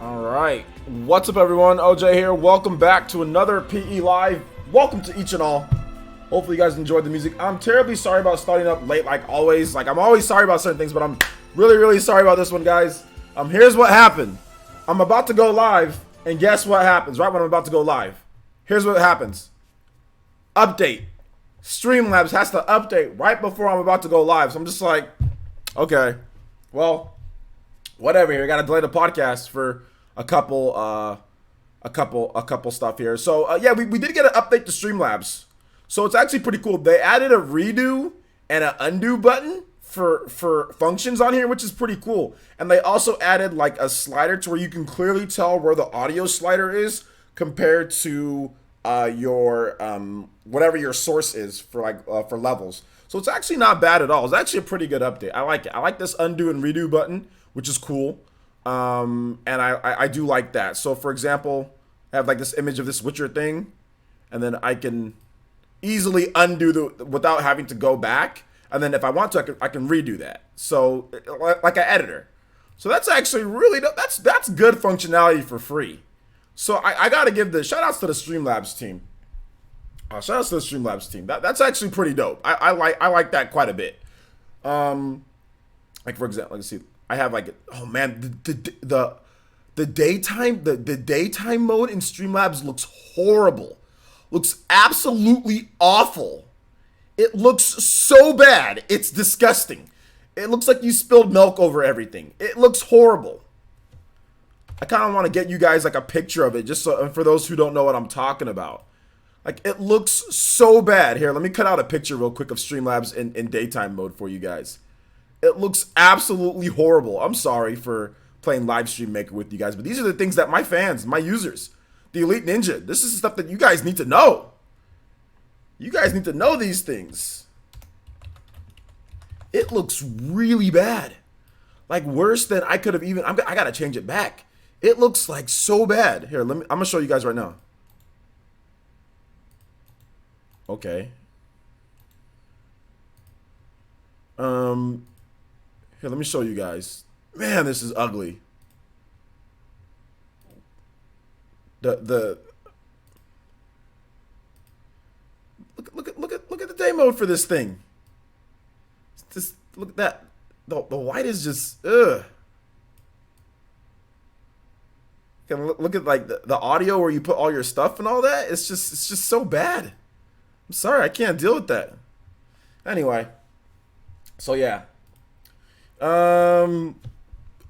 Alright, what's up everyone, OJ here, welcome back to another PE Live. Welcome to each and all. Hopefully you guys enjoyed the music. I'm terribly sorry about starting up late like always. I'm always sorry about certain things, but I'm really sorry about this one, guys. Here's what happened. I'm about to go live, and guess what happens right when I'm about to go live? Here's what happens. Update. Streamlabs has to update right before I'm about to go live. So I'm just like, okay, well, whatever here. I gotta delay the podcast for a couple stuff here. So yeah, we did get an update to Streamlabs. So it's actually pretty cool. They added a redo and an undo button for functions on here, which is pretty cool. And they also added like a slider to where you can clearly tell where the audio slider is compared to your whatever your source is for levels. So it's actually not bad at all. It's actually a pretty good update. I like it. I like this undo and redo button, which is cool. And I do like that. So for example, I have like this image of this Witcher thing, and then I can easily undo without having to go back. And then if I want to, I can redo that. So like an editor. So that's actually really, that's good functionality for free. So I gotta give the shout outs to the Streamlabs team. Shout outs to the Streamlabs team. That's actually pretty dope. I like that quite a bit. Like for example, let's see. I have like, oh man, the daytime mode in Streamlabs looks horrible. Looks absolutely awful. It looks so bad. It's disgusting. It looks like you spilled milk over everything. It looks horrible. I kind of want to get you guys like a picture of it, just so for those who don't know what I'm talking about. Like, it looks so bad. Here, let me cut out a picture real quick of Streamlabs in daytime mode for you guys. It looks absolutely horrible. I'm sorry for playing Live Stream Maker with you guys, but these are the things that my fans, my users, the Elite Ninja, this is stuff that you guys need to know. You guys need to know these things. It looks really bad. Like worse than I could have even, I gotta change it back. It looks like so bad. Here, I'm gonna show you guys right now. Okay. Here, let me show you guys. Man, this is ugly. Look at the day mode for this thing. Just look at that. The white is just ugh. Look at like the audio where you put all your stuff and all that. It's just so bad. I'm sorry, I can't deal with that. Anyway, so yeah.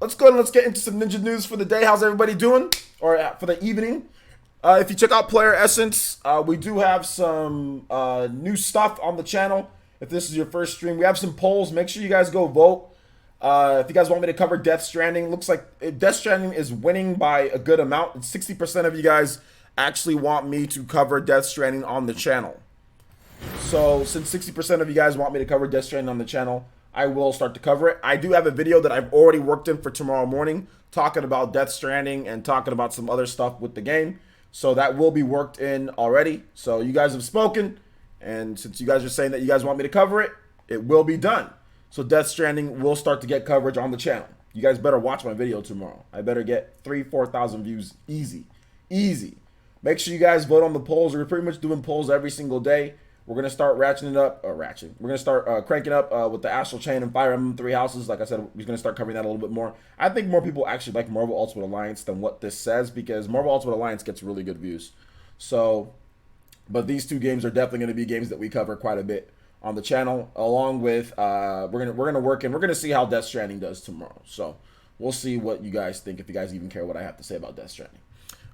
Let's go and let's get into some Ninja news for the day. How's everybody doing? Or for the evening? If you check out Player Essence, we do have some new stuff on the channel. If this is your first stream, we have some polls. Make sure you guys go vote. If you guys want me to cover Death Stranding, looks like Death Stranding is winning by a good amount. 60% of you guys actually want me to cover Death Stranding on the channel. So since 60% of you guys want me to cover Death Stranding on the channel, I will start to cover it. I do have a video that I've already worked in for tomorrow morning talking about Death Stranding and talking about some other stuff with the game. So that will be worked in already. So you guys have spoken, and since you guys are saying that you guys want me to cover it, it will be done. So Death Stranding will start to get coverage on the channel. You guys better watch my video tomorrow. I better get 3,000-4,000 views easy. Make sure you guys vote on the polls. We're pretty much doing polls every single day. We're going to start ratcheting it up, We're going to start cranking up with the Astral Chain and Fire Emblem 3 Houses. Like I said, we're going to start covering that a little bit more. I think more people actually like Marvel Ultimate Alliance than what this says, because Marvel Ultimate Alliance gets really good views. So, but these two games are definitely going to be games that we cover quite a bit on the channel, along with we're gonna work and we're gonna see how Death Stranding does tomorrow. So we'll see what you guys think, if you guys even care what I have to say about Death Stranding.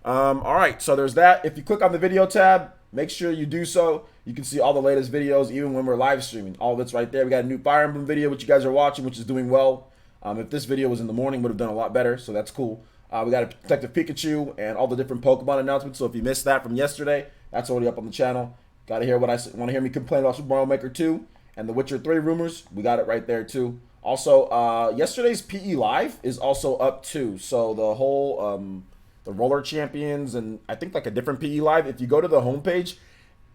All right, so there's that. If you click on the video tab, make sure you do so. You can see all the latest videos, even when we're live streaming. All of it's right there. We got a new Fire Emblem video, which you guys are watching, which is doing well. If this video was in the morning, would have done a lot better, so that's cool. We got a Detective Pikachu and all the different Pokemon announcements. So if you missed that from yesterday, that's already up on the channel. Got to hear what I want to hear me complain about Super Mario Maker 2 and the Witcher 3 rumors. We got it right there too. Also, yesterday's PE Live is also up too. So the whole the roller champions and I think like a different PE Live. If you go to the homepage,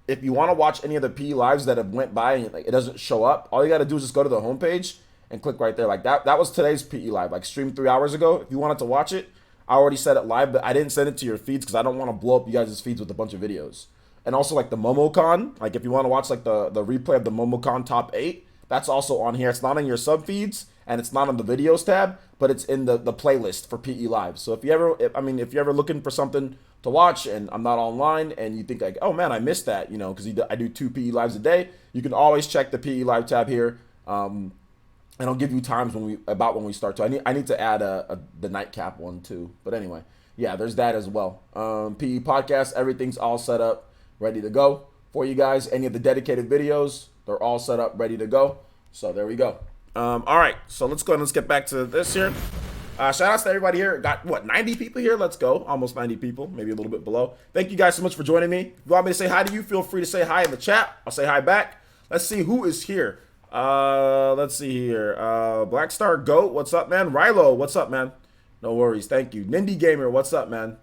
if you want to watch any of the PE Lives that have went by and like it doesn't show up, all you got to do is just go to the homepage and click right there. Like that was today's PE Live, like streamed 3 hours ago. If you wanted to watch it, I already said it live, but I didn't send it to your feeds because I don't want to blow up you guys' feeds with a bunch of videos. And also like the MomoCon, like if you want to watch like the replay of the MomoCon top 8, that's also on here. It's not on your sub feeds and it's not on the videos tab, but it's in the playlist for PE Live. So if you're ever looking for something to watch and I'm not online and you think like, oh man, I missed that, you know, because I do 2 PE Lives a day, you can always check the PE Live tab here. And I'll give you times when we start. So I need to add the nightcap one too. But anyway, yeah, there's that as well. PE podcast, everything's all set up, ready to go for you guys. Any of the dedicated videos, they're all set up, ready to go. So there we go. All right, so let's go and let's get back to this here. Shout outs to everybody here. Got what, 90 people here? Let's go. Almost 90 people, maybe a little bit below. Thank you guys so much for joining me. If you want me to say hi to you, feel free to say hi in the chat. I'll say hi back. Let's see who is here. Let's see here. Black Star Goat, what's up, man? Rilo, what's up, man? No worries, thank you. Nindy Gamer, what's up, man?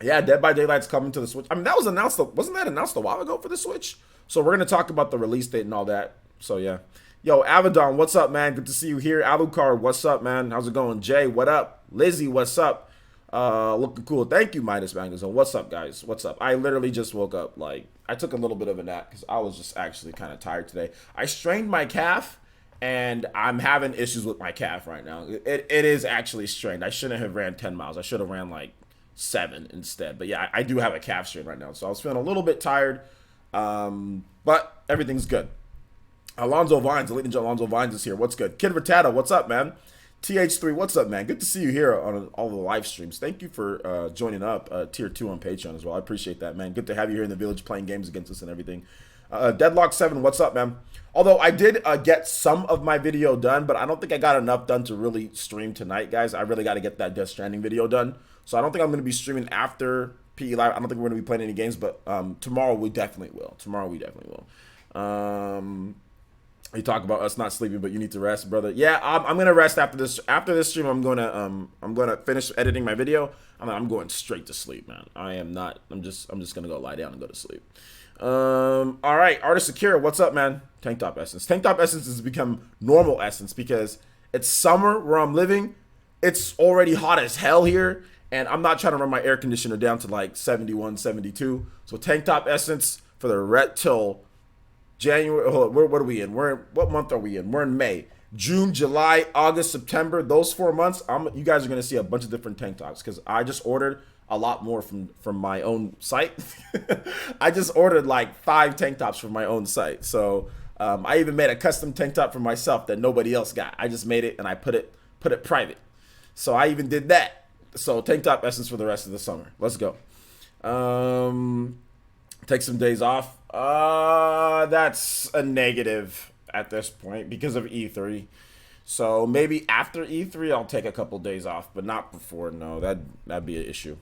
Yeah, Dead by Daylight's coming to the Switch. I mean, that was announced. Wasn't that announced a while ago for the Switch? So we're gonna talk about the release date and all that. So yeah. Yo, Avedon, what's up, man? Good to see you here. Alucard, what's up, man? How's it going? Jay, what up? Lizzie, what's up? Looking cool. Thank you, Midas Magazine. What's up, guys? What's up? I literally just woke up. Like, I took a little bit of a nap because I was just actually kind of tired today. I strained my calf, and I'm having issues with my calf right now. It is actually strained. I shouldn't have ran 10 miles. I should have ran like 7 instead. But yeah, I do have a calf strain right now, so I was feeling a little bit tired. But everything's good. Alonzo Vines, Elite Ninja Alonzo Vines is here. What's good? Kid Rattata, what's up, man? TH3, what's up, man? Good to see you here on all the live streams. Thank you for joining up tier 2 on Patreon as well. I appreciate that, man. Good to have you here in the village playing games against us and everything. Deadlock 7, what's up, man? Although I did get some of my video done, but I don't think I got enough done to really stream tonight, guys. I really got to get that Death Stranding video done. So I don't think I'm going to be streaming after PE Live. I don't think we're going to be playing any games, but tomorrow we definitely will. You talk about us not sleeping, but you need to rest, brother. Yeah, I'm gonna rest after this. After this stream, I'm gonna finish editing my video. I'm going straight to sleep, man. I am not. I'm just gonna go lie down and go to sleep. All right, Artist Secure, what's up, man? Tank Top Essence. Tank Top Essence has become normal essence because it's summer where I'm living. It's already hot as hell here, and I'm not trying to run my air conditioner down to like 71, 72. So Tank Top Essence for the ret till January. What are we in? What month are we in? We're in May. June, July, August, September. Those 4 months, you guys are gonna see a bunch of different tank tops because I just ordered a lot more from my own site. I just ordered like 5 tank tops from my own site. So I even made a custom tank top for myself that nobody else got. I just made it and I put it private. So I even did that. So tank top essence for the rest of the summer. Let's go. Take some days off. That's a negative at this point because of E3. So maybe after E3 I'll take a couple days off, but not before. No, that'd be an issue.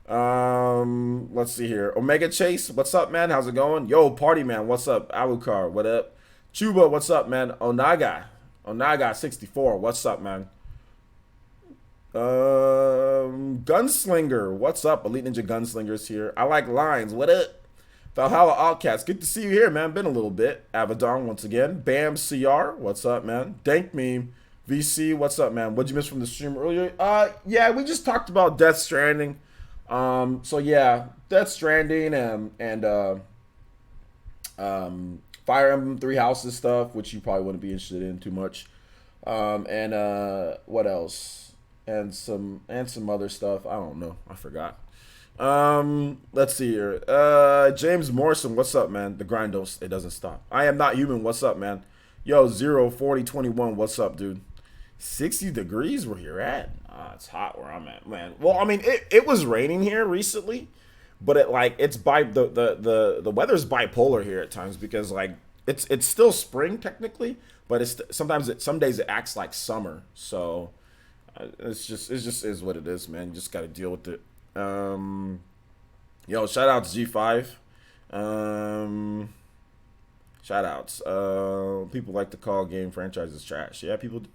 Let's see here. Omega Chase, what's up, man? How's it going? Yo, Party Man, what's up? Alucard, what up? Chuba, what's up, man? Onaga 64, what's up, man? Gunslinger, what's up? Elite Ninja Gunslinger's here. I like lines, what up? Valhalla Outcast, good to see you here, man. Been a little bit. Abaddon once again. Bam CR, what's up, man? Dank Meme, VC, what's up, man? What'd you miss from the stream earlier? Yeah, we just talked about Death Stranding. So yeah, Death Stranding and Fire Emblem 3 Houses stuff, which you probably wouldn't be interested in too much. What else? And some other stuff. I don't know. I forgot. Let's see here. James Morrison, what's up, man? The grind it doesn't stop. I am not human. What's up, man? Yo, 04021, what's up, dude? 60 degrees where you're at. It's hot where I'm at, man. Well, I mean, it was raining here recently, but the weather's bipolar here at times because like it's still spring technically, but some days it acts like summer. So it's just is what it is, man. You just got to deal with it. Yo, shout out to G5. Shout outs. People like to call game franchises trash. Yeah, people do.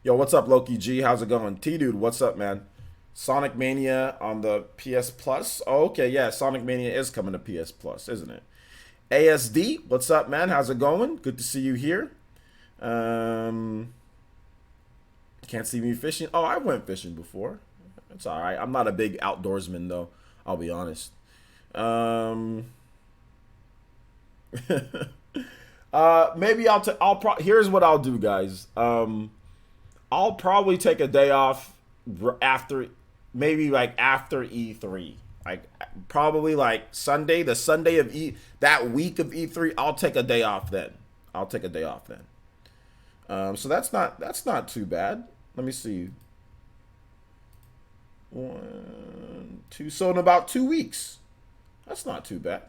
Yo, what's up, Loki G? How's it going? T-Dude, what's up, man? Sonic Mania on the PS Plus. Oh, okay, yeah, Sonic Mania is coming to PS Plus, isn't it? ASD, what's up, man? How's it going? Good to see you here. Trying can't see me fishing. Oh, I went fishing before. It's all right. I'm not a big outdoorsman though. I'll be honest. Um, Maybe here's what I'll do, guys. I'll probably take a day off after, maybe like after E3. Like probably like Sunday, the Sunday of that week of E3. I'll take a day off then. I'll take a day off then. So that's not too bad. Let me see. 1, 2. So in about 2 weeks, that's not too bad.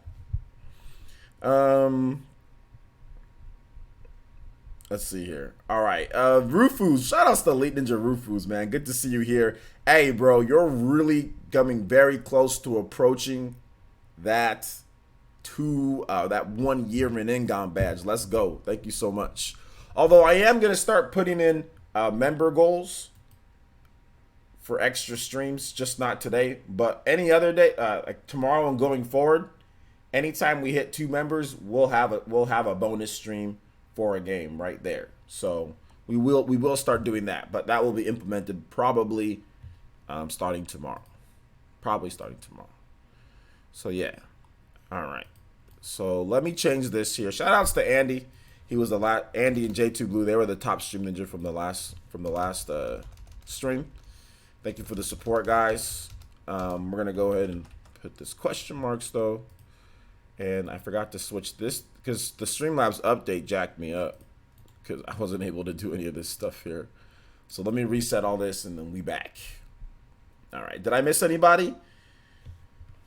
Let's see here. All right. Rufus. Shout outs to Elite Ninja Rufus, man. Good to see you here. Hey, bro, you're really coming very close to approaching that that 1 year in Ingon badge. Let's go. Thank you so much. Although I am going to start putting in member goals for extra streams, just not today, but any other day, like tomorrow and going forward, anytime we hit 2 members, we'll have a bonus stream for a game right there. So we will start doing that, but that will be implemented probably starting tomorrow. So yeah. All right. So let me change this here. Shout outs to Andy. He was Andy and J2 Blue. They were the top stream ninja from the last stream. Thank you for the support, guys. We're gonna go ahead and put this question marks though. And I forgot to switch this because the Streamlabs update jacked me up because I wasn't able to do any of this stuff here. So let me reset all this and then we back. All right. Did I miss anybody?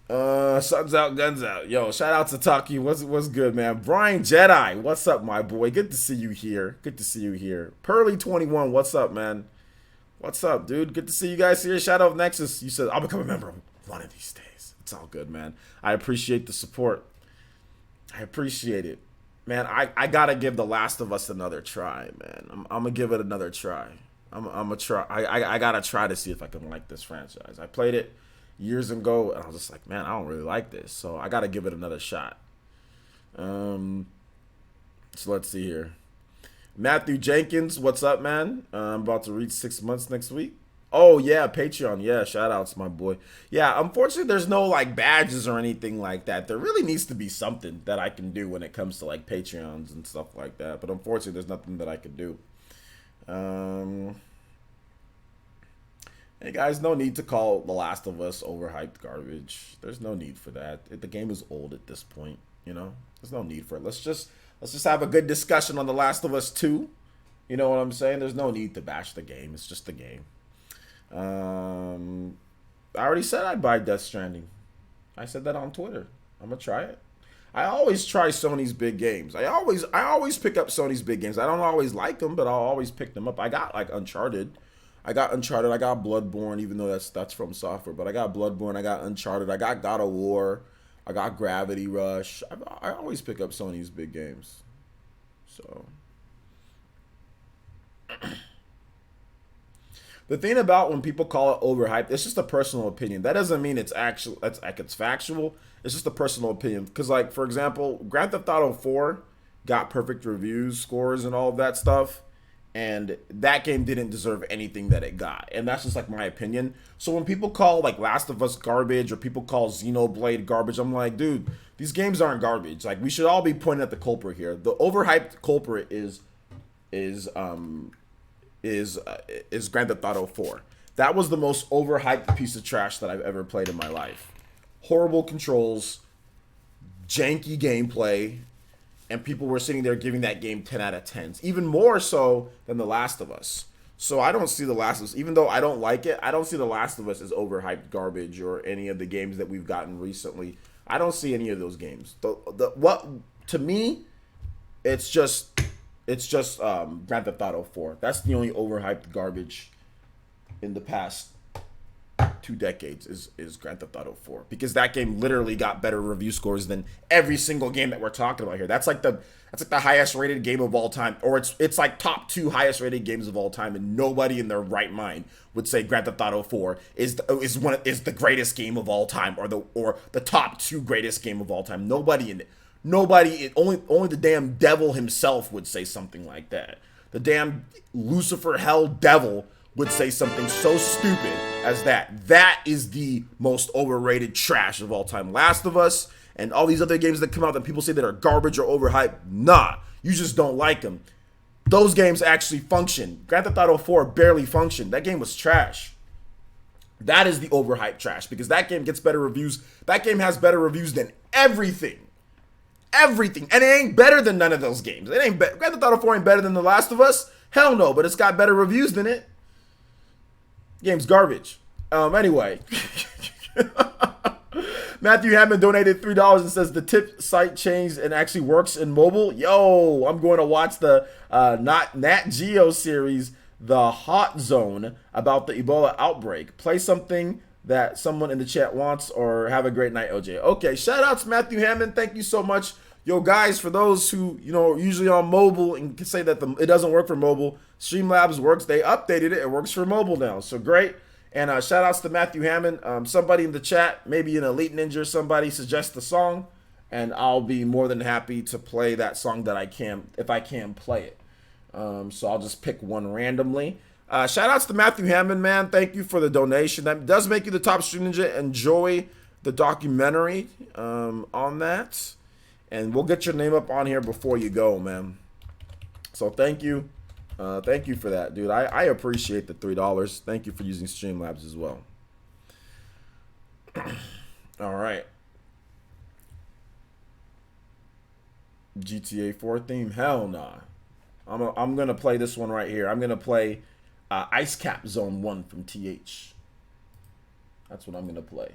Sun's out, guns out. Yo, shout out to Taki. What's good, man? Brian Jedi, what's up, my boy? Good to see you here. Pearly21, what's up, man? What's up, dude? Good to see you guys here. Shout out Nexus. You said I'll become a member one of these days. It's all good, man. I appreciate the support. I appreciate it, man. I gotta give The Last of Us another try, man. I'm gonna give it another try. I'm gonna try. I gotta try to see if I can like this franchise. I played it years ago, and I was just like, man, I don't really like this, so I gotta give it another shot. So let's see here. Matthew Jenkins, what's up, man? I'm about to reach 6 months next week. Oh yeah, Patreon. Yeah, shout outs, my boy. Yeah, unfortunately, there's no like badges or anything like that. There really needs to be something that I can do when it comes to like Patreons and stuff like that. But unfortunately, there's nothing that I can do. Hey guys, no need to call The Last of Us overhyped garbage. There's no need for that. The game is old at this point, you know? There's no need for it. Let's just have a good discussion on The Last of Us 2. You know what I'm saying? There's no need to bash the game. It's just the game. I already said I'd buy Death Stranding. I said that on Twitter. I'm gonna try it. I always try Sony's big games. I always pick up Sony's big games. I don't always like them, but I'll always pick them up. I got like Uncharted. I got Bloodborne, even though that's from Software. But I got Bloodborne. I got Uncharted. I got God of War. I got Gravity Rush. I always pick up Sony's big games. So. The thing about when people call it overhyped, it's just a personal opinion. That doesn't mean it's actual. It's factual. It's just a personal opinion. Because, like, for example, Grand Theft Auto 4 got perfect reviews, scores, and all of that stuff, and that game didn't deserve anything that it got. And that's just like my opinion. So when people call like Last of Us garbage or people call Xenoblade garbage, I'm like, dude, these games aren't garbage. Like, we should all be pointing at the culprit here. The overhyped culprit is Grand Theft Auto 4. That was the most overhyped piece of trash that I've ever played in my life. Horrible controls, janky gameplay, and people were sitting there giving that game 10 out of 10s. Even more so than The Last of Us. So I don't see The Last of Us, even though I don't like it, I don't see The Last of Us as overhyped garbage or any of the games that we've gotten recently. I don't see any of those games. What to me, it's just Grand Theft Auto 4. That's the only overhyped garbage in the past 2 decades is Grand Theft Auto 4, because that game literally got better review scores than every single game that we're talking about here. That's like the highest rated game of all time, or it's like top 2 highest rated games of all time, and nobody in their right mind would say Grand Theft Auto 4 is the greatest game of all time, or the top 2 greatest game of all time. Only the damn devil himself would say something like that. The damn Lucifer hell devil would say something so stupid as that. That is the most overrated trash of all time. Last of Us and all these other games that come out that people say that are garbage or overhyped, nah, you just don't like them. Those games actually function. Grand Theft Auto 4 barely functioned. That game was trash. That is the overhyped trash because that game gets better reviews. That game has better reviews than everything. Everything. And it ain't better than none of those games. It ain't Grand Theft Auto 4 ain't better than The Last of Us. Hell no, but it's got better reviews than it. Game's garbage. Anyway. Matthew Hammond donated $3 and says the tip site changed and actually works in mobile. Yo, I'm going to watch the Nat Geo series, The Hot Zone, about the Ebola outbreak. Play something that someone in the chat wants, or have a great night, OJ. Okay, shout out to Matthew Hammond. Thank you so much. Yo, guys, for those who, are usually on mobile and can say that it doesn't work for mobile, Streamlabs works. They updated it. It works for mobile now. So great. And shout outs to Matthew Hammond. Somebody in the chat, maybe an Elite Ninja or somebody, suggest the song, and I'll be more than happy to play that song that I can, if I can play it. So I'll just pick one randomly. Shout outs to Matthew Hammond, man. Thank you for the donation. That does make you the top Stream Ninja. Enjoy the documentary on that. And we'll get your name up on here before you go, man. So thank you. Thank you for that, dude. I appreciate the $3. Thank you for using Streamlabs as well. All right. GTA 4 theme? Hell nah. I'm going to play this one right here. I'm going to play Ice Cap Zone 1 from TH. That's what I'm going to play.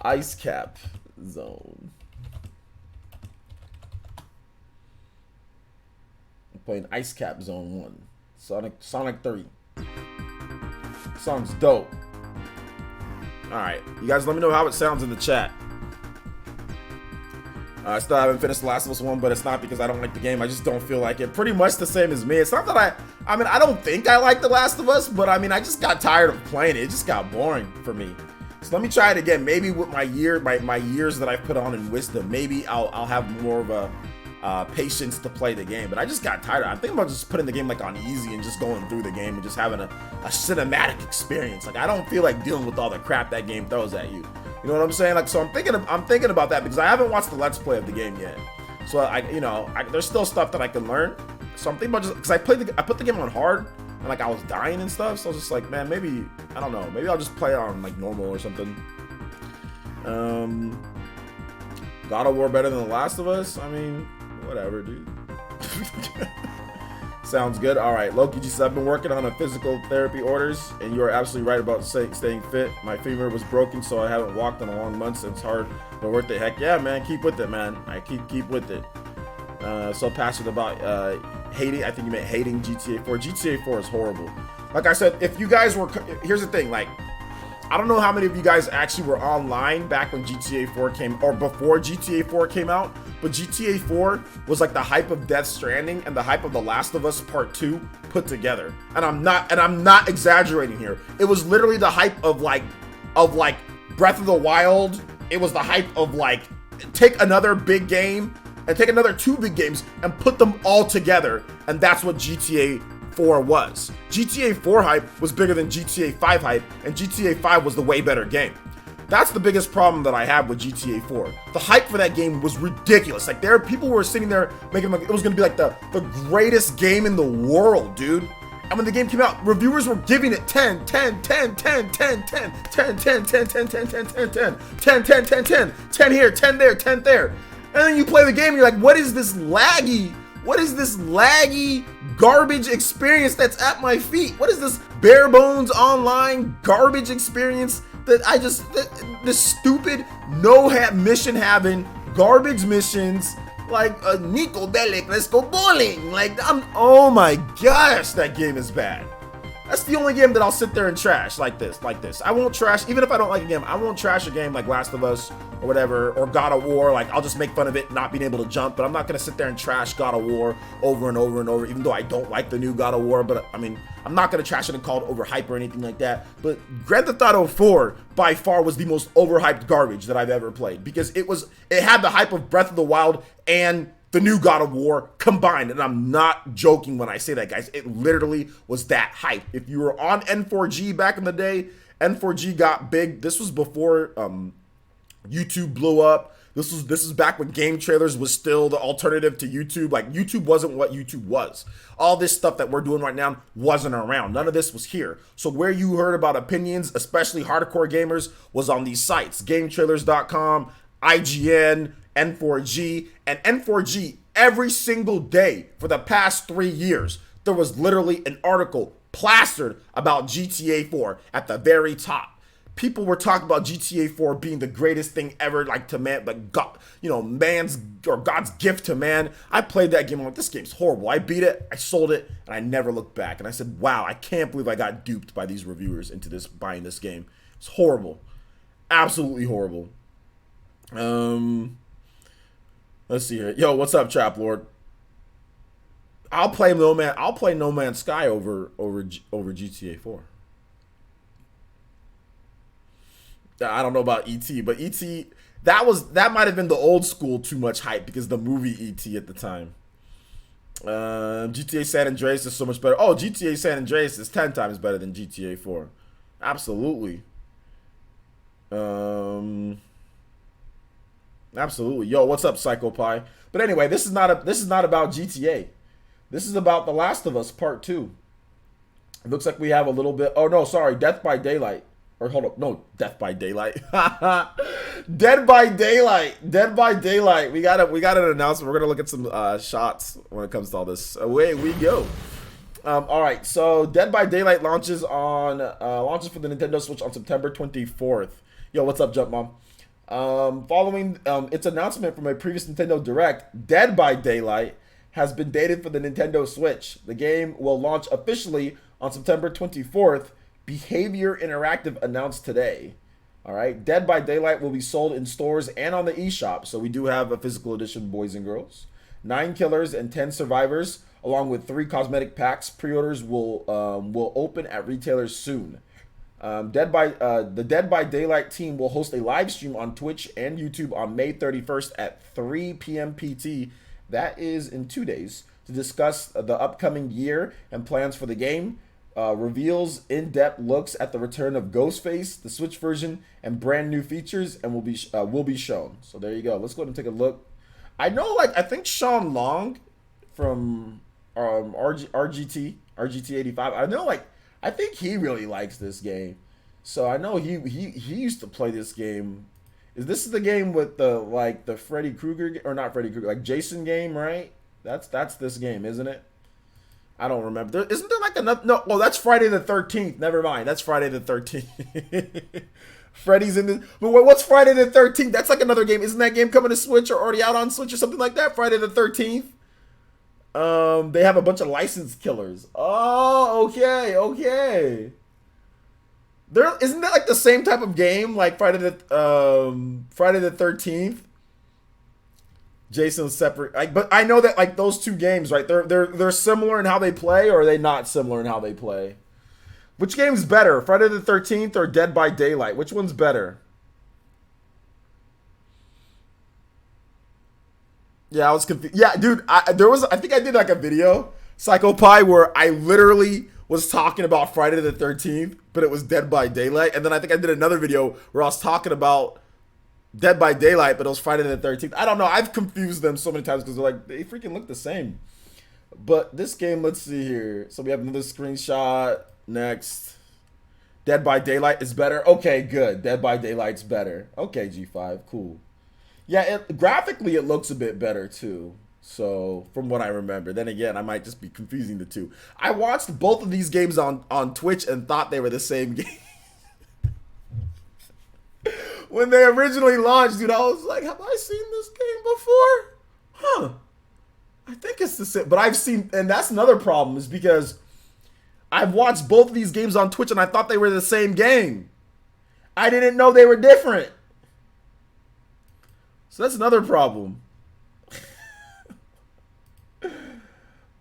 Ice Cap Zone. I'm playing Ice Cap Zone 1. Sonic 3. Song's dope. Alright, you guys let me know how it sounds in the chat. I still haven't finished The Last of Us 1, but it's not because I don't like the game. I just don't feel like it. Pretty much the same as me. It's not that I don't think I like The Last of Us, but I just got tired of playing it. It just got boring for me. So let me try it again. Maybe with my years that I've put on in wisdom, maybe I'll have more of a patience to play the game. But I just got tired. I'm thinking about just putting the game like on easy and just going through the game and just having a cinematic experience. Like I don't feel like dealing with all the crap that game throws at you. You know what I'm saying? Like, so I'm thinking about that because I haven't watched the Let's Play of the game yet. So there's still stuff that I can learn. So I'm thinking about just because I put the game on hard and like I was dying and stuff. So I was just like, man, maybe I don't know. Maybe I'll just play on like normal or something. God of War better than The Last of Us? I mean, whatever, dude. Sounds good. All right, Loki just said, I've been working on a physical therapy orders, and you are absolutely right about staying fit. My femur was broken, so I haven't walked in a long month, and it's hard, but worth it. Heck yeah, man. Keep with it, man. I keep with it. So passionate about hating. I think you meant hating GTA 4. GTA 4 is horrible. Like I said, if you guys were, here's the thing, like, I don't know how many of you guys actually were online back when GTA 4 came, or before GTA 4 came out, but GTA 4 was like the hype of Death Stranding and the hype of The Last of Us Part 2 put together. And I'm not exaggerating here. It was literally the hype of like Breath of the Wild. It was the hype of like, take another big game and take another 2 big games and put them all together. And that's what GTA 4 was. GTA 4 hype was bigger than GTA 5 hype, and GTA 5 was the way better game. That's the biggest problem that I have with GTA 4. The hype for that game was ridiculous. Like people were sitting there making like it was gonna be like the greatest game in the world, dude. And when the game came out, reviewers were giving it 10, 10, 10, 10, 10, 10, 10, 10, 10, 10, 10, 10, 10, 10, 10, 10, 10, 10, 10, 10 here, 10 there, 10 there. And then you play the game and you're like, what is this laggy garbage experience that's at my feet? What is this bare bones online garbage experience that this stupid mission having garbage missions like Nico Bellic, let's go bowling. Like oh my gosh, that game is bad. That's the only game that I'll sit there and trash like this. I won't trash, even if I don't like a game, I won't trash a game like Last of Us or whatever, or God of War. Like, I'll just make fun of it not being able to jump, but I'm not going to sit there and trash God of War over and over and over, even though I don't like the new God of War. But I mean, I'm not going to trash it and call it overhyped or anything like that. But Grand Theft Auto 4 by far was the most overhyped garbage that I've ever played, because it had the hype of Breath of the Wild and the new God of War combined. And I'm not joking when I say that, guys. It literally was that hype. If you were on N4G back in the day, N4G got big. This was before YouTube blew up. This is back when game trailers was still the alternative to YouTube. Like, YouTube wasn't what YouTube was. All this stuff that we're doing right now wasn't around. None of this was here. So where you heard about opinions, especially hardcore gamers, was on these sites. GameTrailers.com, IGN, N4G, and N4G every single day for the past 3 years. There was literally an article plastered about GTA 4 at the very top. People were talking about GTA 4 being the greatest thing ever, like to man, but God, man's or God's gift to man. I played that game. I'm like, this game's horrible. I beat it, I sold it, and I never looked back. And I said, wow, I can't believe I got duped by these reviewers into buying this game. It's horrible, absolutely horrible. Let's see here. Yo, what's up, Trap Lord? I'll play No Man's Sky over GTA 4. I don't know about ET, but ET that might have been the old school too much hype because the movie ET at the time. GTA San Andreas is so much better. Oh, GTA San Andreas is 10 times better than GTA 4. Absolutely. Absolutely. Yo, what's up, Psycho Pie? But anyway, this is not about GTA. This is about The Last of Us Part 2. It looks like we have a little bit. Oh no, sorry, Death by Daylight. Or hold up, no, Death by Daylight. Dead by Daylight. Dead by Daylight. We got an announcement. We're gonna look at some shots when it comes to all this. Away we go. All right, so Dead by Daylight launches for the Nintendo Switch on September 24th. Yo, what's up, Jump Mom? Following its announcement from a previous Nintendo Direct, Dead by Daylight has been dated for the Nintendo Switch. The game will launch officially on September 24th. Behavior Interactive announced today. All right, Dead by Daylight will be sold in stores and on the eShop. So we do have a physical edition, boys and girls. 9 killers and 10 survivors, along with 3 cosmetic packs. Pre-orders will open at retailers soon. The Dead by Daylight team will host a live stream on Twitch and YouTube on May 31st at 3 p.m. PT. That is in 2 days, to discuss the upcoming year and plans for the game. Reveals in-depth looks at the return of Ghostface, the Switch version, and brand new features, and will be shown. So there you go. Let's go ahead and take a look. I know, I think Sean Long from RGT 85. I know, I think he really likes this game. So I know he used to play this game. Is this the game with the Freddy Krueger, or not Freddy Krueger, Jason game, right? That's this game, isn't it? I don't remember. Isn't there another? No, well, that's Friday the 13th. Never mind. That's Friday the 13th. Freddy's in this. But what's Friday the 13th? That's another game. Isn't that game coming to Switch or already out on Switch or something like that? Friday the 13th. They have a bunch of licensed killers. Oh, okay. Isn't that the same type of game like Friday the 13th? Jason's separate, but I know that those two games, right? They're similar in how they play, or are they not similar in how they play? Which game's better, Friday the 13th or Dead by Daylight? Which one's better? Yeah, I was confused. Yeah, dude, I think I did a video, Psycho Pie, where I literally was talking about Friday the 13th, but it was Dead by Daylight, and then I think I did another video where I was talking about Dead by Daylight, but it was Friday the 13th. I don't know. I've confused them so many times because they freaking look the same. But this game, let's see here. So we have another screenshot. Next. Dead by Daylight is better. Okay, good. Dead by Daylight's better. Okay, G5. Cool. Yeah, graphically it looks a bit better too. So, from what I remember. Then again, I might just be confusing the two. I watched both of these games on Twitch and thought they were the same game. When they originally launched, dude, I was like, have I seen this game before? Huh. I think it's the same. But I've seen, and that's another problem, is because I've watched both of these games on Twitch and I thought they were the same game. I didn't know they were different. So that's another problem.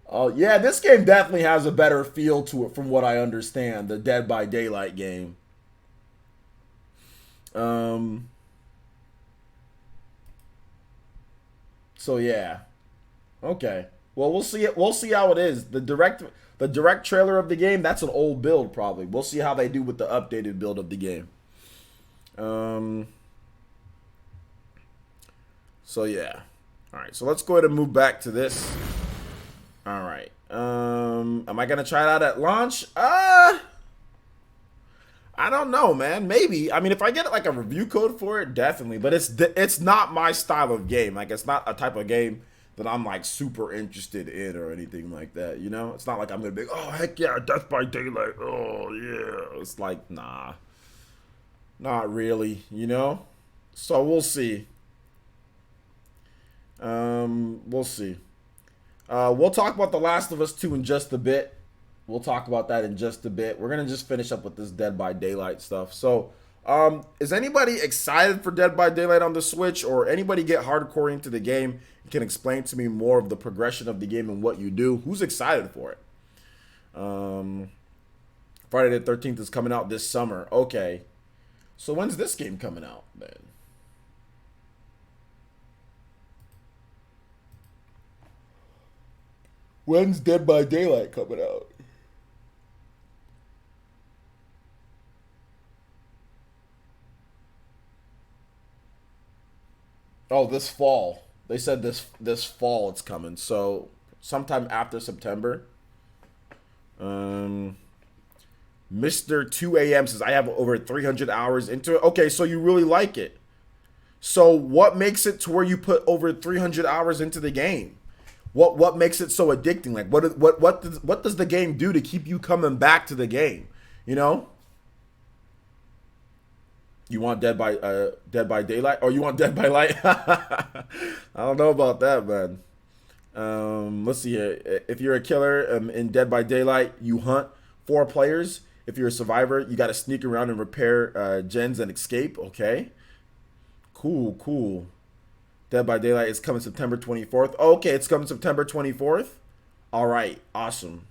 Oh, yeah, this game definitely has a better feel to it from what I understand, the Dead by Daylight game. So yeah. Okay. Well, we'll see it. We'll see how it is. The direct trailer of the game, that's an old build probably. We'll see how they do with the updated build of the game. Um so yeah. All right. So let's go ahead and move back to this. All right. Am I going to try it out at launch? I don't know, man. Maybe. I mean, if I get like a review code for it, definitely. But it's not my style of game. Like, it's not a type of game that I'm like super interested in or anything like that. You know, it's not like I'm gonna be, oh heck yeah, Death by Daylight. Oh yeah. It's like, nah, not really. You know. So we'll see. We'll see. We'll talk about The Last of Us 2 in just a bit. We'll talk about that in just a bit. We're gonna just finish up with this Dead by Daylight stuff. So, is anybody excited for Dead by Daylight on the Switch, or anybody get hardcore into the game and can explain to me more of the progression of the game and what you do? Who's excited for it? Um, Friday the 13th is coming out this summer. Okay, so when's this game coming out, then? When's Dead by Daylight coming out? Oh, this fall. They said this fall it's coming. So sometime after September. Um, Mr. 2 a.m. says I have over 300 hours into it. Okay, so you really like it. So what makes it to where you put over 300 hours into the game? What makes it so addicting? Like what does the game do to keep you coming back to the game? You know? You want Dead by Daylight, or you want Dead by Light? I don't know about that, man. Let's see here. If you're a killer in Dead by Daylight, you hunt four players. If you're a survivor, you got to sneak around and repair gens and escape. Okay, cool, cool. Dead by Daylight is coming September 24th. Okay, it's coming September 24th. All right, awesome.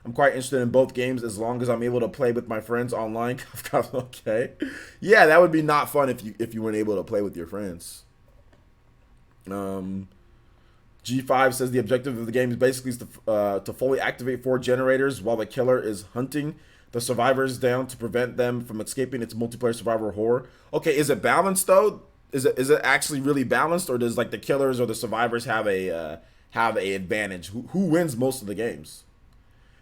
I'm quite interested in both games as long as I'm able to play with my friends online. Okay, yeah, that would be not fun if you weren't able to play with your friends. Um, G5 says the objective of the game is basically to fully activate four generators while the killer is hunting the survivors down to prevent them from escaping its multiplayer survivor horror. Okay, is it balanced though? Is it actually really balanced, or does like the killers or the survivors have a advantage? Who wins most of the games?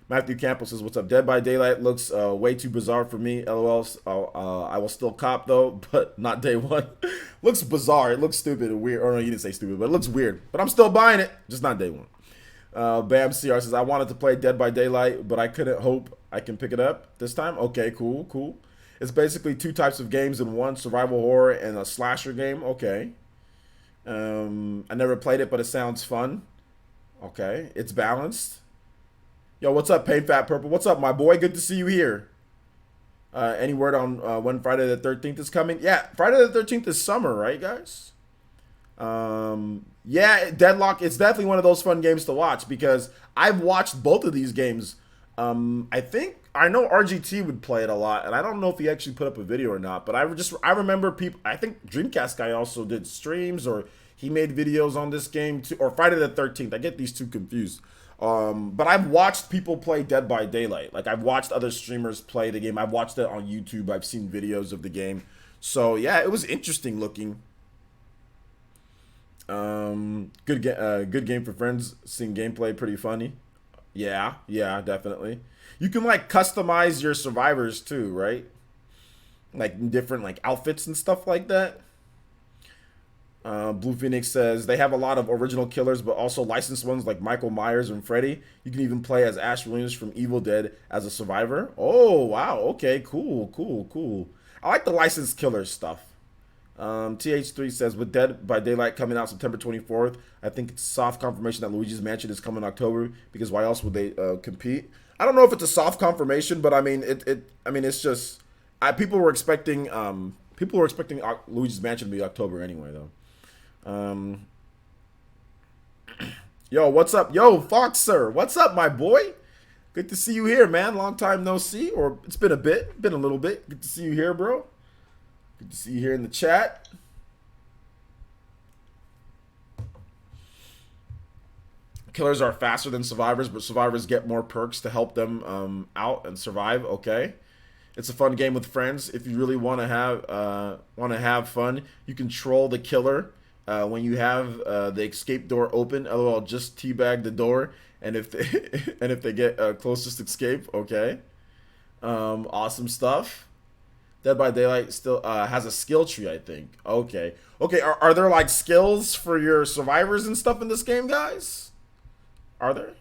Matthew Campbell says, "What's up? Dead by Daylight looks way too bizarre for me. LOL. I will still cop though, but not day one. Looks bizarre. It looks stupid and weird. Or no, you didn't say stupid, but it looks weird. But I'm still buying it, just not day one." Bam CR says, "I wanted to play Dead by Daylight, but I couldn't. Hope I can pick it up this time." Okay, cool, cool. It's basically two types of games in one: survival horror and a slasher game. Okay. I never played it, but it sounds fun. Okay, it's balanced. Yo, what's up, Pain Fat Purple? What's up, my boy? Good to see you here. Any word on when Friday the 13th is coming? Yeah, Friday the 13th is summer, right, guys? Yeah, Deadlock. It's definitely one of those fun games to watch because I've watched both of these games. I know RGT would play it a lot, and I don't know if he actually put up a video or not. But I remember people. I think Dreamcast guy also did streams, or he made videos on this game too, or Friday the 13th. I get these two confused. But I've watched people play Dead by Daylight. Like I've watched other streamers play the game. I've watched it on YouTube. I've seen videos of the game. So yeah, it was interesting looking. Good game for friends. Seeing gameplay pretty funny. Yeah, yeah, definitely. You can like customize your survivors too, right? Like different like outfits and stuff like that. Blue Phoenix says they have a lot of original killers, but also licensed ones like Michael Myers and Freddy. You can even play as Ash Williams from Evil Dead as a survivor. Oh wow, okay, cool, cool, cool. I like the licensed killer stuff. TH3 says with Dead by Daylight coming out September 24th, I think it's soft confirmation that Luigi's Mansion is coming in October because why else would they compete? I don't know if it's a soft confirmation, but I mean it's just people were expecting Luigi's Mansion to be October anyway though. Um, Yo, what's up? Yo, Fox Sir, what's up, my boy? Good to see you here, man. Long time no see, or it's been a little bit. Good to see you here, bro. Good to see you here in the chat. Killers are faster than survivors, but survivors get more perks to help them out and survive. Okay. It's a fun game with friends. If you really want to have fun, you can troll the killer when you have the escape door open. LOL, just teabag the door, and if they and if they get closest escape, okay. Awesome stuff. Dead by Daylight still has a skill tree, I think. Okay, okay. Are there like skills for your survivors and stuff in this game, guys? Are there?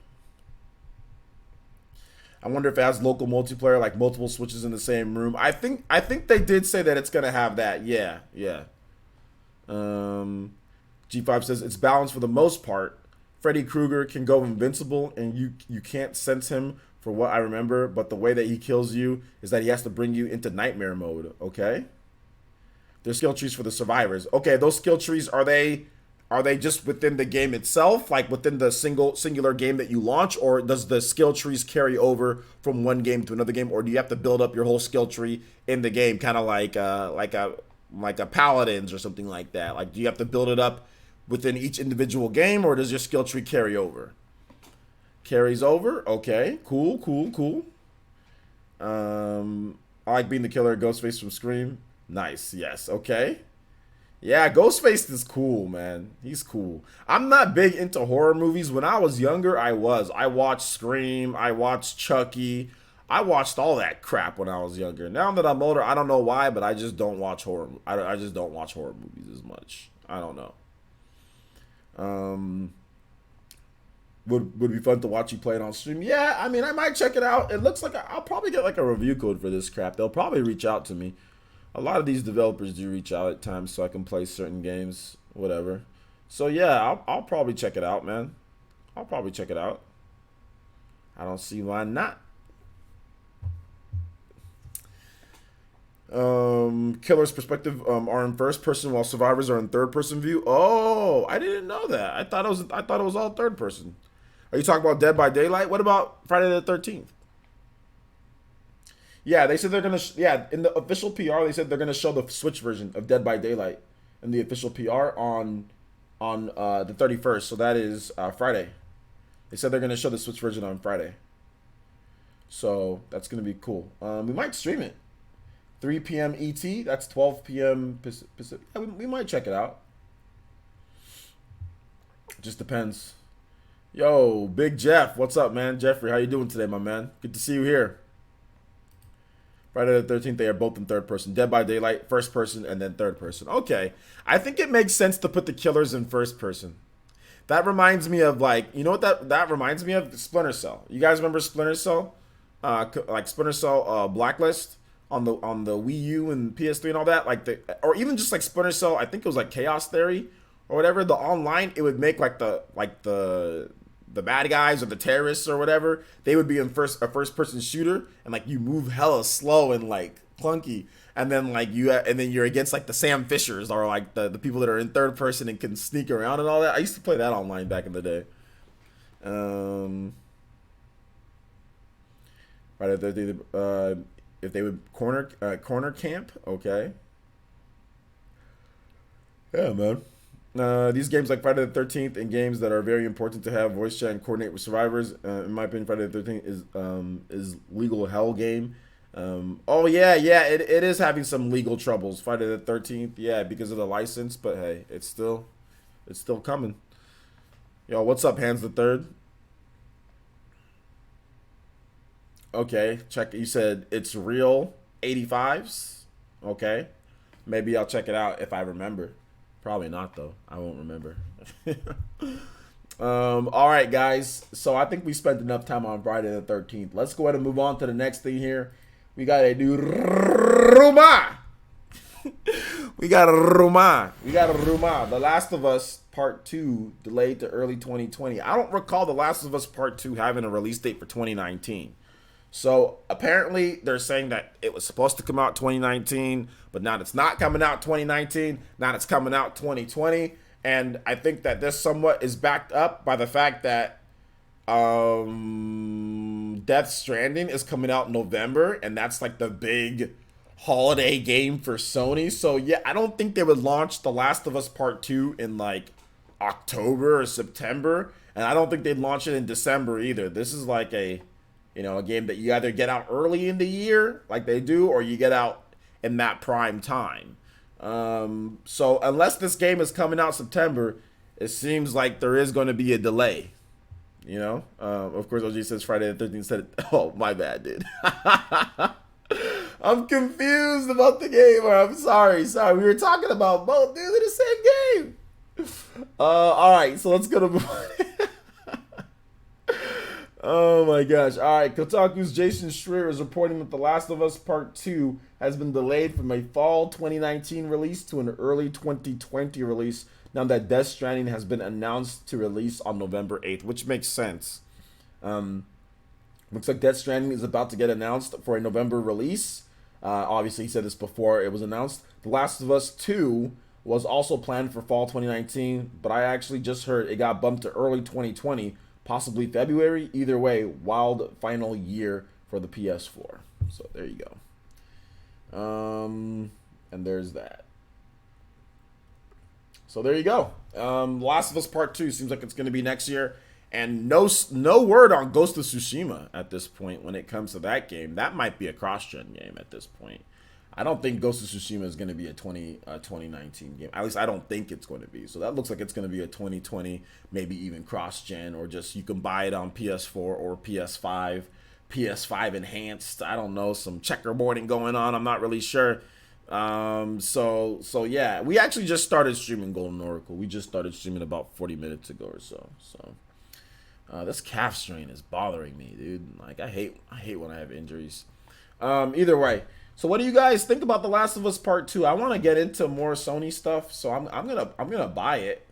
I wonder if it has local multiplayer, like multiple switches in the same room. I think they did say that it's gonna have that. Yeah, yeah. G5 says it's balanced for the most part. Freddy Krueger can go invincible, and you can't sense him for what I remember. But the way that he kills you is that he has to bring you into nightmare mode. Okay. There's skill trees for the survivors. Okay, those skill trees, are they just within the game itself, like within the singular game that you launch, or does the skill trees carry over from one game to another game, or do you have to build up your whole skill tree in the game, kind of like a paladins or something like that? Like, do you have to build it up within each individual game, or does your skill tree carry over? Carries over. Okay, cool, cool, cool. I like being the killer, Ghostface from Scream. Nice. Yes. Okay. Yeah, Ghostface is cool, man. He's cool. I'm not big into horror movies. When I was younger, I was. I watched Scream. I watched Chucky. I watched all that crap when I was younger. Now that I'm older, I don't know why, but I just don't watch horror. I just don't watch horror movies as much. I don't know. Would be fun to watch you play it on stream. Yeah, I mean, I might check it out. It looks like I'll probably get like a review code for this crap. They'll probably reach out to me. A lot of these developers do reach out at times so I can play certain games, whatever. So yeah, I'll probably check it out, man. I'll probably check it out. I don't see why not. Killer's perspective are in first person while survivors are in third person view. Oh, I didn't know that. I thought it was all third person. Are you talking about Dead by Daylight? What about Friday the 13th? Yeah, they said they're gonna. Yeah, in the official PR, they said they're gonna show the Switch version of Dead by Daylight in the official PR on the 31st. So that is Friday. They said they're gonna show the Switch version on Friday. So that's gonna be cool. We might stream it. 3 p.m. ET. That's 12 p.m. Pacific. Yeah, we might check it out. Just depends. Yo, Big Jeff, what's up, man? Jeffrey, how you doing today, my man? Good to see you here. Friday the 13th, they are both in third person. Dead by Daylight, first person, and then third person. Okay. I think it makes sense to put the killers in first person. That reminds me of, like, you know what that reminds me of? Splinter Cell. You guys remember Splinter Cell? Like Splinter Cell Blacklist on the Wii U and PS3 and all that? Or even just like Splinter Cell, I think it was like Chaos Theory or whatever. The online, it would make like the bad guys or the terrorists or whatever, they would be in a first person shooter, and like you move hella slow and like clunky, and then you're against like the Sam Fishers or like the people that are in third person and can sneak around and all that. I used to play that online back in the day. Right, if they would corner camp, okay. Yeah, man. These games like Friday the 13th and games that are very important to have voice chat and coordinate with survivors. In my opinion, Friday the 13th is legal hell game. Oh yeah, it is having some legal troubles. Friday the 13th, yeah, because of the license. But hey, it's still coming. Yo, what's up, Hans the Third? Okay, check. You said it's real 85s. Okay, maybe I'll check it out if I remember. Probably not, though. I won't remember. All right, guys. So I think we spent enough time on Friday the 13th. Let's go ahead and move on to the next thing here. We got a new rumor. We got a rumor. The Last of Us Part 2 delayed to early 2020. I don't recall The Last of Us Part 2 having a release date for 2019. So apparently they're saying that it was supposed to come out 2019, but now it's not coming out 2019. Now it's coming out 2020. And I think that this somewhat is backed up by the fact that Death Stranding is coming out in November, and that's like the big holiday game for Sony. So yeah, I don't think they would launch The Last of Us Part 2 in like October or September And I don't think they'd launch it in December either. This is like a game that you either get out early in the year, like they do, or you get out in that prime time. So unless this game is coming out September, it seems like there is going to be a delay. Of course, OG says Friday the 13th said it. Oh, my bad, dude. I'm confused about the game. I'm sorry. We were talking about both. They're the same game. All right, so let's go to. Oh my gosh. All right, Kotaku's Jason Schreier is reporting that The Last of Us Part 2 has been delayed from a fall 2019 release to an early 2020 release now that Death Stranding has been announced to release on November 8th, which makes sense. Looks like Death Stranding is about to get announced for a November release. Obviously, he said this before it was announced. The Last of Us 2 was also planned for fall 2019, but I actually just heard it got bumped to early 2020, possibly February. Either way, wild final year for the PS4. So there you go. And there's that. So there you go. Last of Us Part 2 seems like it's going to be next year. And no word on Ghost of Tsushima at this point when it comes to that game. That might be a cross-gen game at this point. I don't think Ghost of Tsushima is going to be a 2019 game. At least I don't think it's going to be. So that looks like it's going to be a 2020, maybe even cross-gen, or just you can buy it on PS4 or PS5, PS5 enhanced. I don't know, some checkerboarding going on. I'm not really sure. So yeah, we actually just started streaming Golden Oracle. We just started streaming about 40 minutes ago or so. This calf strain is bothering me, dude. Like I hate when I have injuries. Either way. So what do you guys think about The Last of Us Part 2? I want to get into more Sony stuff, so I'm gonna buy it.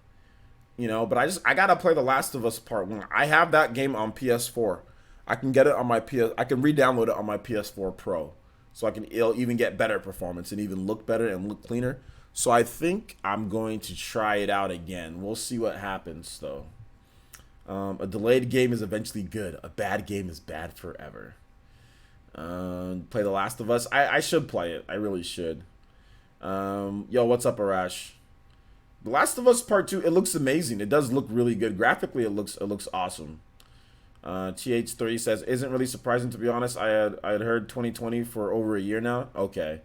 But I gotta play The Last of Us Part 1. I have that game on PS4. I can get it on my I can re-download it on my PS4 Pro. So it'll even get better performance and even look better and look cleaner. So I think I'm going to try it out again. We'll see what happens though. A delayed game is eventually good. A bad game is bad forever. Play The Last of Us. I should play it. I really should. Yo, what's up, Arash? The Last of Us Part 2, it looks amazing. It does look really good. Graphically, it looks awesome. TH3 says, isn't really surprising, to be honest. I had heard 2020 for over a year now. Okay.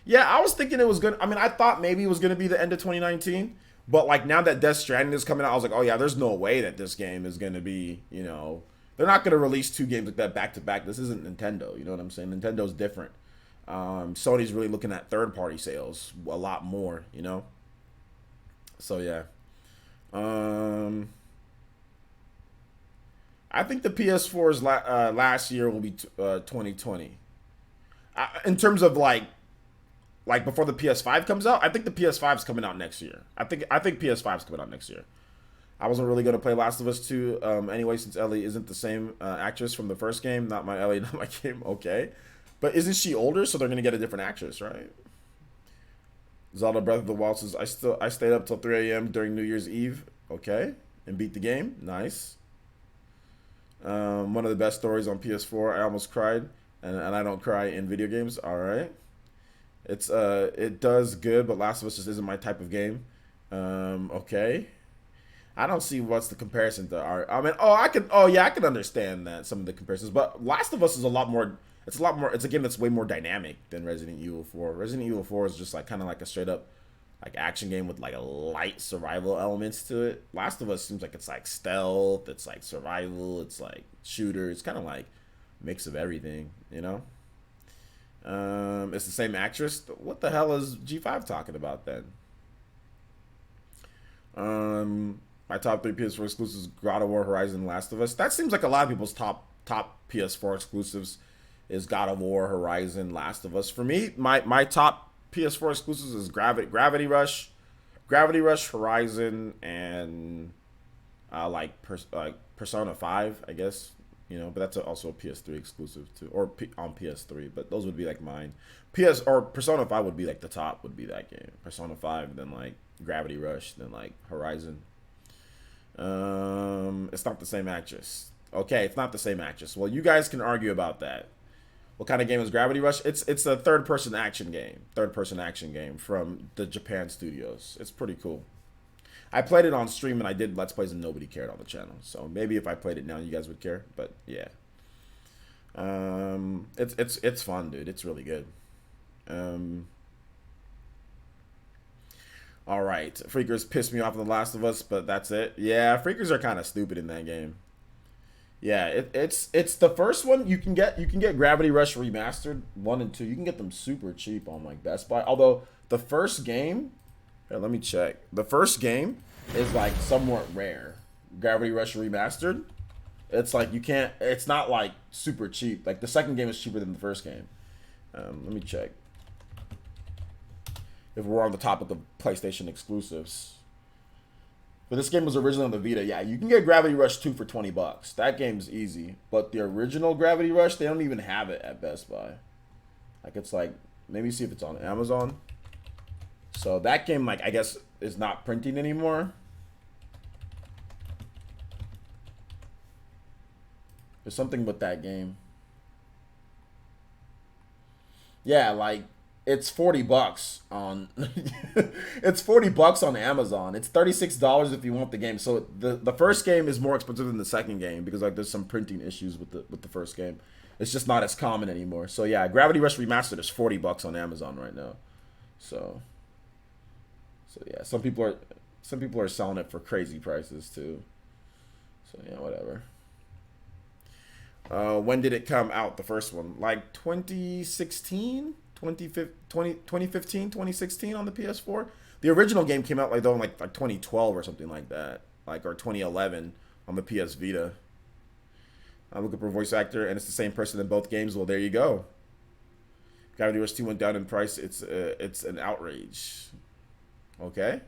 Yeah, I was thinking it was good. I mean, I thought maybe it was going to be the end of 2019. But, like, now that Death Stranding is coming out, I was like, oh, yeah, there's no way that this game is going to be, they're not going to release two games like that back-to-back. This isn't Nintendo, you know what I'm saying? Nintendo's different. Sony's really looking at third-party sales a lot more, So, yeah. I think the PS4's last year will be 2020. In terms of like before the PS5 comes out, I think the PS5's coming out next year. I think PS5's coming out next year. I wasn't really going to play Last of Us 2 anyway, since Ellie isn't the same actress from the first game. Not my Ellie, not my game. Okay. But isn't she older? So they're going to get a different actress, right? Zelda Breath of the Wild says, I stayed up till 3 a.m. during New Year's Eve. Okay. And beat the game. Nice. One of the best stories on PS4. I almost cried. And I don't cry in video games. All right. It does good, but Last of Us just isn't my type of game. Okay. I don't see what's the comparison to art. I mean, I can understand that, some of the comparisons, but Last of Us is a lot more, it's a game that's way more dynamic than Resident Evil 4. Resident Evil 4 is just like kind of like a straight up like action game with like a light survival elements to it. Last of Us seems like it's like stealth, it's like survival, it's like shooter, it's kind of like a mix of everything, It's the same actress. What the hell is G5 talking about then? My top 3 PS4 exclusives: God of War, Horizon, Last of Us. That seems like a lot of people's top PS4 exclusives is God of War, Horizon, Last of Us. For me, my top PS4 exclusives is Gravity Rush, Horizon, and Persona 5, I guess. But that's also a PS3 exclusive too, or on PS3. But those would be like mine. Persona 5 would be like the top. Would be that game. Persona 5, then like Gravity Rush, then like Horizon. It's not the same actress. Okay, it's not the same actress. Well, you guys can argue about that. What kind of game is Gravity Rush? It's a third-person action game from the Japan studios. It's pretty cool. I played it on stream and I did Let's Plays and nobody cared on the channel. So maybe if I played it now, you guys would care. But yeah, it's fun, dude. It's really good. All right, Freakers pissed me off in The Last of Us, but that's it. Yeah, Freakers are kind of stupid in that game. Yeah, it's the first one you can get. You can get Gravity Rush Remastered 1 and 2. You can get them super cheap on like Best Buy. Although the first game, here, let me check. The first game is like somewhat rare. Gravity Rush Remastered. It's like you can't. It's not like super cheap. Like the second game is cheaper than the first game. Let me check. If we're on the topic of PlayStation exclusives. But this game was originally on the Vita. Yeah, you can get Gravity Rush 2 for $20. That game's easy. But the original Gravity Rush, they don't even have it at Best Buy. Like, it's like, maybe see if it's on Amazon. So that game, like, I guess, is not printing anymore. There's something with that game. Yeah, like, it's $40 on it's $40 on Amazon. It's $36 if you want the game. So the first game is more expensive than the second game because like there's some printing issues with the first game. It's just not as common anymore. So yeah, Gravity Rush Remastered is $40 on Amazon right now. So yeah, some people are selling it for crazy prices too. So yeah, whatever. When did it come out, the first one? Like 2016? 2015, 2016 on the PS4. The original game came out like though in like 2012 or something like that, like or 2011 on the PS Vita. I look up for voice actor, and it's the same person in both games. Well, there you go. Gravity Rush 2 went down in price. It's an outrage. Okay.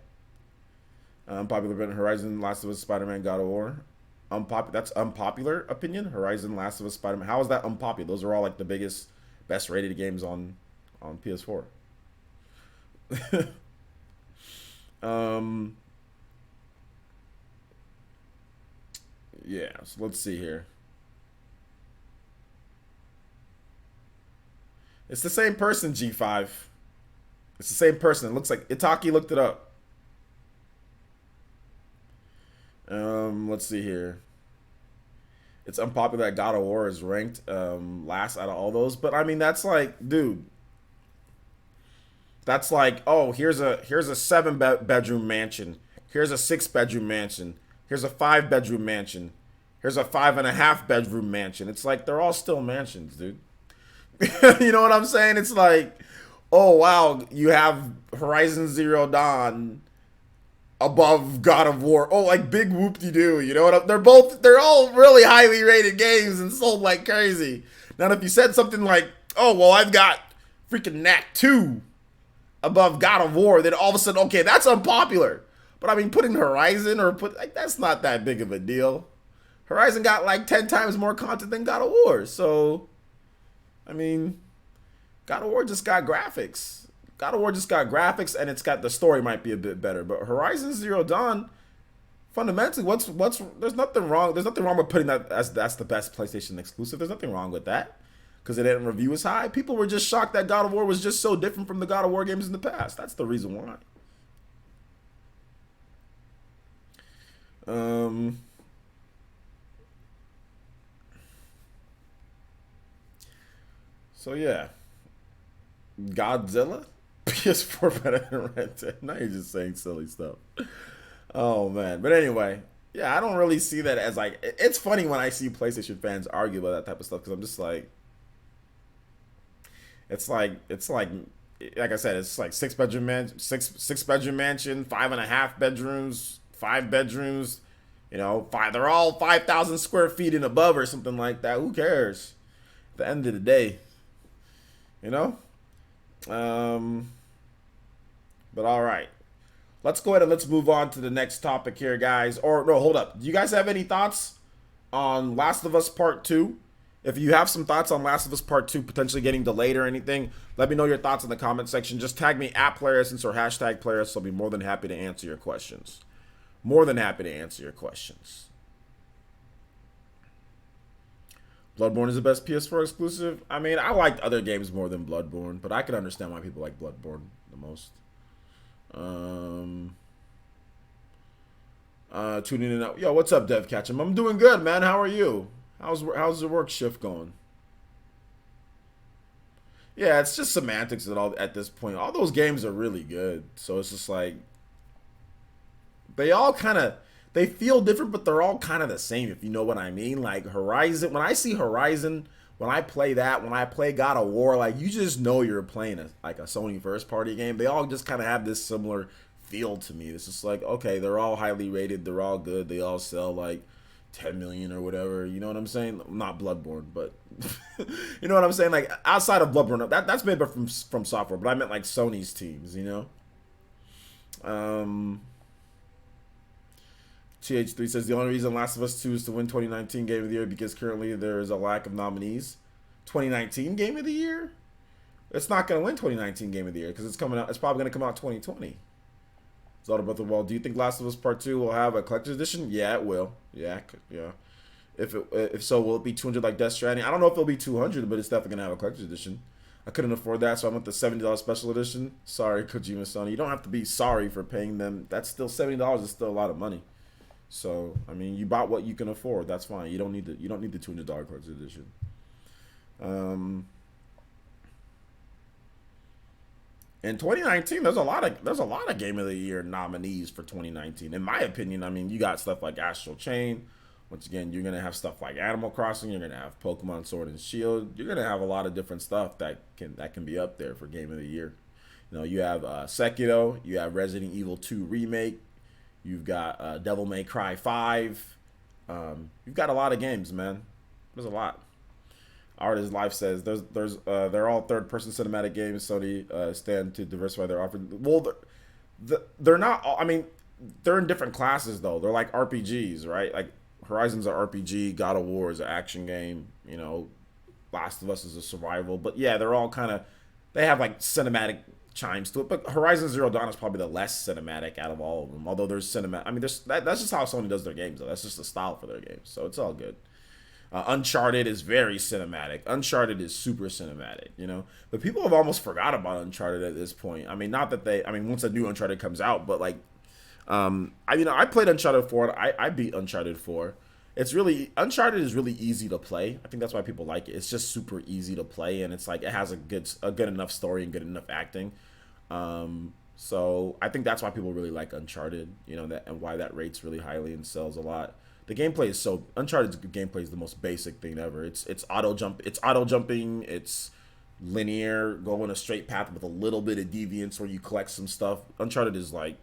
Unpopular opinion: Horizon, Last of Us, Spider-Man, God of War. That's unpopular opinion. Horizon, Last of Us, Spider-Man. How is that unpopular? Those are all like the biggest, best rated games on PS4. Yeah, so let's see here. It's the same person, G5. It's the same person. It looks like Itaki looked it up. Let's see here. It's unpopular that God of War is ranked last out of all those, but I mean that's like, dude. That's like, oh, here's a 7-bedroom mansion. Here's a 6-bedroom mansion. Here's a 5-bedroom mansion. Here's a 5.5-bedroom mansion. It's like they're all still mansions, dude. You know what I'm saying? It's like, oh wow, you have Horizon Zero Dawn above God of War. Oh, like big whoop-de-doo. You know what? They're all really highly rated games and sold like crazy. Now, if you said something like, oh well, I've got freaking Knack 2 above God of War, then all of a sudden, okay, that's unpopular. But I mean, putting Horizon that's not that big of a deal. Horizon got like 10 times more content than God of War. So, I mean, God of War just got graphics. God of War just got graphics, and it's got the story might be a bit better. But Horizon Zero Dawn, fundamentally, there's nothing wrong. There's nothing wrong with putting that as that's the best PlayStation exclusive. There's nothing wrong with that. Because it didn't review as high. People were just shocked that God of War was just so different from the God of War games in the past. That's the reason why. So yeah. Godzilla? PS4 better than Red Dead. Now you're just saying silly stuff. Oh man. But anyway. Yeah, I don't really see that as like... It's funny when I see PlayStation fans argue about that type of stuff. Because I'm just like... It's like I said, it's like 6-bedroom mansion, 6-bedroom mansion, 5.5 bedrooms, 5 bedrooms, you know, they're all 5,000 square feet and above or something like that. Who cares? At the end of the day, you know? But all right, let's go ahead and let's move on to the next topic here, guys. Or no, hold up. Do you guys have any thoughts on Last of Us Part 2? If you have some thoughts on Last of Us Part 2 potentially getting delayed or anything, let me know your thoughts in the comment section. Just tag me at PlayerEssence or hashtag PlayerEssence. I'll be more than happy to answer your questions. More than happy to answer your questions. Bloodborne is the best PS4 exclusive. I mean, I liked other games more than Bloodborne, but I can understand why people like Bloodborne the most. Tuning in. Yo, what's up, Dev Catchem? I'm doing good, man. How are you? How's the work shift going? Yeah, it's just semantics at this point. All those games are really good, so it's just like they all kind of they feel different, but they're all kind of the same. If you know what I mean. Like Horizon, when I see Horizon, when I play that, when I play God of War, like you just know you're playing like a Sony first party game. They all just kind of have this similar feel to me. It's just like okay, they're all highly rated, they're all good, they all sell like 10 million or whatever. You know what I'm saying? Not Bloodborne, but you know what I'm saying? Like outside of Bloodborne, that's made from software, but I meant like Sony's teams. You know. TH3 says the only reason Last of Us 2 is to win 2019 Game of the Year because currently there is a lack of nominees. 2019 Game of the Year? It's not going to win 2019 Game of the Year because it's coming out. It's probably going to come out 2020. Zelda Breath of the Wild. Do you think Last of Us Part 2 will have a collector's edition? Yeah, it will. Yeah. If so, will it be 200 like Death Stranding? I don't know if it'll be 200, but it's definitely going to have a collector's edition. I couldn't afford that, so I went the $70 special edition. Sorry, Kojima Sony. You don't have to be sorry for paying them. That's still $70 is still a lot of money. So I mean, you bought what you can afford. That's fine. You don't need the $200 collector's edition. In 2019, there's a lot of Game of the Year nominees for 2019. In my opinion, I mean, you got stuff like Astral Chain. Once again, you're gonna have stuff like Animal Crossing. You're gonna have Pokemon Sword and Shield. You're gonna have a lot of different stuff that can be up there for Game of the Year. You know, you have Sekiro. You have Resident Evil 2 remake. You've got Devil May Cry 5. You've got a lot of games, man. There's a lot. Artist Life says they're all third-person cinematic games. Sony stand to diversify their offering. Well, they're not. I mean, they're in different classes though. They're like RPGs, right? Like Horizon's an RPG. God of War is an action game. You know, Last of Us is a survival. But yeah, they're all kind of. They have like cinematic chimes to it, but Horizon Zero Dawn is probably the less cinematic out of all of them. Although there's cinematic, I mean, that's just how Sony does their games. Though. That's just the style for their games, so it's all good. Uncharted is very cinematic. Uncharted is super cinematic, you know. But people have almost forgot about Uncharted at this point. I mean, not that they. I mean, once a new Uncharted comes out, but like, I played Uncharted 4. I beat Uncharted 4. Uncharted is really easy to play. I think that's why people like it. It's just super easy to play, and it's like it has a good enough story and good enough acting. So I think that's why people really like Uncharted. You know that, and why that rates really highly and sells a lot. The gameplay is Uncharted's gameplay is the most basic thing ever. It's auto jumping. It's linear, going a straight path with a little bit of deviance where you collect some stuff. Uncharted is like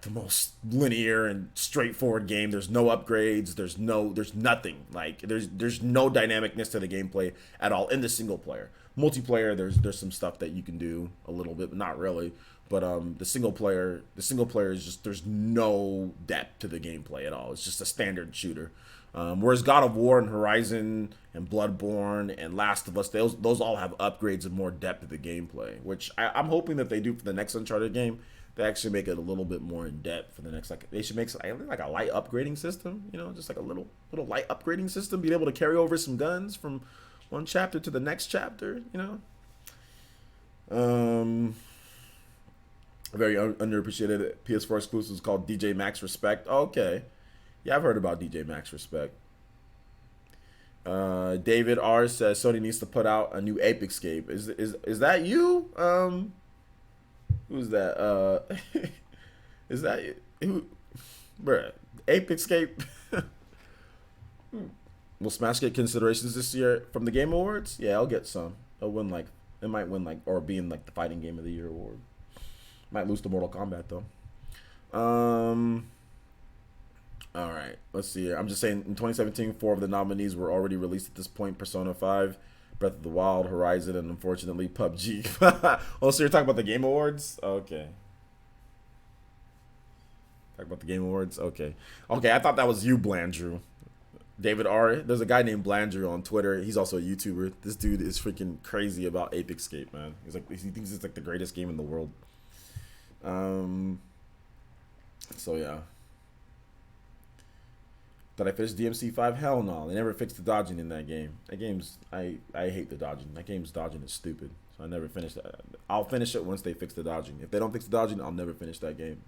the most linear and straightforward game. There's no upgrades. There's nothing. Like there's no dynamicness to the gameplay at all in the single player. Multiplayer, there's some stuff that you can do a little bit, but not really. But the single player is just there's no depth to the gameplay at all. It's just a standard shooter. Whereas God of War and Horizon and Bloodborne and Last of Us, those all have upgrades and more depth to the gameplay, which I'm hoping that they do for the next Uncharted game. They actually make it a little bit more in depth for the next. Like they should make like a light upgrading system, you know, just like a little light upgrading system, being able to carry over some guns from one chapter to the next chapter, you know. A very underappreciated PS4 exclusive is called DJ Max Respect. Okay, yeah, I've heard about DJ Max Respect. David R says Sony needs to put out a new Ape Escape. Is that you? Who's that? Is that who? Bruh, Ape Escape. Will Smash get considerations this year from the Game Awards? Yeah, I'll get some. It might win or be in like the Fighting Game of the Year award. Might lose to Mortal Kombat though. All right, let's see here. I'm just saying, in 2017, 4 of the nominees were already released at this point: Persona 5, Breath of the Wild, Horizon, and unfortunately PUBG. Oh, so you're talking about the Game Awards? Okay. Talk about the Game Awards? Okay. Okay, I thought that was you, Blandrew. David R. There's a guy named Blandrew on Twitter. He's also a YouTuber. This dude is freaking crazy about Ape Escape, man. He thinks it's like the greatest game in the world. So yeah. Did I finish DMC 5? Hell no. They never fixed the dodging in that game. That game's I hate the dodging. That game's dodging is stupid. So I never finished that. I'll finish it once they fix the dodging. If they don't fix the dodging, I'll never finish that game.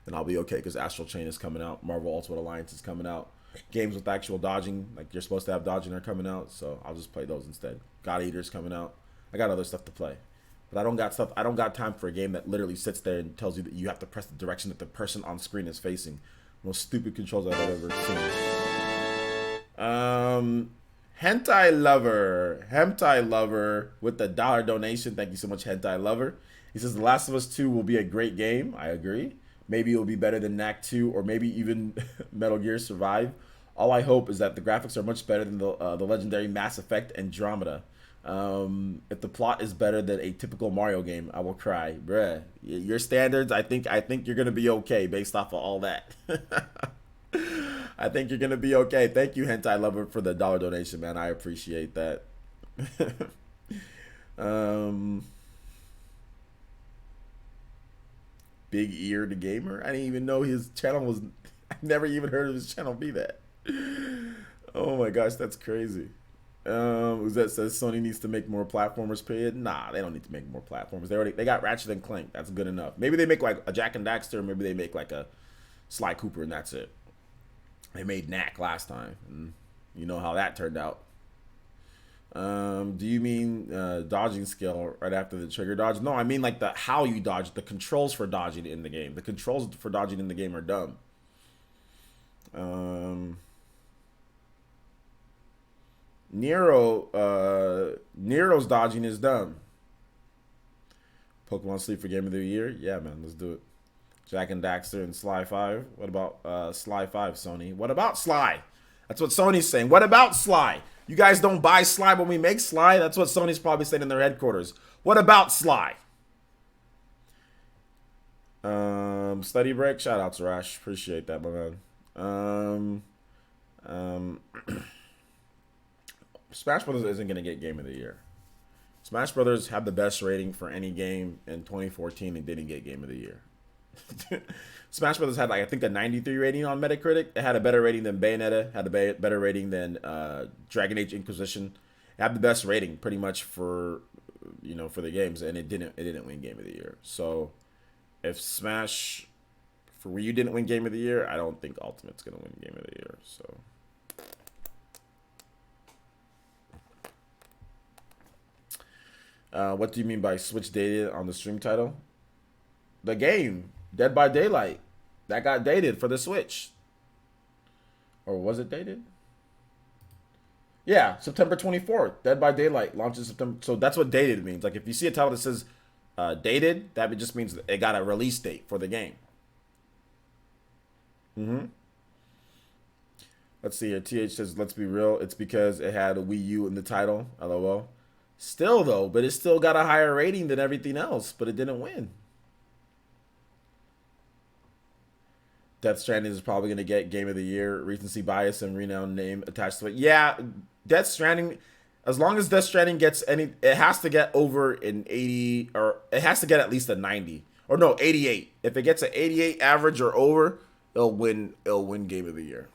then I'll be okay because Astral Chain is coming out. Marvel Ultimate Alliance is coming out. Games with actual dodging, like you're supposed to have dodging, are coming out. So I'll just play those instead. God Eater's coming out. I got other stuff to play. But I don't got stuff. I don't got time for a game that literally sits there and tells you that you have to press the direction that the person on screen is facing. Most stupid controls I've ever seen. Hentai Lover with the $1 donation. Thank you so much, Hentai Lover. He says The Last of Us 2 will be a great game. I agree. Maybe it will be better than Knack 2 or maybe even Metal Gear Survive. All I hope is that the graphics are much better than the legendary Mass Effect Andromeda. If the plot is better than a typical Mario game, I will cry. Bruh, your standards, I think you're going to be okay based off of all that. I think you're going to be okay. Thank you, Hentai Lover, for the $1 donation, man. I appreciate that. Big Ear the Gamer. I didn't even know his channel was... I never even heard of his channel be that. Oh my gosh, that's crazy. That says Sony needs to make more platformers, period. Nah, they don't need to make more platformers. They got Ratchet and Clank. That's good enough. Maybe they make like a Jack and Daxter, maybe they make like a Sly Cooper, and that's it. They made Knack last time, and you know how that turned out. Do you mean dodging skill right after the trigger dodge? No, I mean like the how you dodge, the controls for dodging in the game. The controls for dodging in the game are dumb. Nero's dodging is dumb. Pokemon Sleep for Game of the Year? Yeah, man, let's do it. Jack and Daxter and Sly 5. What about Sly 5, Sony? What about Sly? That's what Sony's saying. What about Sly? You guys don't buy Sly when we make Sly? That's what Sony's probably saying in their headquarters. What about Sly? Study break? Shout out to Rash. Appreciate that, my man. Smash Brothers isn't going to get Game of the Year. Smash Brothers had the best rating for any game in 2014 and didn't get Game of the Year. Smash Brothers had, like, I think a 93 rating on Metacritic. It had a better rating than Bayonetta, had a better rating than Dragon Age Inquisition. It had the best rating pretty much for, you know, for the games, and it didn't win Game of the Year. So if Smash for Wii U didn't win Game of the Year, I don't think Ultimate's going to win Game of the Year. So what do you mean by Switch dated on the stream title? The game, Dead by Daylight, that got dated for the Switch. Or was it dated? Yeah, September 24th. Dead by Daylight launches September. So that's what dated means. Like if you see a title that says dated, that just means it got a release date for the game. Let's see here. TH says, let's be real. It's because it had a Wii U in the title. LOL. Still, though, but it still got a higher rating than everything else, but it didn't win. Death Stranding is probably going to get Game of the Year. Recency bias and renowned name attached to it. Yeah, Death Stranding, as long as Death Stranding gets any, it has to get over an 80, or it has to get at least a 90. Or no, 88. If it gets an 88 average or over, it'll win Game of the Year.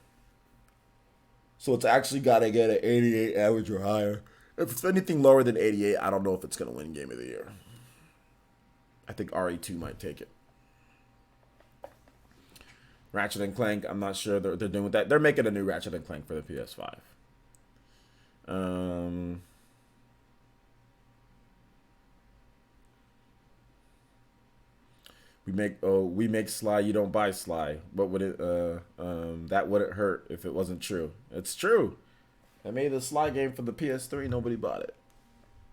So it's actually got to get an 88 average or higher. If it's anything lower than 88, I don't know if it's going to win Game of the Year. I think RE2 might take it. Ratchet and Clank, I'm not sure they're doing with that. They're making a new Ratchet and Clank for the PS5. We make Sly, you don't buy Sly. But would it that wouldn't hurt if it wasn't true. It's true. I made a Sly game for the PS3, nobody bought it.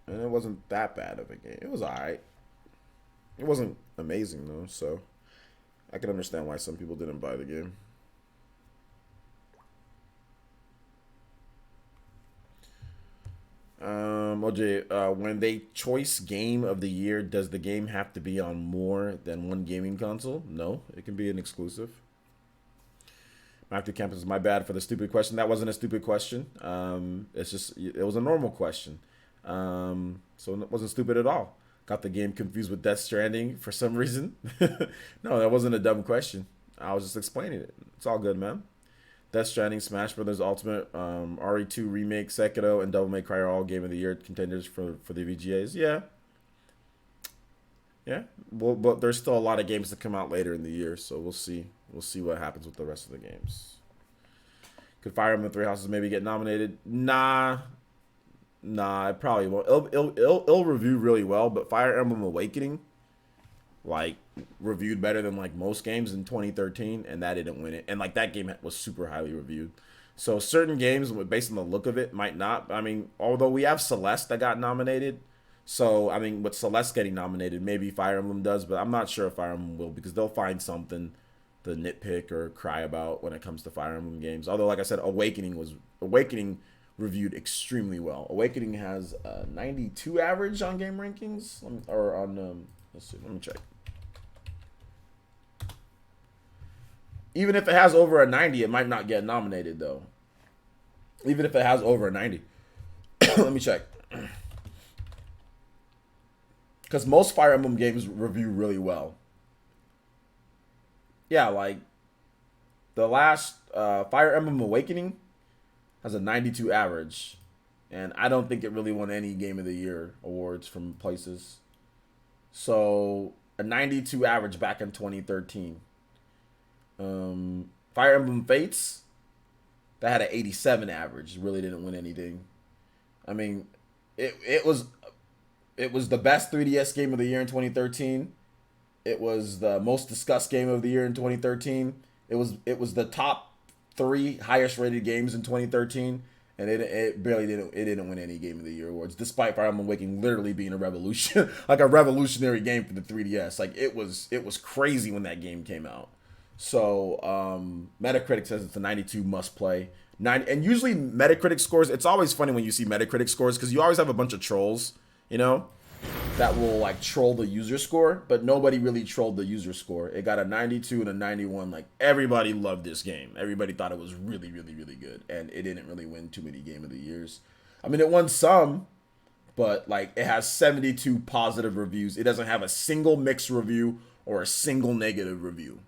And it wasn't that bad of a game. It was alright. It wasn't amazing though, so I can understand why some people didn't buy the game. OJ, when they choice game of the year, does the game have to be on more than one gaming console? No, it can be an exclusive. Active Campus is my bad for the stupid question. That wasn't a stupid question. It's just, it was a normal question. So it wasn't stupid at all. Got the game confused with Death Stranding for some reason. No, that wasn't a dumb question. I was just explaining it. It's all good, man. Death Stranding, Smash Brothers Ultimate, RE2 Remake, Sekiro, and Devil May Cry are all Game of the Year contenders for the VGAs. Yeah. Yeah. Well, but there's still a lot of games to come out later in the year, so we'll see. We'll see what happens with the rest of the games. Could Fire Emblem Three Houses maybe get nominated? Nah, it probably won't. It'll review really well, but Fire Emblem Awakening, like, reviewed better than like most games in 2013, and that didn't win it. And like that game was super highly reviewed. So certain games, based on the look of it, might not. I mean, although we have Celeste that got nominated, so I mean, with Celeste getting nominated, maybe Fire Emblem does, but I'm not sure if Fire Emblem will because they'll find something to nitpick or cry about when it comes to Fire Emblem games. Although, like I said, Awakening reviewed extremely well. Awakening has a 92 average on game rankings, or on let's see, let me check. Even if it has over a 90, it might not get nominated though. Even if it has over a 90, let me check. Because most Fire Emblem games review really well. Yeah, like the last Fire Emblem Awakening has a 92 average, and I don't think it really won any Game of the Year awards from places. So a 92 average back in 2013. Fire Emblem Fates, that had an 87 average. Really didn't win anything. I mean, it was the best 3DS game of the year in 2013. It was the most discussed game of the year in 2013. It was the top 3 highest rated games in 2013, and it didn't win any Game of the Year awards, despite Fire Emblem Awakening literally being a revolution, like a revolutionary game for the 3DS. Like it was crazy when that game came out. So Metacritic says it's a 92 must play. And usually Metacritic scores, it's always funny when you see Metacritic scores because you always have a bunch of trolls, you know, that will like troll the user score, but nobody really trolled the user score. It got a 92 and a 91. Like everybody loved this game. Everybody thought it was really, really, really good, and it didn't really win too many Game of the Years. I mean, it won some, but like it has 72 positive reviews. It doesn't have a single mixed review or a single negative review.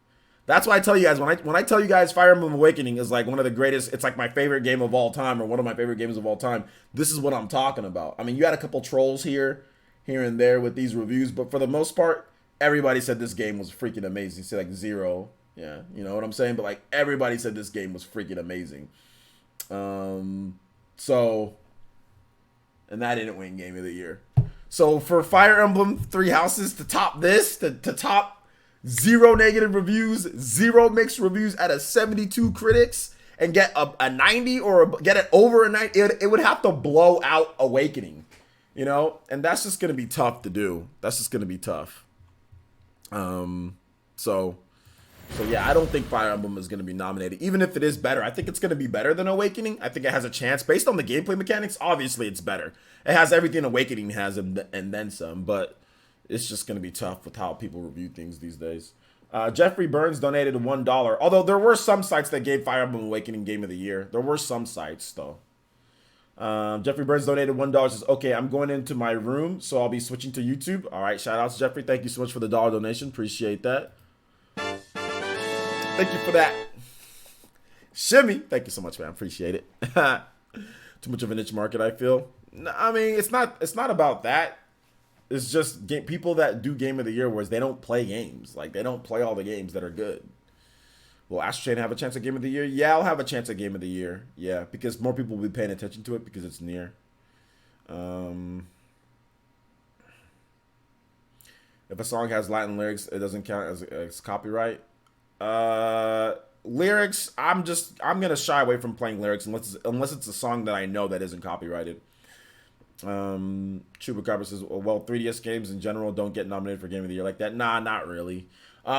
That's why I tell you guys, when I tell you guys Fire Emblem Awakening is like one of the greatest, it's like my favorite game of all time or one of my favorite games of all time, this is what I'm talking about. I mean, you had a couple trolls here and there with these reviews, but for the most part, everybody said this game was freaking amazing. You see like 0, yeah, you know what I'm saying? But like everybody said this game was freaking amazing. So, and that didn't win Game of the Year. So for Fire Emblem Three Houses to top this, to top 0 negative reviews, 0 mixed reviews out of 72 critics, and get a 90 or get it over a 90, it would have to blow out Awakening, you know? And that's just going to be tough to do. That's just going to be tough. So yeah, I don't think Fire Emblem is going to be nominated. Even if it is better, I think it's going to be better than Awakening. I think it has a chance. Based on the gameplay mechanics, obviously it's better. It has everything Awakening has and then some, but it's just going to be tough with how people review things these days. Jeffrey Burns donated $1. Although there were some sites that gave Fire Emblem Awakening Game of the Year. There were some sites, though. Jeffrey Burns donated $1. Says, okay, I'm going into my room, so I'll be switching to YouTube. All right, shout outs, Jeffrey. Thank you so much for the dollar donation. Appreciate that. Thank you for that. Shimmy. Thank you so much, man. Appreciate it. Too much of a niche market, I feel. I mean, it's not about that. It's just people that do Game of the Year awards, they don't play games. Like, they don't play all the games that are good. Will Astro Chain have a chance at Game of the Year? Yeah, I'll have a chance at Game of the Year. Yeah, because more people will be paying attention to it because it's near. If a song has Latin lyrics, it doesn't count as copyright. Lyrics, I'm gonna shy away from playing lyrics unless it's a song that I know that isn't copyrighted. Chupacabra says, well, 3DS games in general don't get nominated for Game of the Year like that. Nah, not really.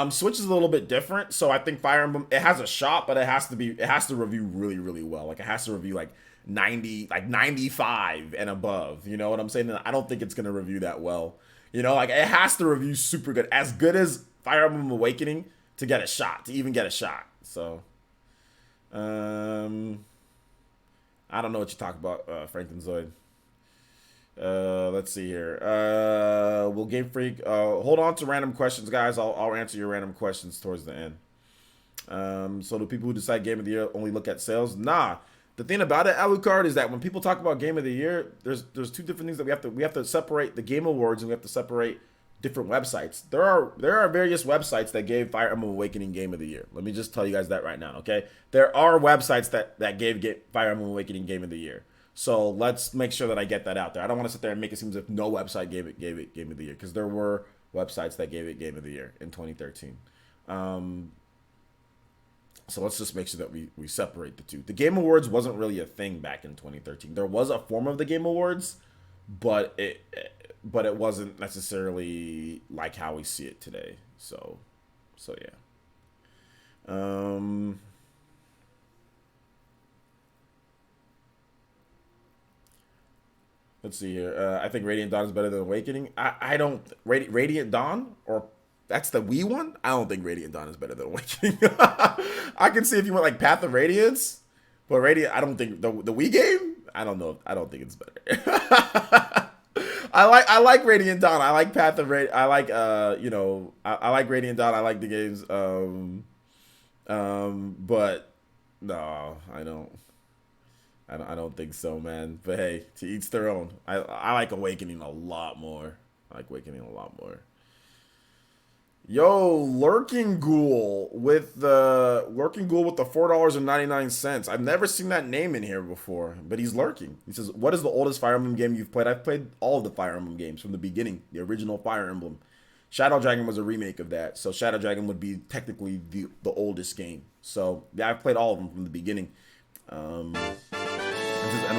Switch is a little bit different, so I think Fire Emblem, it has a shot, but it has to review really, really well. Like, it has to review like 90, like 95 and above. You know what I'm saying? And I don't think it's gonna review that well. You know, like, it has to review super good as Fire Emblem Awakening to get a shot, to even get a shot. So, I don't know what you talk about, Franklin Zoid. Let's see here. Will Game Freak hold on to random questions, guys? I'll answer your random questions towards the end. So do people who decide Game of the Year only look at sales? Nah. The thing about it, Alucard, is that when people talk about Game of the Year, there's two different things that we have to separate the Game Awards, and we have to separate different websites. There are various websites that gave Fire Emblem Awakening Game of the Year. Let me just tell you guys that right now, okay? There are websites that gave Fire Emblem Awakening Game of the Year. So let's make sure that I get that out there. I don't want to sit there and make it seem as if no website gave it Game of the Year, because there were websites that gave it Game of the Year in 2013. So let's just make sure that we separate the two. The Game Awards wasn't really a thing back in 2013. There was a form of the Game Awards, but it wasn't necessarily like how we see it today. So yeah. Let's see here. I think Radiant Dawn is better than Awakening. I don't Radiant Dawn, or that's the Wii one. I don't think Radiant Dawn is better than Awakening. I can see if you went like Path of Radiance, but Radiant. I don't think the Wii game. I don't know. I don't think it's better. I like Radiant Dawn. I like Path of Radiance. I like I like Radiant Dawn. I like the games. But no, I don't think so, man. But hey, to each their own. I like Awakening a lot more. I like Awakening a lot more. Yo, Lurking Ghoul with the $4.99. I've never seen that name in here before, but he's lurking. He says, "What is the oldest Fire Emblem game you've played?" I've played all of the Fire Emblem games from the beginning, the original Fire Emblem. Shadow Dragon was a remake of that, so Shadow Dragon would be technically the oldest game. So yeah, I've played all of them from the beginning. And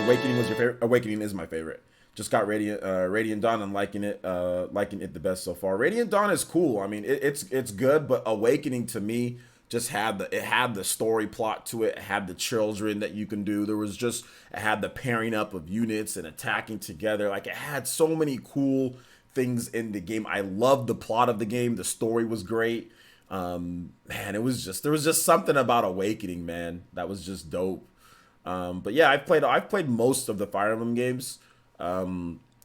Awakening was your favorite. Awakening is my favorite. Just got Radiant Dawn and liking it the best so far. Radiant Dawn is cool. I mean, it's good, but Awakening to me just had the story plot to it. It had the children that you can do. It had the pairing up of units and attacking together. Like, it had so many cool things in the game. I loved the plot of the game. The story was great. Man, there was just something about Awakening, man, that was just dope. But yeah, I've played most of the Fire Emblem games.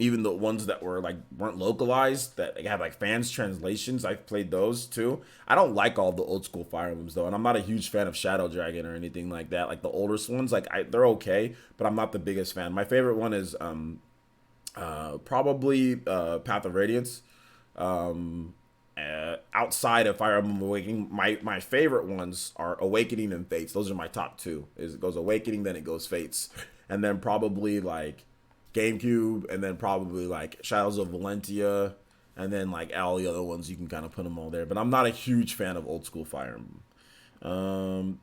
Even the ones that weren't localized, that have like fans translations, I've played those too. I don't like all the old school Fire Emblems though, and I'm not a huge fan of Shadow Dragon or anything like that. Like the oldest ones, they're okay, but I'm not the biggest fan. My favorite one is probably Path of Radiance. Outside of Fire Emblem Awakening, my favorite ones are Awakening and Fates. Those are my top two. It goes Awakening, then it goes Fates, and then probably like GameCube, and then probably like Shadows of Valentia, and then like all the other ones. You can kind of put them all there, but I'm not a huge fan of old school Fire Emblem.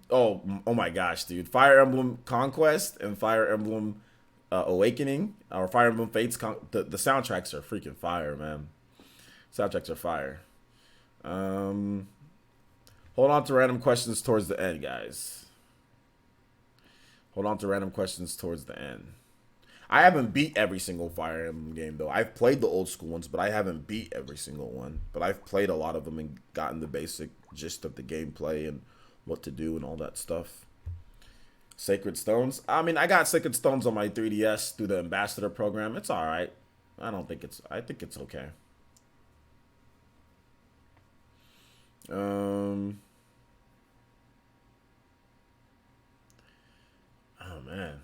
Oh my gosh, dude! Fire Emblem Conquest and Fire Emblem Awakening, or Fire Emblem Fates. The soundtracks are freaking fire, man. Soundtracks are fire. Hold on to random questions towards the end, guys. Hold on to random questions towards the end. I haven't beat every single Fire Emblem game, though. I've played the old school ones, but I haven't beat every single one. But I've played a lot of them and gotten the basic gist of the gameplay and what to do and all that stuff. Sacred Stones. I mean, I got Sacred Stones on my 3DS through the Ambassador program. It's all right. I think it's okay. Oh man.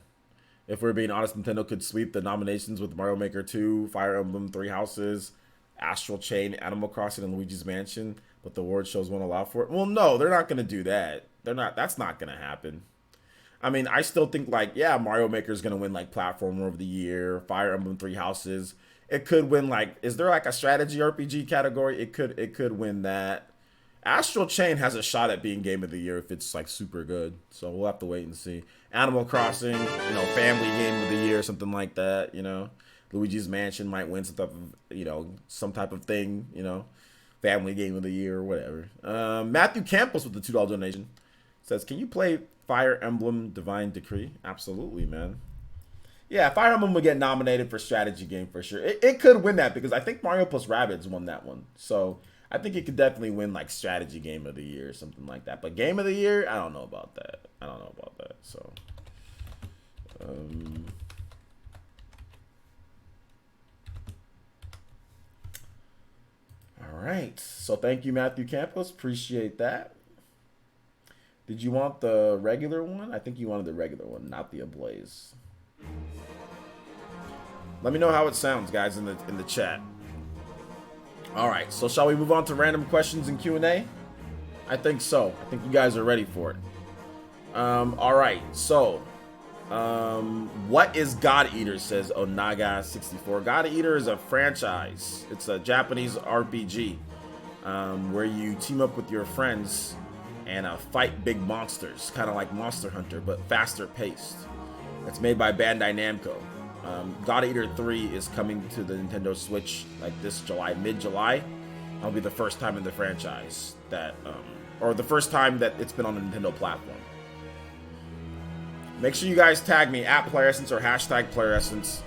If we're being honest, Nintendo could sweep the nominations with Mario Maker 2, Fire Emblem 3 Houses, Astral Chain, Animal Crossing, and Luigi's Mansion, but the award shows won't allow for it. Well, no, they're not going to do that. That's not going to happen. I mean, I still think Mario Maker is going to win Platformer of the Year, Fire Emblem 3 Houses. It could win is there a strategy RPG category? It could win that. Astral Chain has a shot at being Game of the Year if it's super good. So we'll have to wait and see. Animal Crossing, Family Game of the Year, something like that. Luigi's Mansion might win some type of thing. Family Game of the Year or whatever. Matthew Campos with the $2 donation says, "Can you play Fire Emblem Divine Decree?" Absolutely, man. Yeah, Fire Emblem would get nominated for strategy game for sure. It could win that because I think Mario plus Rabbids won that one. So I think it could definitely win strategy game of the year or something like that. But game of the year, I don't know about that. So, all right. So thank you, Matthew Campos. Appreciate that. Did you want the regular one? I think you wanted the regular one, not the Ablaze. Let me know how it sounds, guys, in the chat. All right, so shall we move on to random questions and Q&A? I think so. I think you guys are ready for it. All right, so what is God Eater, says Onaga64. God Eater is a franchise. It's a Japanese RPG where you team up with your friends and fight big monsters, kind of like Monster Hunter, but faster paced. It's made by Bandai Namco. God Eater 3 is coming to the Nintendo Switch like this July, mid-July. That'll be the first time in the franchise that, or the first time that it's been on the Nintendo platform. Make sure you guys tag me at PlayerEssence or hashtag PlayerEssence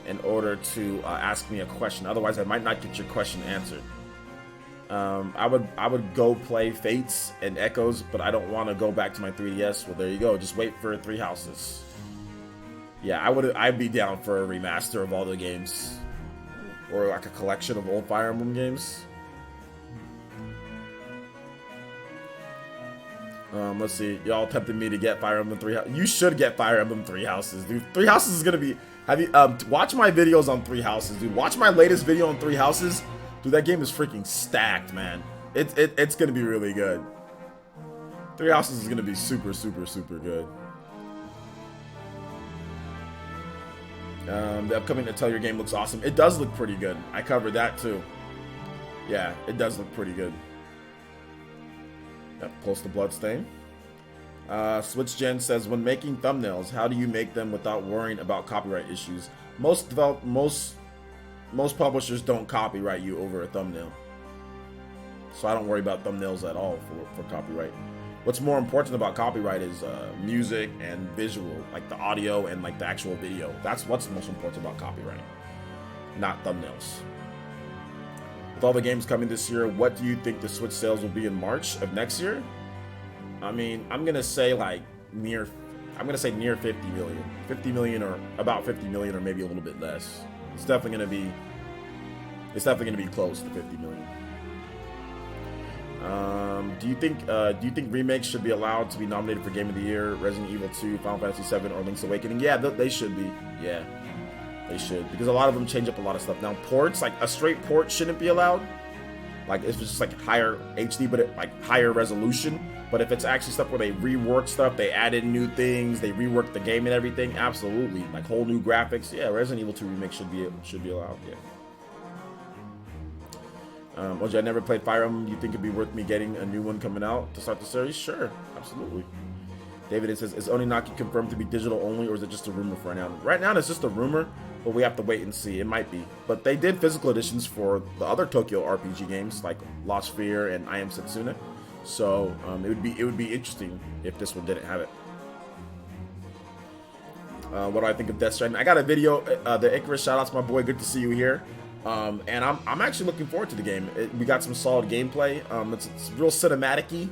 in order to ask me a question. Otherwise, I might not get your question answered. I would go play Fates and Echoes, but I don't want to go back to my 3DS. Well, there you go. Just wait for Three Houses. Yeah, I'd be down for a remaster of all the games, or like a collection of old Fire Emblem games. Let's see. Y'all tempted me to get Fire Emblem 3 Houses. You should get Fire Emblem 3 Houses, dude. 3 Houses is gonna be. Have you watch my videos on 3 Houses, dude? Watch my latest video on 3 Houses, dude. That game is freaking stacked, man. It's gonna be really good. 3 Houses is gonna be super, super, super good. The upcoming to tell your game looks awesome. It does look pretty good. I covered that too. Yeah, it does look pretty good. Yep, close to Bloodstain. Switch Gen says, when making thumbnails, how do you make them without worrying about copyright issues? Most publishers don't copyright you over a thumbnail, so I don't worry about thumbnails at all for copyright. What's more important about copyright is music and visual, like the audio and like the actual video. That's what's most important about copyright, not thumbnails. With all the games coming this year, what do you think the Switch sales will be in March of next year? I mean, I'm gonna say near 50 million. 50 million or about 50 million or maybe a little bit less. It's definitely gonna be close to 50 million. Do you think remakes should be allowed to be nominated for Game of the Year? Resident Evil 2, Final Fantasy 7, or Link's Awakening? Yeah, they should be. Yeah, they should, because a lot of them change up a lot of stuff. Now ports, like a straight port, shouldn't be allowed. Like if it's just like higher HD, but like higher resolution. But if it's actually stuff where they rework stuff, they add in new things, they rework the game and everything, absolutely. Like whole new graphics. Yeah, Resident Evil 2 remake should be allowed. Yeah. OJ, I never played Fire Emblem. Do you think it'd be worth me getting a new one coming out to start the series? Sure, absolutely. David, it says, is Oninaki confirmed to be digital only, or is it just a rumor for right now? Right now, it's just a rumor, but we have to wait and see. It might be. But they did physical editions for the other Tokyo RPG games, like Lost Sphere and I Am Setsuna. So it would be interesting if this one didn't have it. What do I think of Death Stranding? I got a video. The Icarus, shout out to my boy. Good to see you here. And I'm actually looking forward to the game. We got some solid gameplay. It's real cinematic-y,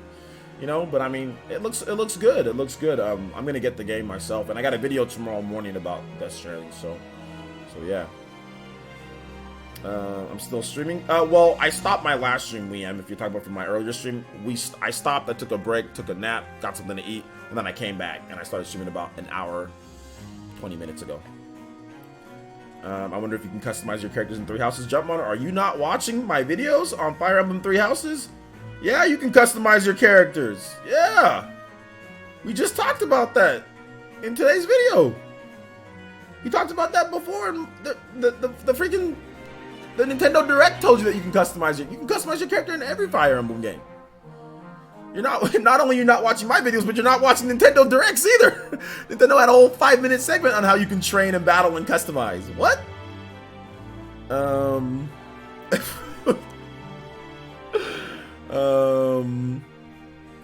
you know. But I mean, it looks good. It looks good. I'm gonna get the game myself, and I got a video tomorrow morning about Death Stranding. So yeah. I'm still streaming. Well, I stopped my last stream, Liam. If you're talking about from my earlier stream, I stopped. I took a break, took a nap, got something to eat, and then I came back and I started streaming about an hour, 20 minutes ago. I wonder if you can customize your characters in 3 Houses. Jumpmon, are you not watching my videos on Fire Emblem 3 Houses? Yeah, you can customize your characters. Yeah, we just talked about that in today's video. We talked about that before, and the freaking the Nintendo Direct told you that you can customize your character in every Fire Emblem game. You're not only you're not watching my videos, but you're not watching Nintendo Directs either. Nintendo had a whole 5-minute segment on how you can train and battle and customize. What?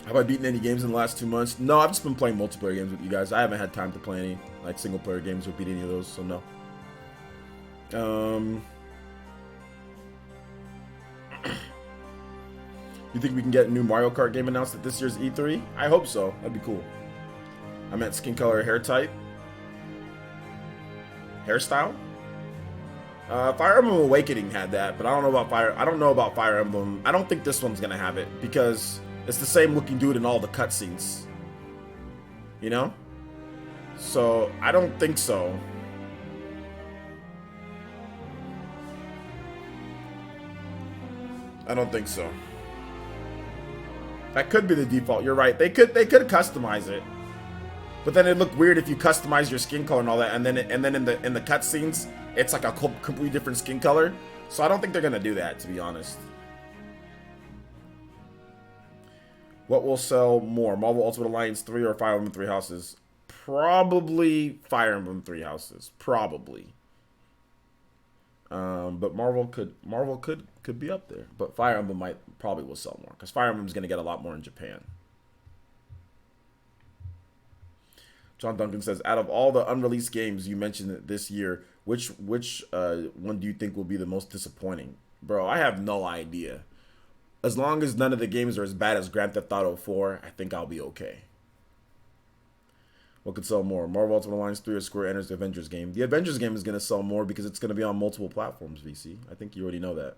Have I beaten any games in the last 2 months? No, I've just been playing multiplayer games with you guys. I haven't had time to play any like single player games or beat any of those, so no. You think we can get a new Mario Kart game announced at this year's E3? I hope so. That'd be cool. I meant skin color, hair type, hairstyle. Fire Emblem Awakening had that, but I don't know about Fire Emblem. I don't think this one's gonna have it because it's the same looking dude in all the cutscenes. You know? So I don't think so. I don't think so. That could be the default. You're right. They could customize it, but then it looked weird if you customize your skin color and all that, and then in the cutscenes it's like a completely different skin color. So I don't think they're gonna do that, to be honest. What will sell more, Marvel Ultimate Alliance 3 or Fire Emblem Three Houses? Probably Fire Emblem Three Houses. Probably. But Marvel could be up there. But Fire Emblem probably will sell more, because Fire Emblem's gonna get a lot more in Japan. John Duncan says, out of all the unreleased games you mentioned this year, which one do you think will be the most disappointing? Bro, I have no idea. As long as none of the games are as bad as Grand Theft Auto 4, I think I'll be okay. What could sell more, Marvel Ultimate Alliance 3 or Square Enix's Avengers game? The Avengers game is going to sell more because it's going to be on multiple platforms, VC. I think you already know that.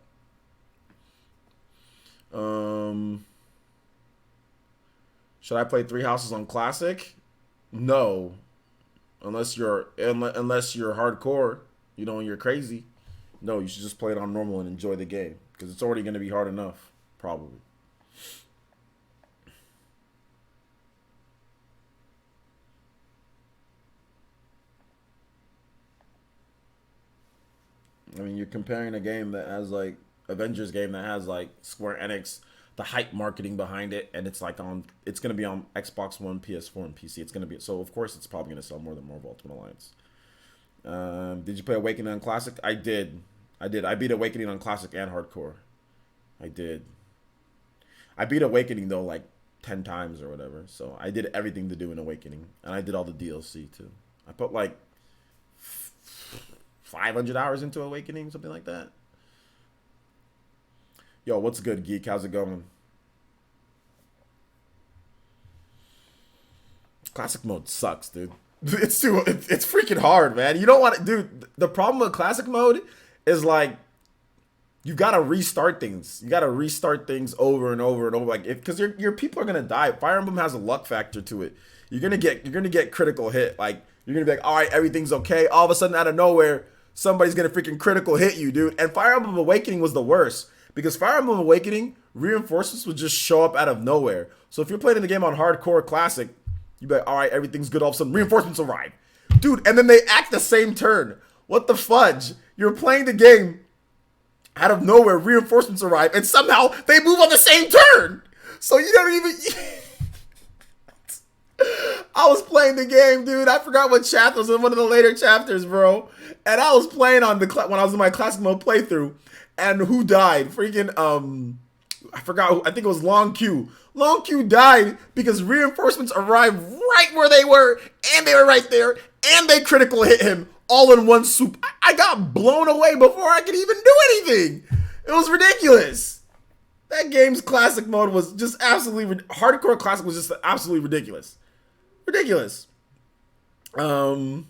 Should I play Three Houses on Classic? No. Unless you're hardcore, you know, and you're crazy. No, you should just play it on normal and enjoy the game, because it's already going to be hard enough, probably. I mean, you're comparing a game that has like Avengers game that has like Square Enix, the hype marketing behind it, and it's like it's gonna be on Xbox One, PS4, and PC. It's gonna be, so of course it's probably gonna sell more than Marvel Ultimate Alliance. Did you play Awakening on Classic? I did. I beat Awakening on Classic and Hardcore. I did. I beat Awakening though like 10 times or whatever. So I did everything to do in Awakening, and I did all the DLC too. I put like 500 hours into Awakening, something like that. Yo, what's good, Geek? How's it going? Classic mode sucks, dude. It's freaking hard, man. You don't want to, dude. The problem with classic mode is like you gotta restart things. You gotta restart things over and over and over, like because your people are gonna die. Fire Emblem has a luck factor to it. You're gonna get critical hit. Like you're gonna be like, all right, everything's okay. All of a sudden, out of nowhere, somebody's gonna freaking critical hit you, dude. And Fire Emblem Awakening was the worst, because Fire Emblem Awakening reinforcements would just show up out of nowhere. So if you're playing the game on hardcore classic, you'd be like, all right, everything's good. All of a sudden, reinforcements arrive, dude, and then they act the same turn. What the fudge? You're playing the game, out of nowhere, reinforcements arrive, and somehow they move on the same turn. So you don't even. I was playing the game, dude. I forgot what chapter was in one of the later chapters, bro. And I was playing on when I was in my classic mode playthrough, and who died? Freaking I forgot. I think it was Long Q. Long Q died because reinforcements arrived right where they were, and they were right there, and they critical hit him all in one swoop. I got blown away before I could even do anything. It was ridiculous. That game's classic mode was just absolutely hardcore classic was just absolutely ridiculous. Ridiculous. Yeah,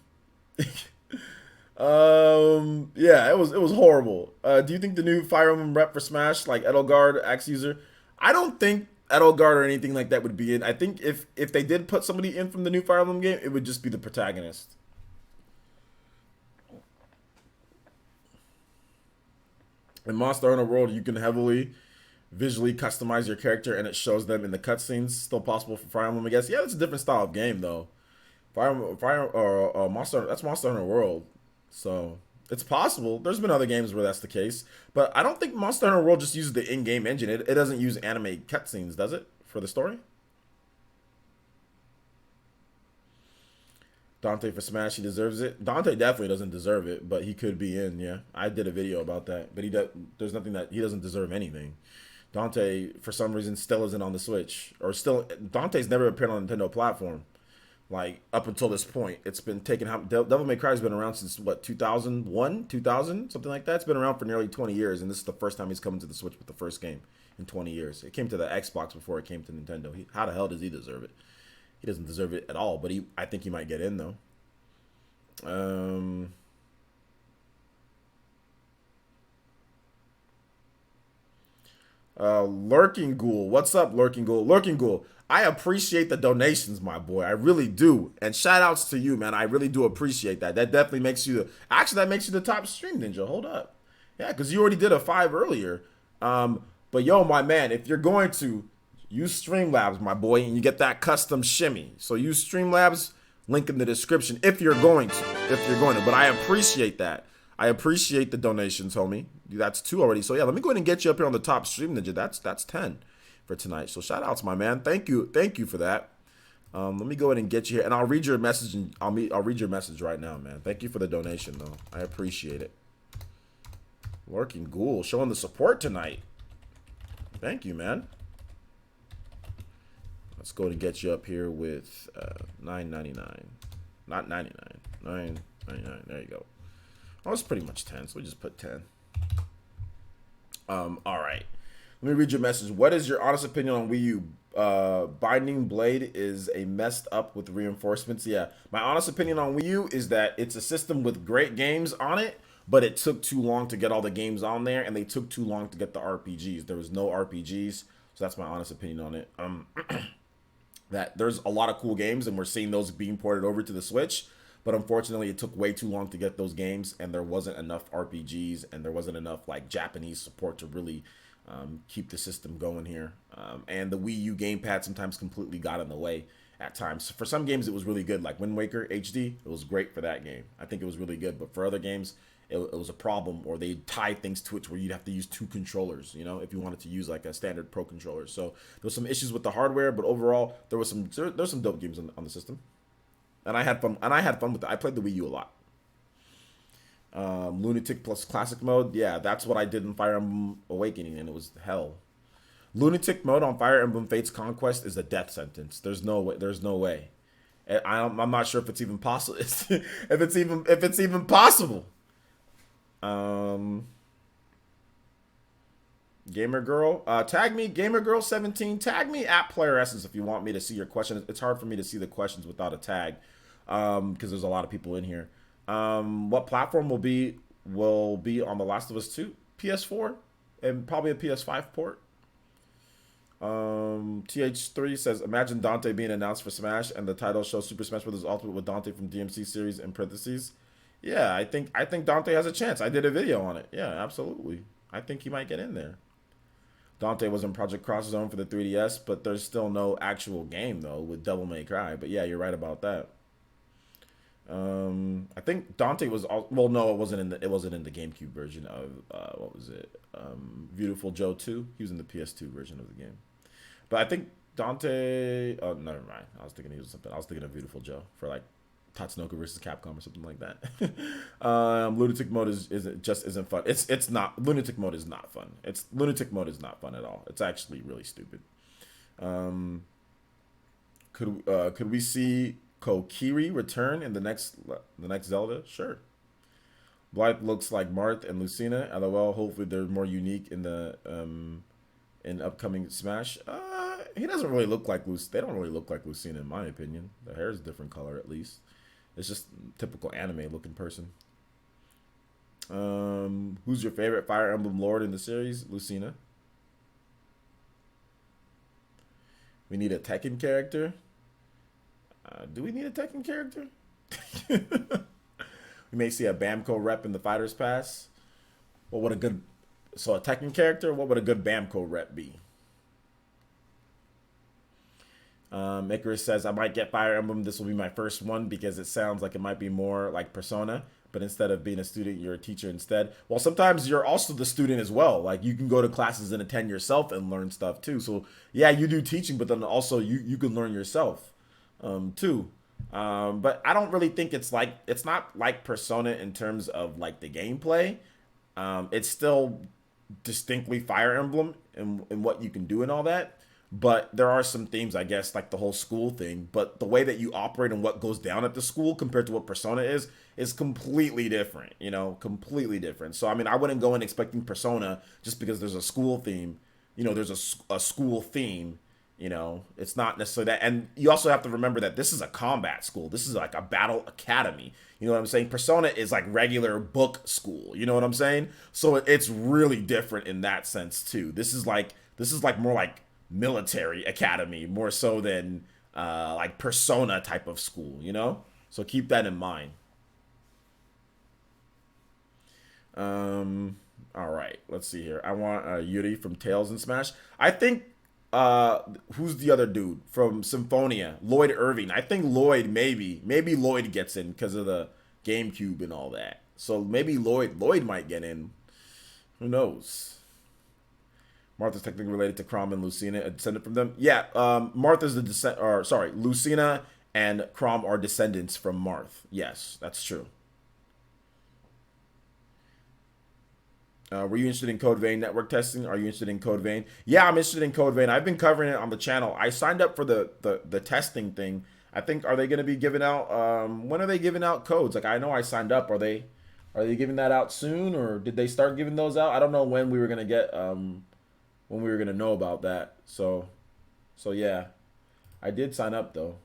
it was horrible. Do you think the new Fire Emblem rep for Smash, like Edelgard, Axe User? I don't think Edelgard or anything like that would be in. I think if they did put somebody in from the new Fire Emblem game, it would just be the protagonist. In Monster Hunter World, you can heavily visually customize your character, and it shows them in the cutscenes. Still possible for Fire Emblem, I guess. Yeah, it's a different style of game though. That's Monster Hunter World, so it's possible. There's been other games where that's the case, but I don't think Monster Hunter World just uses the in-game engine. It doesn't use anime cutscenes, does it, for the story? Dante for Smash, he deserves it. Dante definitely doesn't deserve it, but he could be in. Yeah, I did a video about that, but there's nothing that he doesn't deserve anything. Dante, for some reason, still isn't on the Switch, or Dante's never appeared on a Nintendo platform. Like, up until this point, it's been taken. Devil May Cry's been around since what, 2001, 2000, something like that. It's been around for nearly 20 years, and this is the first time he's coming to the Switch with the first game in 20 years. It came to the Xbox before it came to Nintendo. How the hell does he deserve it? He doesn't deserve it at all, but I think he might get in though. Lurking Ghoul. What's up, Lurking Ghoul? Lurking Ghoul, I appreciate the donations, my boy. I really do. And shout outs to you, man. I really do appreciate that. That definitely makes you that makes you the top stream ninja. Hold up. Yeah, because you already did a 5 earlier. But yo, my man, if you're going to use Streamlabs, my boy, and you get that custom shimmy. So use Streamlabs, link in the description if you're going to. If you're going to. But I appreciate that. I appreciate the donations, homie. That's 2 already. So yeah, let me go ahead and get you up here on the top stream, Ninja. That's 10 for tonight. So shout outs, my man. Thank you for that. Let me go ahead and get you here, and I'll read your message. And I'll read your message right now, man. Thank you for the donation, though. I appreciate it. Lurking Ghoul showing the support tonight. Thank you, man. Let's go and get you up here with $9.99. Not 99. $9.99. There you go. Oh, it's pretty much 10, so we just put 10. All right. Let me read your message. What is your honest opinion on Wii U? Binding Blade is a messed up with reinforcements. Yeah, my honest opinion on Wii U is that it's a system with great games on it, but it took too long to get all the games on there, and they took too long to get the RPGs. There was no RPGs, so that's my honest opinion on it. That there's a lot of cool games, and we're seeing those being ported over to the Switch, but unfortunately, it took way too long to get those games, and there wasn't enough RPGs, and there wasn't enough like Japanese support to really keep the system going here. And the Wii U gamepad sometimes completely got in the way at times. For some games, it was really good, like Wind Waker HD. It was great for that game. I think it was really good. But for other games, it was a problem, or they tied things to it where you'd have to use 2 controllers, you know, if you wanted to use like a standard Pro controller. So there was some issues with the hardware, but overall, there was some dope games on the system. And I had fun. With it. I played the Wii U a lot. Lunatic plus classic mode, yeah, that's what I did in Fire Emblem Awakening, and it was hell. Lunatic mode on Fire Emblem Fates Conquest is a death sentence. There's no way. I'm not sure if it's even possible. if it's even possible. Gamer Girl, tag me, Gamer Girl 17. Tag me at Player Essence if you want me to see your question. It's hard for me to see the questions without a tag, because there's a lot of people in here. What platform will be on The Last of Us 2? PS4 and probably a PS5 port. TH3 says, imagine Dante being announced for Smash and the title shows Super Smash Bros. Ultimate with Dante from DMC series in parentheses. Yeah, I think Dante has a chance. I did a video on it. Yeah, absolutely. I think he might get in there. Dante was in Project Cross Zone for the 3DS, but there's still no actual game though with Devil May Cry. But yeah, you're right about that. I think Dante was well, no, it wasn't in the GameCube version of what was it? Beautiful Joe 2. He was in the PS2 version of the game. But I think Dante. Oh, never mind. I was thinking he was something. I was thinking of Beautiful Joe for like Tatsunoko versus Capcom or something like that. Lunatic mode isn't fun. It's not. Lunatic mode is not fun. Lunatic mode is not fun at all. It's actually really stupid. Could we see Kokiri return in the next Zelda? Sure. Blythe looks like Marth and Lucina. LOL. Hopefully they're more unique in the in upcoming Smash. He doesn't really look like They don't really look like Lucina in my opinion. The hair is a different color at least. It's just typical anime looking person. Who's your favorite Fire Emblem Lord in the series? Lucina. We need a Tekken character. Do we need a Tekken character? We may see a Bamco rep in the Fighters Pass. A Tekken character? What would a good Bamco rep be? Icarus says, I might get Fire Emblem. This will be my first one because it sounds like it might be more like Persona, but instead of being a student, you're a teacher instead. Well, sometimes you're also the student as well. Like you can go to classes and attend yourself and learn stuff too. So yeah, you do teaching, but then also you can learn yourself too. But I don't really think it's not like Persona in terms of like the gameplay. It's still distinctly Fire Emblem and what you can do and all that. But there are some themes, I guess, like the whole school thing. But the way that you operate and what goes down at the school compared to what Persona is completely different, completely different. So, I mean, I wouldn't go in expecting Persona just because there's a school theme. There's a school theme, it's not necessarily that. And you also have to remember that this is a combat school. This is like a battle academy. You know what I'm saying? Persona is like regular book school. You know what I'm saying? So it's really different in that sense, too. This is like more like military academy more so than like Persona type of school, so keep that in mind. All right, let's see here. I want Yuri from Tails and Smash. I think who's the other dude from Symphonia? Lloyd Irving. I think Lloyd maybe Lloyd gets in because of the GameCube and all that. So maybe Lloyd might get in. Who knows? Martha's technically related to Crom and Lucina, a descendant from them. Yeah, Martha's the descent, or sorry, Lucina and Crom are descendants from Marth. Yes, that's true. Were you interested in Code Vein network testing? Are you interested in Code Vein? Yeah, I'm interested in Code Vein. I've been covering it on the channel. I signed up for the testing thing. I think, are they going to be giving out? When are they giving out codes? Like, I know I signed up. Are they giving that out soon, or did they start giving those out? I don't know when we were gonna get when we were gonna know about that. So yeah, I did sign up though.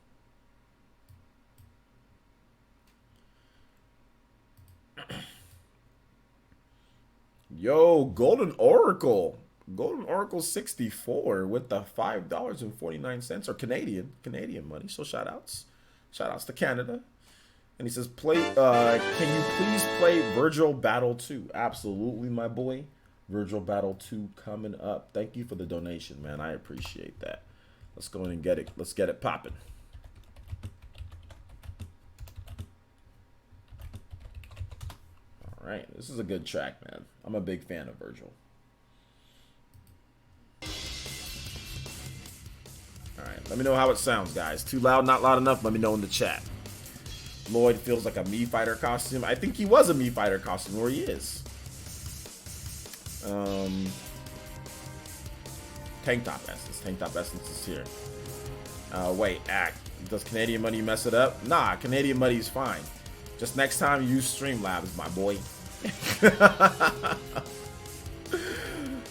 Yo, Golden Oracle 64 with the $5.49 or Canadian money. So shout outs to Canada. And he says, "Play. Can you please play Virtual Battle 2?" Absolutely, my boy. Virtual Battle 2 coming up. Thank you for the donation, man. I appreciate that. Let's go in and get it. Let's get it popping. All right, this is a good track, man. I'm a big fan of Virgil. All right, let me know how it sounds, guys. Too loud, not loud enough? Let me know in the chat. Lloyd feels like a Mii Fighter costume. I think he was a Mii Fighter costume, or he is. Tank Top Essence. Tank Top Essence is here. Wait, act. Does Canadian Money mess it up? Nah, Canadian Money's fine. Just next time use Streamlabs, my boy.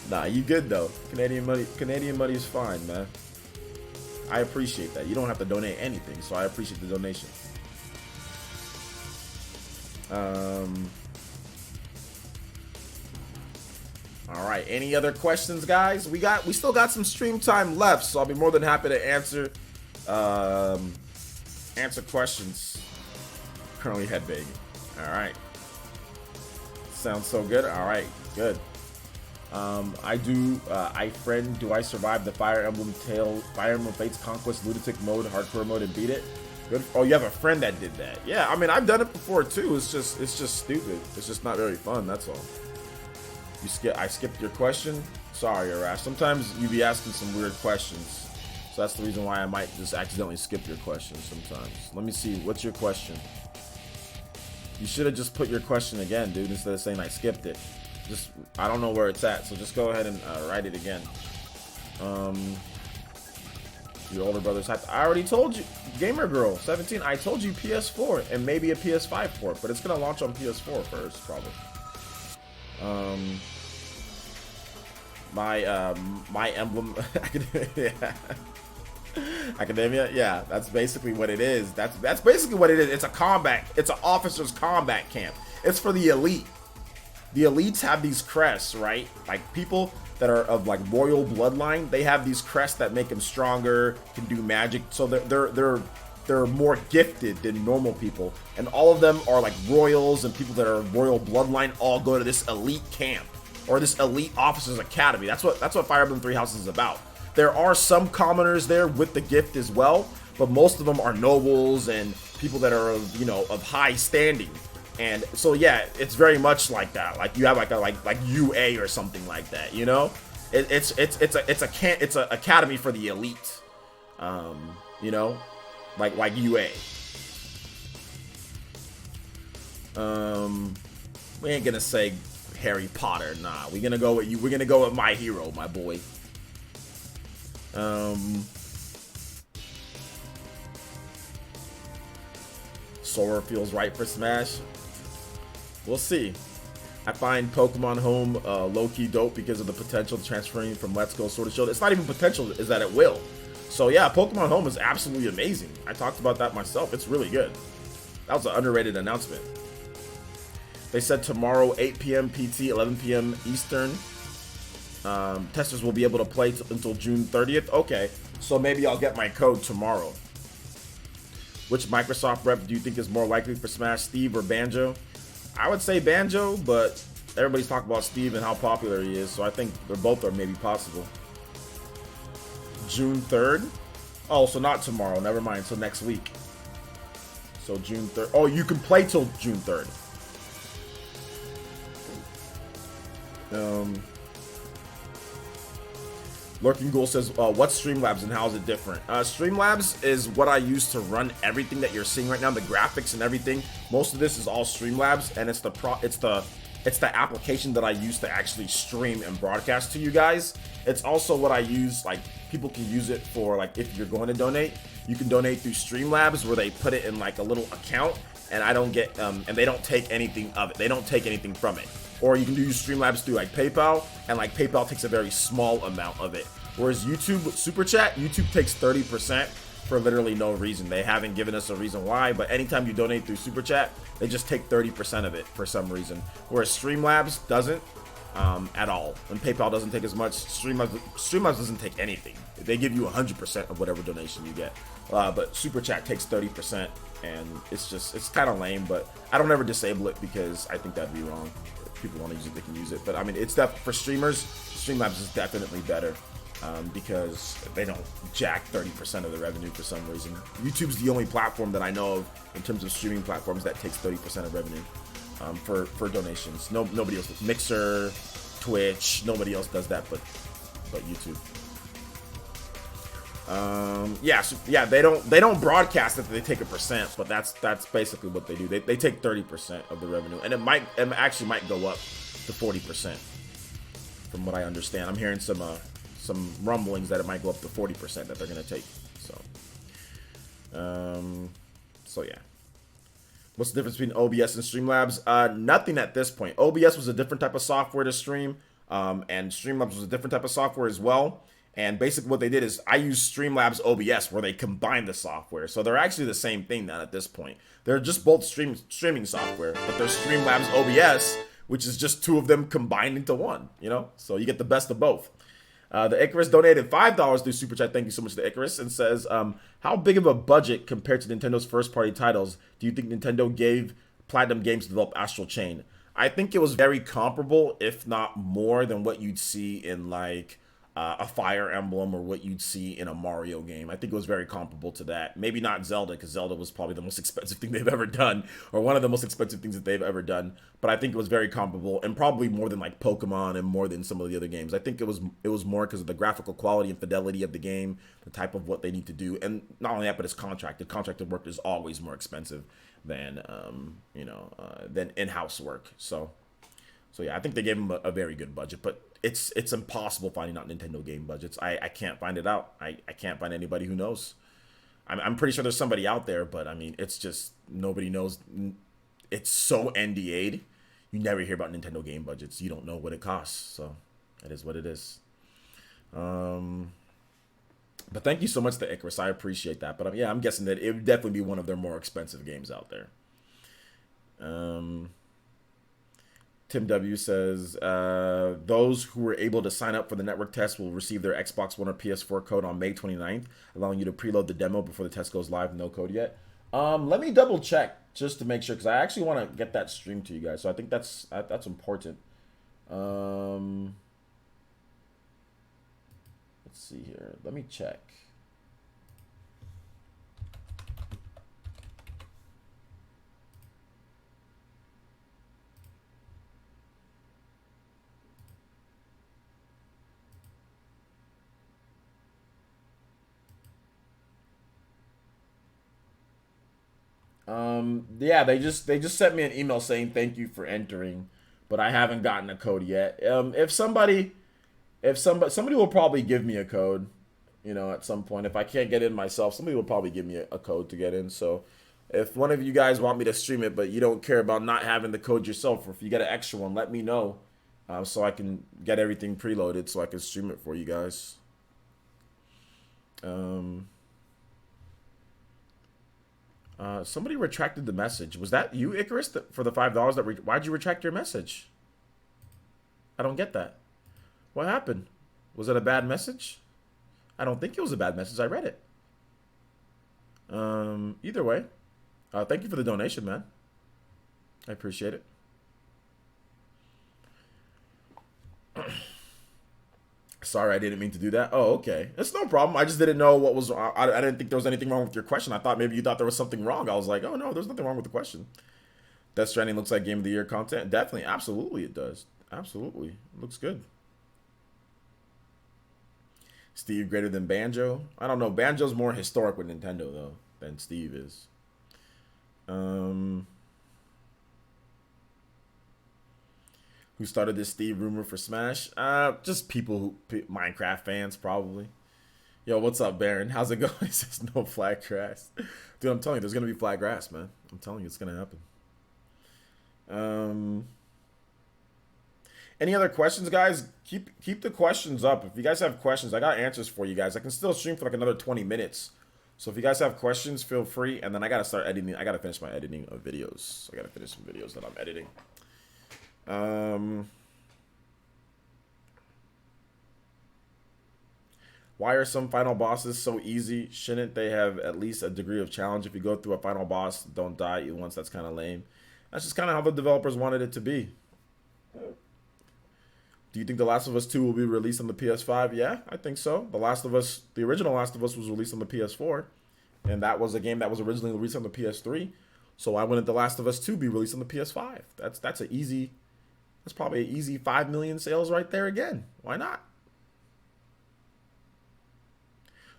Nah, you good though. Canadian Money is fine, man. I appreciate that. You don't have to donate anything, so I appreciate the donation. All right, any other questions, guys? We still got some stream time left, so I'll be more than happy to answer questions. Currently headbanging. All right, sounds so good. All right, good. Do I survive the Fire Emblem Fates Conquest Lunatic mode, hardcore mode, and beat it? Good. Oh, you have a friend that did that. Yeah, I mean, I've done it before too. It's just stupid. It's just not very fun. That's all. I skipped your question. Sorry, Arash. Sometimes you be asking some weird questions, so that's the reason why I might just accidentally skip your question sometimes. Let me see. What's your question? You should have just put your question again, dude, instead of saying I skipped it. I don't know where it's at, so just go ahead and write it again. Your older brothers have to, I already told you, Gamer Girl 17. I told you PS4 and maybe a PS5 port, but it's gonna launch on PS4 first, probably. My emblem Academia, yeah, that's basically what it is. That's basically what it is. It's an officer's combat camp. It's for the elite. The elites have these crests, right? Like people that are of like royal bloodline, they have these crests that make them stronger, can do magic, so they're more gifted than normal people. And all of them are like royals, and people that are royal bloodline all go to this elite camp or this elite officers academy. That's what Fire Emblem Three Houses is about. There are some commoners there with the gift as well, but most of them are nobles and people that are of high standing. And so yeah, it's very much like that. Like you have like UA or something like that, you know? It's a academy for the elite. Like UA. We ain't gonna say Harry Potter, nah. We're gonna go with you. We're gonna go with My Hero, my boy. Sora feels right for Smash. We'll see. I find Pokemon Home low-key dope because of the potential transferring from Let's Go Sword and Shield. It's not even potential, is that it will. So yeah, Pokemon Home is absolutely amazing. I talked about that myself. It's really good. That was an underrated announcement. They said tomorrow, 8 p.m. PT, 11 p.m. Eastern. Testers will be able to play until June 30th. Okay, so maybe I'll get my code tomorrow. Which Microsoft rep do you think is more likely for Smash, Steve or Banjo? I would say Banjo, but everybody's talking about Steve and how popular he is, so I think they're both are maybe possible. June 3rd? Oh, so not tomorrow. Never mind. So next week. So June 3rd. Oh, you can play till June 3rd. Lurking Ghoul says, what's Streamlabs and how is it different? Streamlabs is what I use to run everything that you're seeing right now, the graphics and everything. Most of this is all Streamlabs, and it's the application that I use to actually stream and broadcast to you guys. It's also what I use, like, people can use it for, like, if you're going to donate, you can donate through Streamlabs, where they put it in like a little account, and I don't get, and they don't take anything of it. They don't take anything from it. Or you can use Streamlabs through like PayPal, and like PayPal takes a very small amount of it. Whereas YouTube Super Chat, YouTube takes 30% for literally no reason. They haven't given us a reason why, but anytime you donate through Super Chat, they just take 30% of it for some reason. Whereas Streamlabs doesn't at all. And PayPal doesn't take as much. Streamlabs doesn't take anything. They give you 100% of whatever donation you get. But Super Chat takes 30%, and it's kind of lame, but I don't ever disable it because I think that'd be wrong. If people want to use it, they can use it. But I mean, it's for streamers, Streamlabs is definitely better. Because they don't jack 30% of the revenue for some reason. YouTube's the only platform that I know of in terms of streaming platforms that takes 30% of revenue for donations. Nobody else. Mixer, Twitch, nobody else does that but YouTube. Yeah, they don't broadcast that they take a percent, but that's basically what they do. They take 30% of the revenue, and it actually might go up to 40%, from what I understand. I'm hearing some rumblings that it might go up to 40% that they're gonna take. So yeah. What's the difference between OBS and Streamlabs? Nothing at this point. OBS was a different type of software to stream, and Streamlabs was a different type of software as well. And basically what they did is I use Streamlabs OBS, where they combine the software. So they're actually the same thing now at this point. They're just both streaming software, but there's Streamlabs OBS, which is just two of them combined into one, you know? So you get the best of both. The Icarus donated $5 through Super Chat. Thank you so much to Icarus, and says, how big of a budget compared to Nintendo's first-party titles do you think Nintendo gave Platinum Games to develop Astral Chain? I think it was very comparable, if not more, than what you'd see in like a Fire Emblem or what you'd see in a Mario game. I think it was very comparable to that. Maybe not Zelda, because Zelda was probably the most expensive thing they've ever done, or one of the most expensive things that they've ever done. But I think it was very comparable, and probably more than like Pokemon and more than some of the other games. I think it was more because of the graphical quality and fidelity of the game, the type of what they need to do, and not only that, but it's contracted. Contracted work is always more expensive than than in-house work. So yeah, I think they gave them a very good budget, but it's impossible finding out Nintendo game budgets. I can't find it out. I can't find anybody who knows. I'm pretty sure there's somebody out there, but I mean, it's just nobody knows. It's so NDA'd. You never hear about Nintendo game budgets. You don't know what it costs. So it is what it is. But thank you so much to Icarus. I appreciate that. But yeah, I'm guessing that it would definitely be one of their more expensive games out there. Tim W says, those who were able to sign up for the network test will receive their Xbox One or PS4 code on May 29th, allowing you to preload the demo before the test goes live. No code yet. Let me double check just to make sure, because I actually want to get that streamed to you guys. So I think that's important. Let's see here. Let me check. Yeah, they just sent me an email saying thank you for entering, but I haven't gotten a code yet. If somebody will probably give me a code, at some point. If I can't get in myself, somebody will probably give me a code to get in. So if one of you guys want me to stream it, but you don't care about not having the code yourself, or if you get an extra one, let me know, so I can get everything preloaded so I can stream it for you guys. Somebody retracted the message. Was that you, Icarus, for the $5? Why'd you retract your message? I don't get that. What happened? Was it a bad message? I don't think it was a bad message. I read it. Either way, thank you for the donation, man. I appreciate it. Sorry, I didn't mean to do that. Oh, okay. It's no problem. I just didn't know what was. I didn't think there was anything wrong with your question. I thought maybe you thought there was something wrong. I was like, oh no, there's nothing wrong with the question. Death Stranding looks like Game of the Year content. Definitely, absolutely, it does. Absolutely, it looks good. Steve greater than Banjo. I don't know. Banjo's more historic with Nintendo though than Steve is. Um, who started this Steve rumor for Smash? Just people Minecraft fans probably. Yo, what's up, Baron? How's it going? He says no flag grass. Dude, I'm telling you, there's gonna be flag grass, man. I'm telling you, it's gonna happen. Um, any other questions, guys? Keep the questions up. If you guys have questions, I got answers for you guys. I can still stream for like another 20 minutes. So if you guys have questions, feel free. And then I gotta start editing. I gotta finish my editing of videos. So I gotta finish some videos that I'm editing. Why are some final bosses so easy? Shouldn't they have at least a degree of challenge? If you go through a final boss, don't die at once. That's kind of lame. That's just kind of how the developers wanted it to be. Do you think The Last of Us 2 will be released on the PS5? Yeah, I think so. The original Last of Us was released on the PS4, and that was a game that was originally released on the PS3. So why wouldn't The Last of Us 2 be released on the PS5? That's probably an easy 5 million sales right there again. Why not?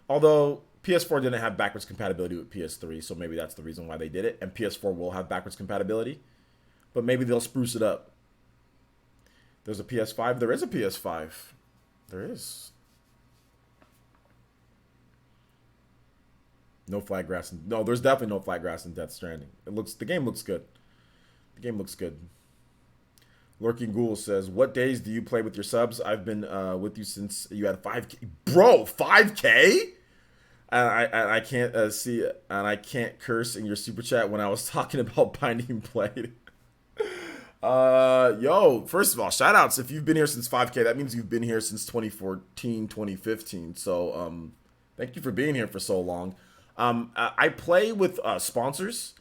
Although PS4 didn't have backwards compatibility with PS3, so maybe that's the reason why they did it. And PS4 will have backwards compatibility, but maybe they'll spruce it up. There's a PS5. There is a PS5. There is. No flag grass. No, there's definitely no flag grass in Death Stranding. The game looks good. The game looks good. Lurking Ghoul says, "What days do you play with your subs? I've been with you since you had 5K, bro. 5K, and I can't see, and I can't curse in your super chat when I was talking about Binding Blade." Yo, first of all, shout outs if you've been here since 5K. That means you've been here since 2014, 2015. So thank you for being here for so long. I play with sponsors.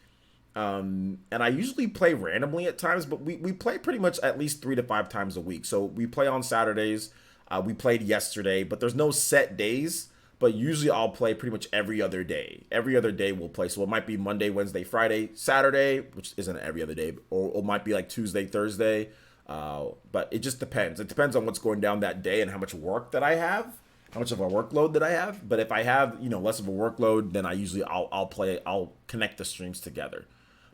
And I usually play randomly at times, but we play pretty much at least 3 to 5 times a week. So we play on Saturdays. We played yesterday, but there's no set days. But usually I'll play pretty much every other day. Every other day we'll play. So it might be Monday, Wednesday, Friday, Saturday, which isn't every other day, or it might be like Tuesday, Thursday. But it just depends. It depends on what's going down that day and how much work that I have, how much of a workload that I have. But if I have, less of a workload, then I'll connect the streams together.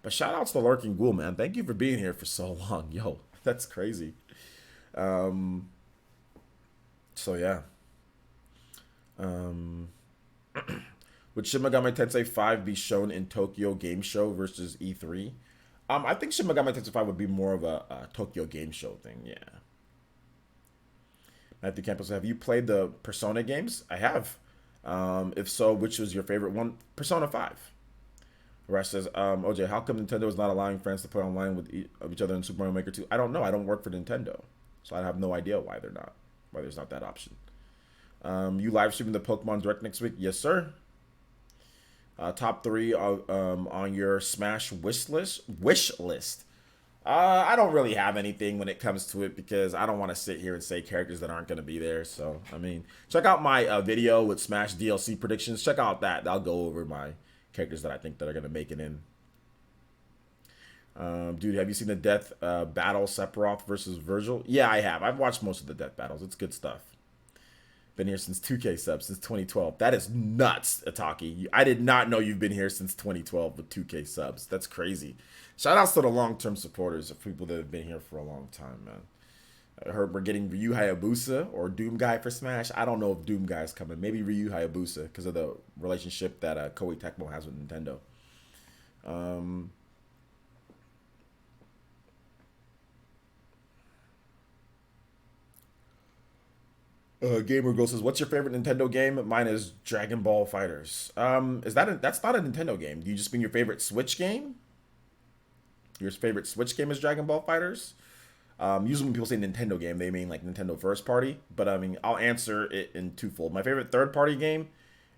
But shout outs to Lurking Ghoul, man. Thank you for being here for so long. Yo, that's crazy. So yeah. Would Shin Megami Tensei 5 be shown in Tokyo Game Show versus E3? I think Shin Megami Tensei 5 would be more of a Tokyo Game Show thing, yeah. Matthew Campos, have you played the Persona games? I have. If so, which was your favorite one? Persona 5. Rash says, OJ, how come Nintendo is not allowing friends to play online with each other in Super Mario Maker 2? I don't know. I don't work for Nintendo. So I have no idea why there's not that option. You live streaming the Pokemon Direct next week? Yes, sir. Top 3 on your Smash wish list. I don't really have anything when it comes to it because I don't want to sit here and say characters that aren't going to be there. So, check out my video with Smash DLC predictions. Check out that. I'll go over my characters that I think that are going to make it in. Dude, have you seen the death battle Sephiroth versus Virgil? Yeah, I have. I've watched most of the death battles. It's good stuff. Been here since 2K subs, since 2012. That is nuts, Ataki. I did not know you've been here since 2012 with 2K subs. That's crazy. Shout outs to the long-term supporters of people that have been here for a long time, man. I heard we're getting Ryu Hayabusa or Doom Guy for Smash. I don't know if Doom Guy is coming. Maybe Ryu Hayabusa because of the relationship that Koei Tecmo has with Nintendo. Gamer Girl says, "What's your favorite Nintendo game?" Mine is Dragon Ball Fighters. That's not a Nintendo game? Do you just mean your favorite Switch game? Your favorite Switch game is Dragon Ball Fighters? Usually when people say Nintendo game, they mean like Nintendo first party. But I'll answer it in twofold. My favorite third party game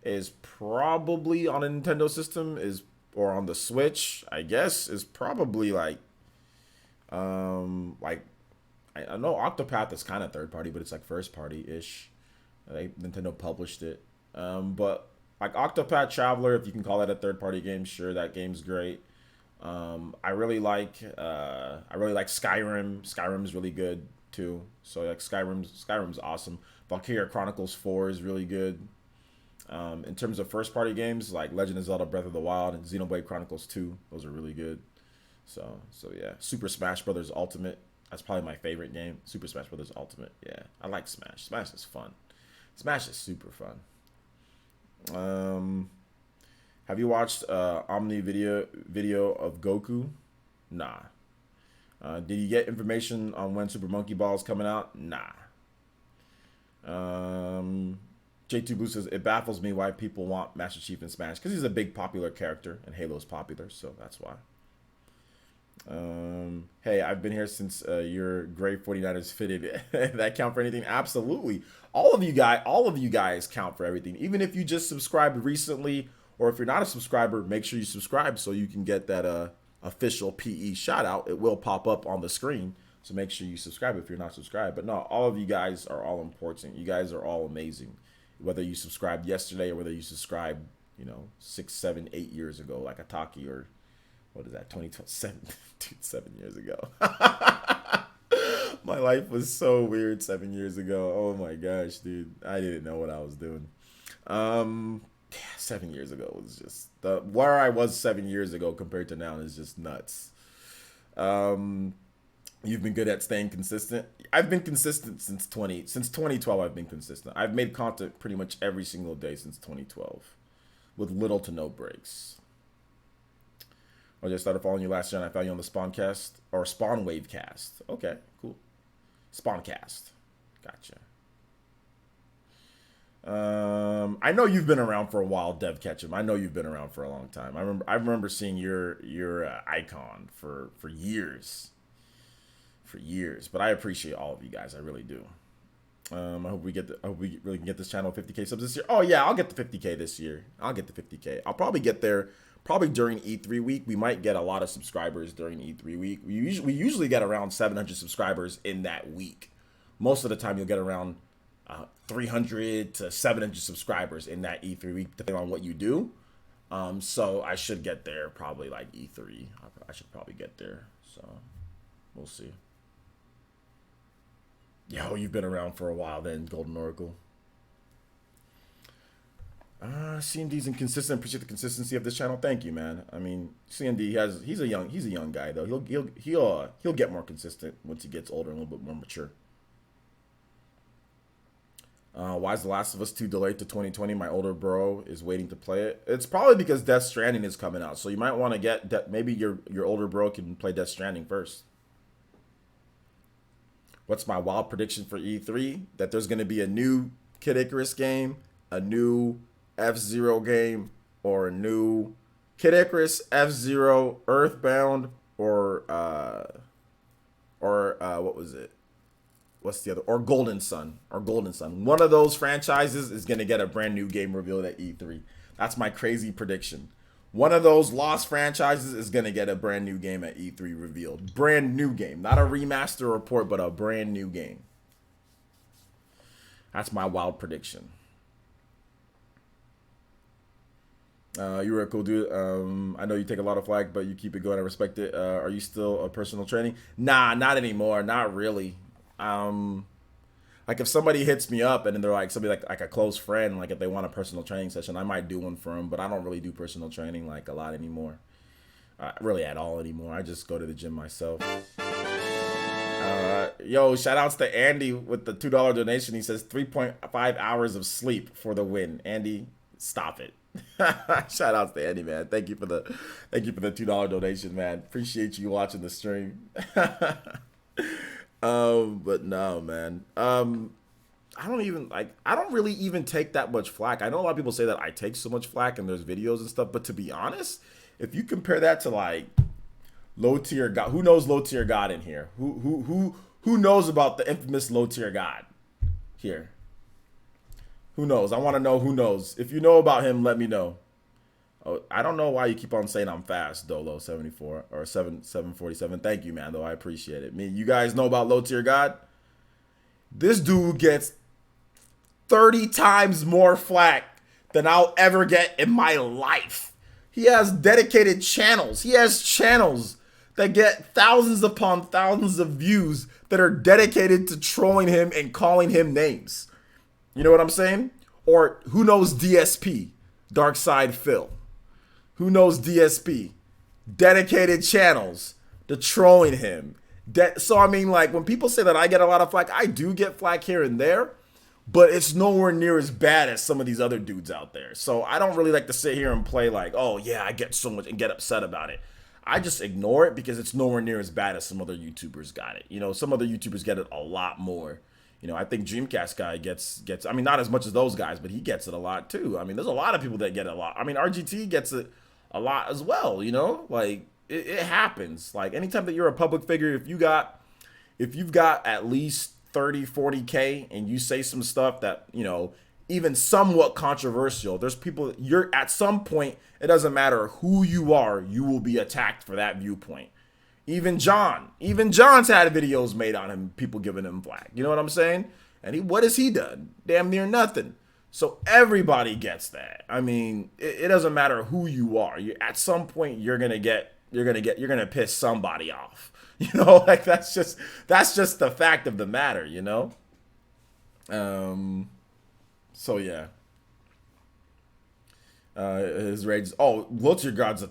is probably on a Nintendo system or on the Switch, I guess, is probably like I know Octopath is kind of third party, but it's like first party ish. Nintendo published it. But like Octopath Traveler, if you can call that a third party game, sure, that game's great. I really like Skyrim. Skyrim's really good too. So like Skyrim's awesome. Valkyria Chronicles 4 is really good. In terms of first party games, like Legend of Zelda Breath of the Wild and Xenoblade Chronicles 2, those are really good. So yeah, Super Smash Brothers Ultimate. That's probably my favorite game. Super Smash Brothers Ultimate. Yeah, I like Smash. Smash is fun. Smash is super fun. Have you watched Omni video of Goku? Nah. Did you get information on when Super Monkey Ball is coming out? Nah. J2 Blue says it baffles me why people want Master Chief in Smash because he's a big popular character and Halo's popular, so that's why. Hey, I've been here since your gray 49ers fitted. That count for anything? Absolutely. All of you guys count for everything. Even if you just subscribed recently, or if you're not a subscriber, make sure you subscribe so you can get that official PE shout out. It will pop up on the screen. So make sure you subscribe if you're not subscribed. But no, all of you guys are all important. You guys are all amazing. Whether you subscribed yesterday or whether you subscribed, 6, 7, 8 years ago, like Ataki, or what is that, 2027, 7 years ago. My life was so weird 7 years ago. Oh my gosh, dude. I didn't know what I was doing. 7 years ago was just where I was 7 years ago compared to now is just nuts. You've been good at staying consistent. I've been consistent since 2012. I've been consistent. I've made content pretty much every single day since 2012 with little to no breaks. I just started following you last year and I found you on the Spawncast or Spawn Wavecast. Okay, cool. Spawncast. Gotcha. I know you've been around for a while, Dev Ketchum. I know you've been around for a long time. I remember seeing your icon for years. For years. But I appreciate all of you guys. I really do. I hope we really can get this channel 50K subs this year. Oh yeah, I'll get the 50K this year. I'll get the 50K. I'll probably get there probably during E3 week. We might get a lot of subscribers during E3 week. We usually get around 700 subscribers in that week. Most of the time you'll get around 300 to 700 subscribers in that E3 week, depending on what you do. So I should get there probably like E3. I should probably get there. So we'll see. Yo, you've been around for a while then, Golden Oracle. CMD's inconsistent. Appreciate the consistency of this channel. Thank you, man. I mean, CMD he's a young guy though. He'll get more consistent once he gets older and a little bit more mature. Why is The Last of Us 2 delayed to 2020? My older bro is waiting to play it. It's probably because Death Stranding is coming out, so you might want to get maybe your older bro can play Death Stranding first. What's my wild prediction for E3? That there's going to be a new Kid Icarus game, a new F-Zero game, or a new Kid Icarus, F-Zero, Earthbound, or what was it? What's the other? Or Golden Sun. One of those franchises is going to get a brand new game revealed at E3. That's my crazy prediction. One of those lost franchises is going to get a brand new game at E3 revealed. Brand new game. Not a remaster or port, but a brand new game. That's my wild prediction. You're a cool dude. I know you take a lot of flack, but you keep it going. I respect it. Are you still a personal training? Nah, not anymore. Not really. Like if somebody hits me up and then they're like somebody like a close friend, like if they want a personal training session, I might do one for them, but I don't really do personal training like a lot anymore. Really at all anymore. I just go to the gym myself. Yo, shout outs to Andy with the $2 donation. He says 3.5 hours of sleep for the win. Andy, stop it. Shout outs to Andy, man. Thank you for the $2 donation, man. Appreciate you watching the stream. But no, man. I don't really even take that much flack. I know a lot of people say that I take so much flack and there's videos and stuff, but to be honest, if you compare that to like low tier God, who knows low tier God in here? Who knows about the infamous low tier God here? Who knows? I want to know who knows. If you know about him, let me know. Oh, I don't know why you keep on saying I'm fast, Dolo74 or 747. Thank you, man, though. I appreciate it. You guys know about low tier God? This dude gets 30 times more flack than I'll ever get in my life. He has dedicated channels. He has channels that get thousands upon thousands of views that are dedicated to trolling him and calling him names. You know what I'm saying? Or who knows DSP, Dark Side Phil? Who knows DSP? Dedicated channels to trolling him. So I mean, like, when people say that I get a lot of flack, I do get flack here and there, but it's nowhere near as bad as some of these other dudes out there. So I don't really like to sit here and play like, oh yeah, I get so much and get upset about it. I just ignore it because it's nowhere near as bad as some other YouTubers got it. You know, some other YouTubers get it a lot more. You know, I think Dreamcast guy gets, I mean, not as much as those guys, but he gets it a lot too. I mean, there's a lot of people that get it a lot. I mean, RGT gets it a lot as well, you know? Like, it happens. Like, anytime that you're a public figure, if you've got at least 30, 40K and you say some stuff that, you know, even somewhat controversial, there's people, you're at some point, it doesn't matter who you are, you will be attacked for that viewpoint. Even John's had videos made on him, people giving him flack. You know what I'm saying? And what has he done? Damn near nothing. So everybody gets that. I mean, it doesn't matter who you are. At some point, you're gonna piss somebody off. You know, like that's just the fact of the matter. You know. So yeah. His rage. Oh, Lothier God's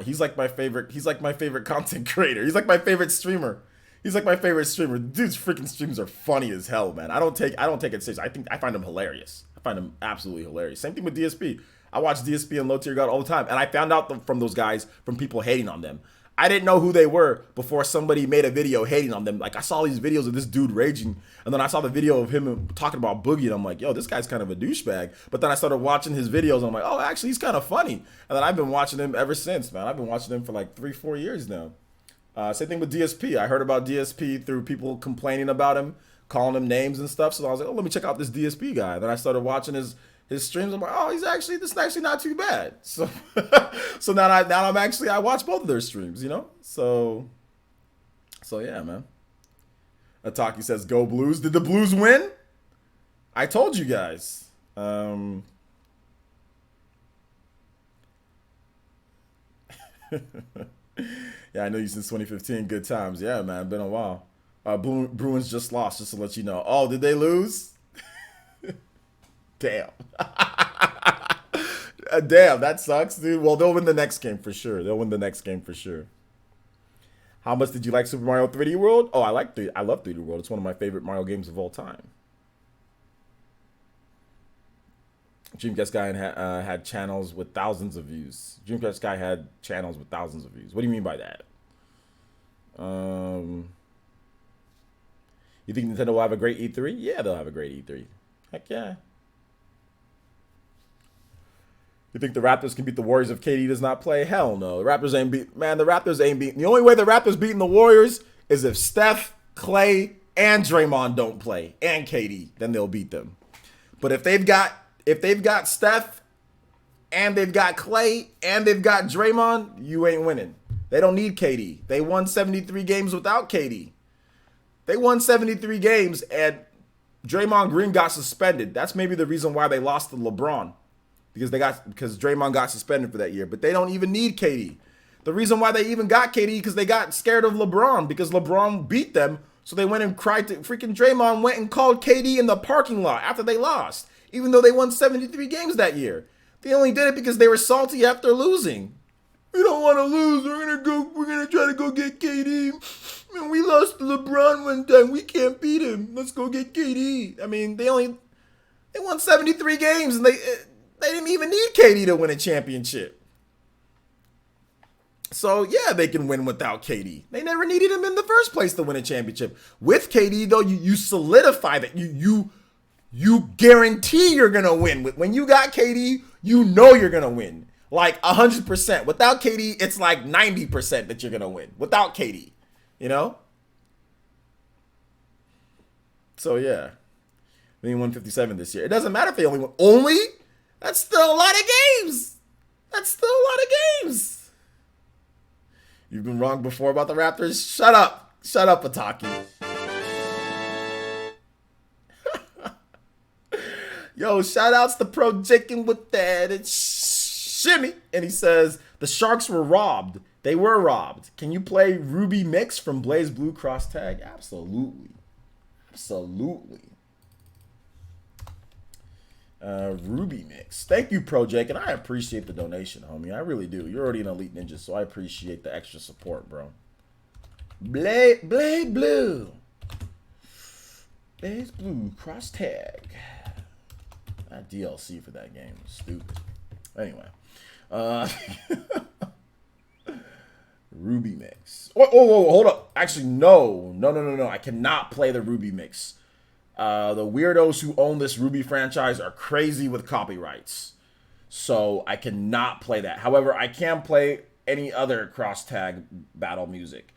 he's like my favorite. He's like my favorite content creator. He's like my favorite streamer. Dude's freaking streams are funny as hell, man. I don't take it serious. I find him hilarious. I find him absolutely hilarious. Same thing with DSP. I watch DSP and Low Tier God all the time, and I found out from those guys from people hating on them. I didn't know who they were before somebody made a video hating on them. Like, I saw these videos of this dude raging, and then I saw the video of him talking about Boogie, and I'm like, yo, this guy's kind of a douchebag. But then I started watching his videos, and I'm like, oh, actually, he's kind of funny. And then I've been watching him ever since, man. I've been watching him for like 3-4 years now. Same thing with DSP. I heard about DSP through people complaining about him, calling him names and stuff. So I was like, oh, let me check out this DSP guy. Then I started watching his streams. I'm like, oh, this is actually not too bad. So so now I watch both of their streams, you know? So yeah, man. Ataki says, go Blues. Did the Blues win? I told you guys. Yeah, I know you since 2015. Good times. Yeah, man. Been a while. Bruins just lost, just to let you know. Oh, did they lose? Damn. Damn, that sucks, dude. Well, they'll win the next game for sure. How much did you like Super Mario 3D World? Oh, I love 3D World. It's one of my favorite Mario games of all time. Dreamcast guy had channels with thousands of views. Dreamcast guy had channels with thousands of views. What do you mean by that? You think Nintendo will have a great E3? Yeah, they'll have a great E3. Heck yeah. You think the Raptors can beat the Warriors if KD does not play? Hell no. The Raptors ain't beat. Man, the Raptors ain't beat. The only way the Raptors beating the Warriors is if Steph, Clay, and Draymond don't play, and KD, then they'll beat them. But if they've got Steph, and they've got Clay, and they've got Draymond, you ain't winning. They don't need KD. They won 73 games without KD. They won 73 games, and Draymond Green got suspended. That's maybe the reason why they lost to LeBron. Because Draymond got suspended for that year. But they don't even need KD. The reason why they even got KD because they got scared of LeBron because LeBron beat them. So they went and cried to freaking Draymond went and called KD in the parking lot after they lost. Even though they won 73 games that year. They only did it because they were salty after losing. We don't want to lose. We're gonna try to go get KD. Man, we lost to LeBron one time. We can't beat him. Let's go get KD. I mean, they won 73 games and they didn't even need KD to win a championship. So, yeah, they can win without KD. They never needed him in the first place to win a championship. With KD, though, you solidify that. You guarantee you're going to win. When you got KD, you know you're going to win. Like 100%. Without KD, it's like 90% that you're going to win. Without KD, you know? So, yeah. They won 157 this year. It doesn't matter if they only won. That's still a lot of games. You've been wrong before about the Raptors. Shut up, Ataki. Yo, shout outs to Pro Jakin with that. It's shimmy. And he says, the Sharks were robbed. They were robbed. Can you play Ruby Mix from Blaze Blue Cross Tag? Absolutely. Absolutely. Ruby Mix. Thank you, Pro Jakin. I appreciate the donation, homie. I really do. You're already an Elite Ninja, so I appreciate the extra support, bro. Blade Blue. Blaze Blue Cross Tag. That DLC for that game was stupid. Anyway. Ruby Mix. Oh, hold up. Actually, no. I cannot play the Ruby Mix. The weirdos who own this Ruby franchise are crazy with copyrights. So I cannot play that. However, I can play any other cross-tag battle music.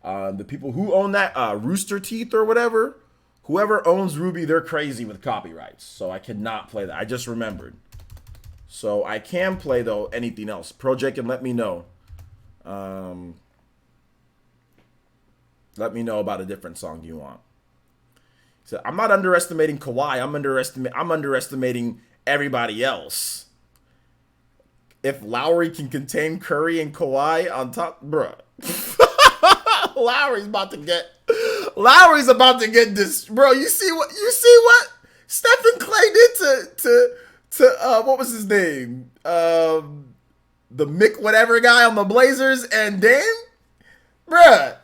The people who own that, Rooster Teeth or whatever, whoever owns Ruby, they're crazy with copyrights. So I cannot play that. I just remembered. So I can play, though, anything else. Project can let me know. Let me know about a different song you want. So I'm not underestimating Kawhi. I'm underestimating everybody else. If Lowry can contain Curry and Kawhi on top, bruh. Lowry's about to get this, bro. You see what Stephen Clay did to what was his name? The Mick whatever guy on the Blazers and Dame? Bruh,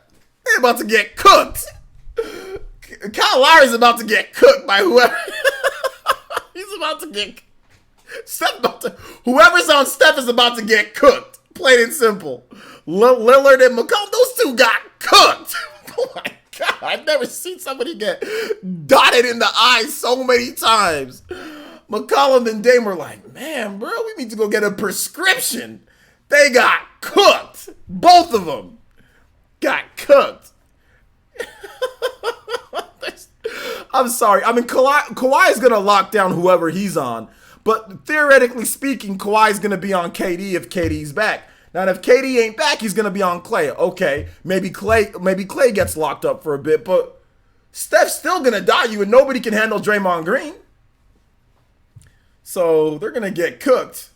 they about to get cooked. Kyle Lowry's about to get cooked by whoever. He's about to get whoever's on Steph is about to get cooked. Plain and simple. Lillard and McCollum, those two got cooked. Oh my God, I've never seen somebody get dotted in the eye so many times. McCollum and Dame were like, man, bro, we need to go get a prescription. They got cooked. Both of them got cooked. I'm sorry. I mean, Kawhi is going to lock down whoever he's on. But theoretically speaking, Kawhi's going to be on KD if KD's back. Now, if KD ain't back, he's going to be on Clay. Okay, maybe Clay gets locked up for a bit, but Steph's still going to die you, and nobody can handle Draymond Green. So they're going to get cooked.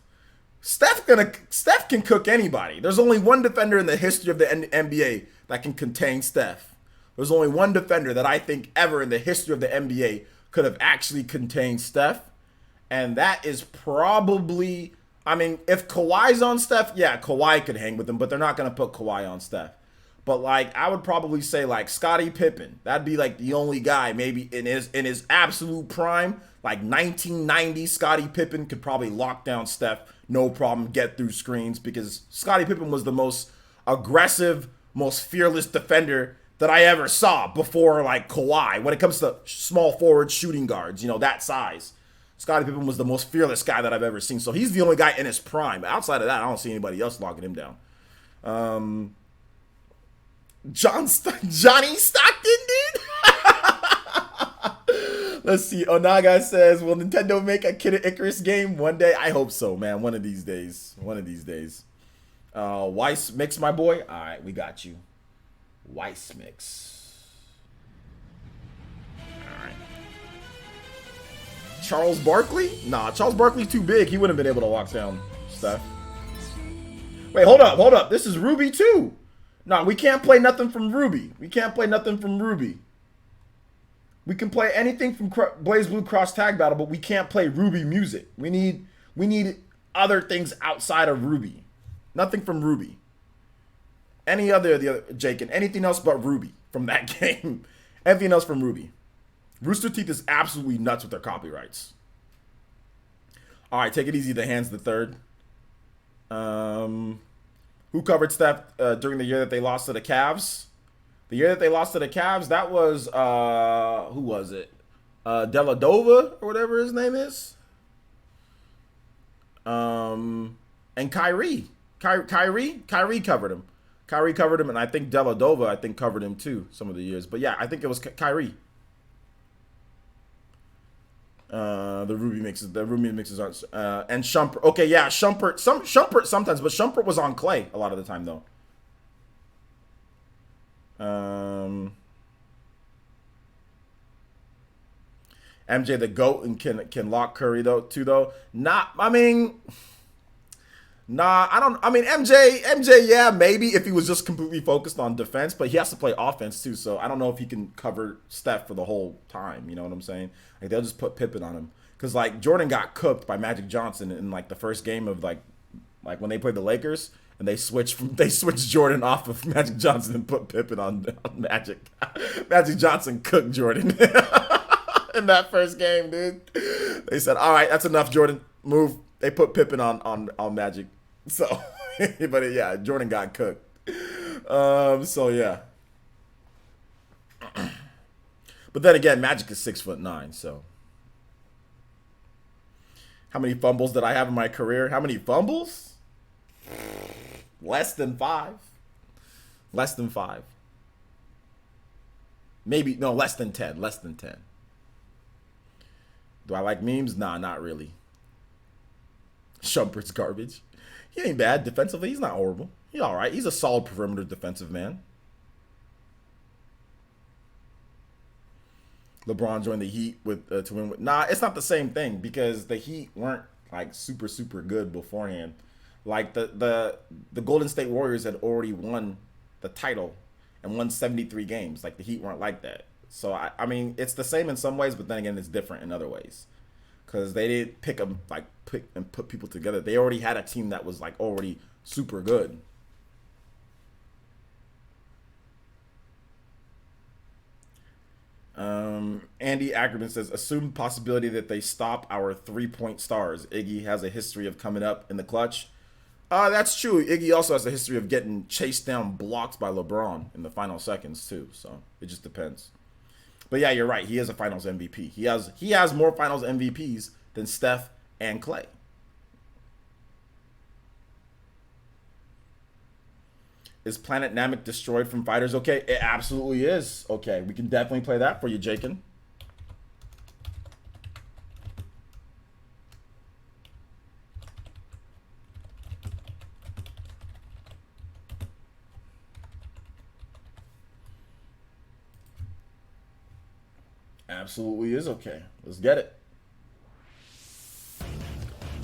Steph can cook anybody. There's only one defender in the history of the NBA that can contain Steph. There's only one defender that I think ever in the history of the NBA could have actually contained Steph. And that is probably, I mean, if Kawhi's on Steph, yeah, Kawhi could hang with him, but they're not going to put Kawhi on Steph. But, like, I would probably say, like, Scottie Pippen. That'd be, like, the only guy maybe in his absolute prime. Like, 1990, Scottie Pippen could probably lock down Steph. No problem, get through screens. Because Scottie Pippen was the most aggressive, most fearless defender that I ever saw before, like, Kawhi. When it comes to small forward shooting guards, you know, that size. Scottie Pippen was the most fearless guy that I've ever seen. So he's the only guy in his prime. Outside of that, I don't see anybody else locking him down. Johnny Stockton, dude? Let's see. Onaga says, will Nintendo make a Kid Icarus game one day? I hope so, man. One of these days. Weiss Mix, my boy. All right, we got you. Weiss Mix. All right. Charles Barkley? Nah, Charles Barkley's too big. He wouldn't have been able to lock down Steph. Wait, hold up. This is Ruby too. No, we can't play nothing from Ruby. We can play anything from Blaze Blue Cross Tag Battle, but we can't play Ruby music. We need other things outside of Ruby. Nothing from Ruby. Any other Jake, and anything else but Ruby from that game. Anything else from Ruby. Rooster Teeth is absolutely nuts with their copyrights. All right, take it easy. The Hands the Third. Who covered Steph during the year that they lost to the Cavs? The year that they lost to the Cavs, that was, who was it? Deladova, or whatever his name is. And Kyrie. Kyrie covered him. Kyrie covered him, and I think Deladova, covered him too some of the years. But yeah, I think it was Kyrie. The Ruby mixes aren't, and Shumpert. Okay, yeah, Shumpert sometimes, but Shumpert was on Clay a lot of the time though. MJ the GOAT and can lock Curry though too though. I mean, I mean MJ, yeah, maybe if he was just completely focused on defense, but he has to play offense too. So I don't know if he can cover Steph for the whole time. You know what I'm saying? Like they'll just put Pippen on him because like Jordan got cooked by Magic Johnson in like the first game of like when they played the Lakers. And they switched Jordan off of Magic Johnson and put Pippen on Magic. Magic Johnson cooked Jordan in that first game, dude. They said, "All right, that's enough, Jordan. Move." They put Pippen on Magic. So, but yeah, Jordan got cooked. So yeah. But then again, Magic is 6'9". So, how many fumbles did I have in my career? How many fumbles? Less than 5. Less than 5. Maybe, no, less than 10. Less than 10. Do I like memes? Nah, not really. Shumpert's garbage. He ain't bad defensively. He's not horrible. He's all right. He's a solid perimeter defensive man. LeBron joined the Heat with to win with. Nah, it's not the same thing because the Heat weren't like super good beforehand. Like the Golden State Warriors had already won the title and won 73 games. Like the Heat weren't like that. So I mean it's the same in some ways, but then again it's different in other ways because they didn't pick and put people together. They already had a team that was like already super good. Andy Ackerman says, assume possibility that they stop our 3-point stars. Iggy has a history of coming up in the clutch. That's true. Iggy also has a history of getting chased down, blocked by LeBron in the final seconds too. So it just depends. But yeah, you're right. He is a Finals MVP. He has more Finals MVPs than Steph and Clay. Is Planet Namek destroyed from fighters? Okay, it absolutely is. Okay, we can definitely play that for you, Jakin. Absolutely is okay. Let's get it.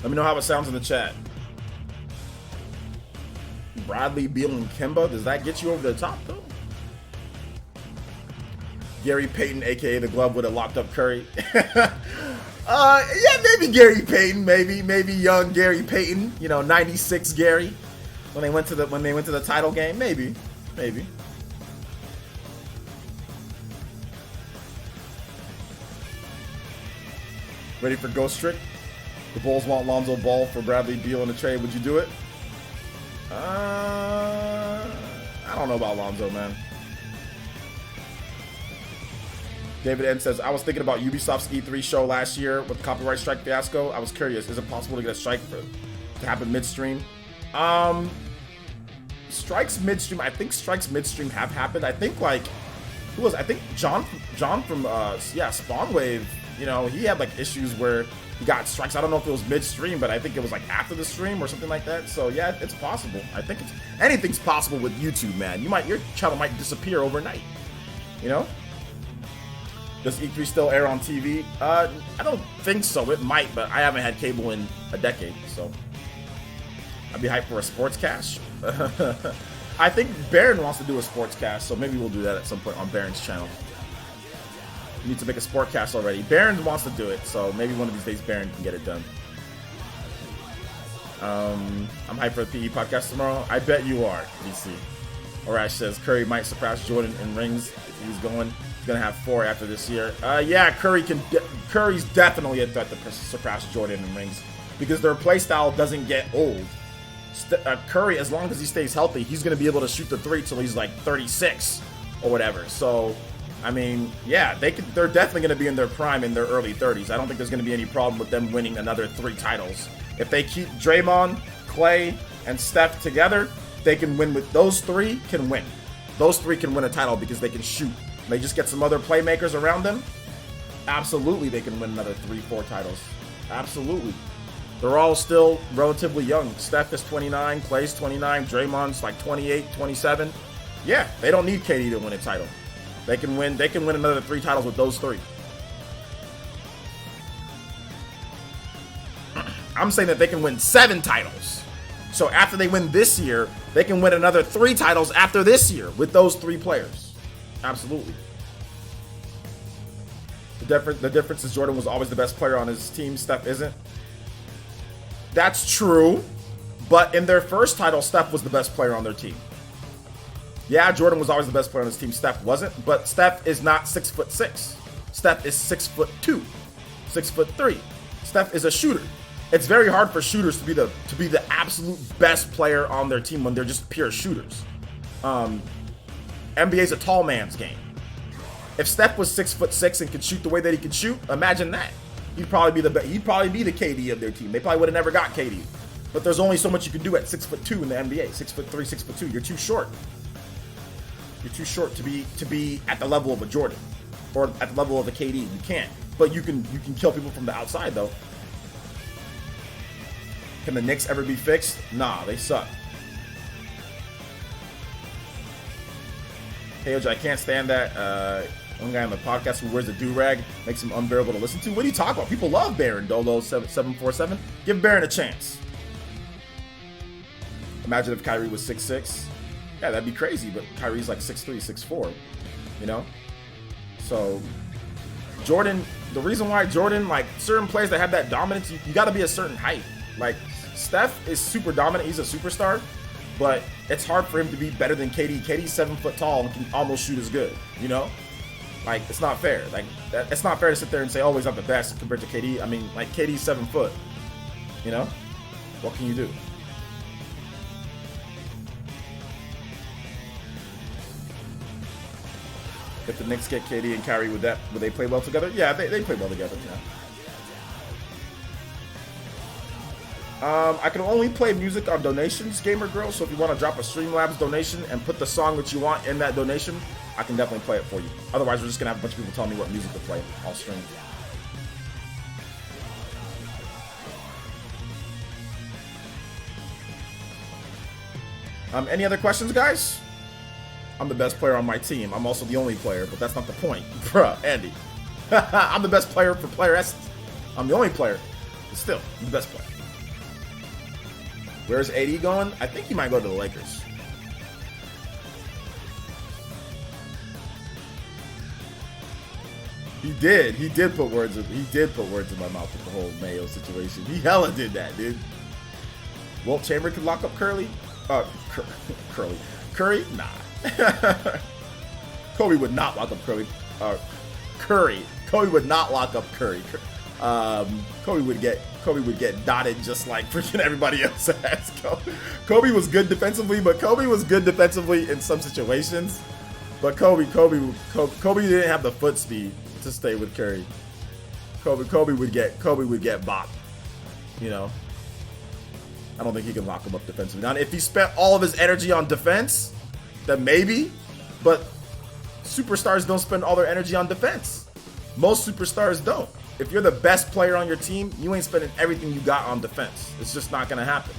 Let me know how it sounds in the chat. Bradley, Beal, and Kemba. Does that get you over the top, though? Gary Payton, a.k.a. the glove, would have locked up Curry. Yeah, maybe Gary Payton. Maybe young Gary Payton. You know, 96 Gary. When they went to the title game. Maybe. Ready for Ghost Trick? The Bulls want Lonzo Ball for Bradley Beal in a trade. Would you do it? I don't know about Lonzo, man. David N says, I was thinking about Ubisoft's E3 show last year with the copyright strike fiasco. I was curious, is it possible to get a strike to happen midstream? Strikes midstream. I think strikes midstream have happened. I think I think John from Spawn Wave. You know, he had like issues where he got strikes. I don't know if it was midstream, but I think it was like after the stream or something like that. So yeah, it's possible. I think anything's possible with YouTube, man. Your channel might disappear overnight. You know? Does E3 still air on TV? I don't think so. It might, but I haven't had cable in a decade, so I'd be hyped for a sports cast. I think Baron wants to do a sports cast, so maybe we'll do that at some point on Baron's channel. We need to make a sport cast already. Baron wants to do it, so maybe one of these days Baron can get it done. I'm hyped for the PE podcast tomorrow. I bet you are, DC. Orash says Curry might surpass Jordan in rings. He's gonna have 4 after this year. Yeah, Curry's definitely a threat to surpass Jordan in rings because their play style doesn't get old. Curry, as long as he stays healthy, he's gonna be able to shoot the 3 till he's like 36 or whatever. So, I mean, yeah, they're definitely gonna be in their prime in their early 30s. I don't think there's gonna be any problem with them winning another 3 titles. If they keep Draymond, Clay, and Steph together, they can win with those 3 can win. Those 3 can win a title because they can shoot. They just get some other playmakers around them. Absolutely, they can win another 3-4 titles. Absolutely. They're all still relatively young. Steph is 29, Clay's 29, Draymond's like 28, 27. Yeah, they don't need KD to win a title. They can win another 3 titles with those 3. I'm saying that they can win 7 titles. So after they win this year, they can win another 3 titles after this year with those 3 players. Absolutely. The difference is Jordan was always the best player on his team. Steph isn't. That's true. But in their first title, Steph was the best player on their team. Yeah, Jordan was always the best player on his team. Steph wasn't. But Steph is not 6'6". Steph is 6'2", 6'3". Steph is a shooter. It's very hard for shooters to be the absolute best player on their team when they're just pure shooters. NBA's a tall man's game. If Steph was 6'6" and could shoot the way that he could shoot, imagine that. He'd probably be the KD of their team. They probably would have never got KD. But there's only so much you can do at 6'2" in the NBA. 6'3", 6'2". You're too short. You're too short to be at the level of a Jordan or at the level of a KD. You can't. But you can kill people from the outside though. Can the Knicks ever be fixed? Nah, they suck. Hey, OJ, I can't stand that. One guy on the podcast who wears a do-rag makes him unbearable to listen to. What are you talking about? People love Baron, Dolo747. Give Baron a chance. Imagine if Kyrie was 6'6". Yeah, that'd be crazy, but Kyrie's like 6'3", 6'4", you know? So, Jordan, the reason why Jordan, like certain players that have that dominance, you got to be a certain height. Like, Steph is super dominant. He's a superstar, but it's hard for him to be better than KD. KD's 7 foot tall and can almost shoot as good, you know? Like, it's not fair. Like, it's not fair to sit there and say, oh, he's not the best compared to KD. I mean, like, KD's 7 foot, you know? What can you do? If the Knicks get KD and Kyrie, would they play well together? Yeah, they play well together, yeah. I can only play music on donations, Gamer Girl. So if you want to drop a Streamlabs donation and put the song that you want in that donation, I can definitely play it for you. Otherwise, we're just gonna have a bunch of people telling me what music to play. I'll stream. Any other questions, guys? I'm the best player on my team. I'm also the only player, but that's not the point, bruh, Andy. I'm the best player for player essence. I'm the only player, but still, I'm the best player. Where's AD going? I think he might go to the Lakers. He did put words in my mouth with the whole Mayo situation. He hella did that, dude. Walt Chamberlain could lock up Curry? Nah. Kobe would not lock up Curry. Kobe would not lock up Curry. Kobe would get dotted just like freaking everybody else has. Kobe was good defensively, but Kobe was good defensively in some situations. But Kobe didn't have the foot speed to stay with Curry. Kobe would get bopped. You know, I don't think he can lock him up defensively. Now, if he spent all of his energy on defense, then maybe. But superstars don't spend all their energy on defense. Most superstars don't. If you're the best player on your team, you ain't spending everything you got on defense. It's just not gonna happen.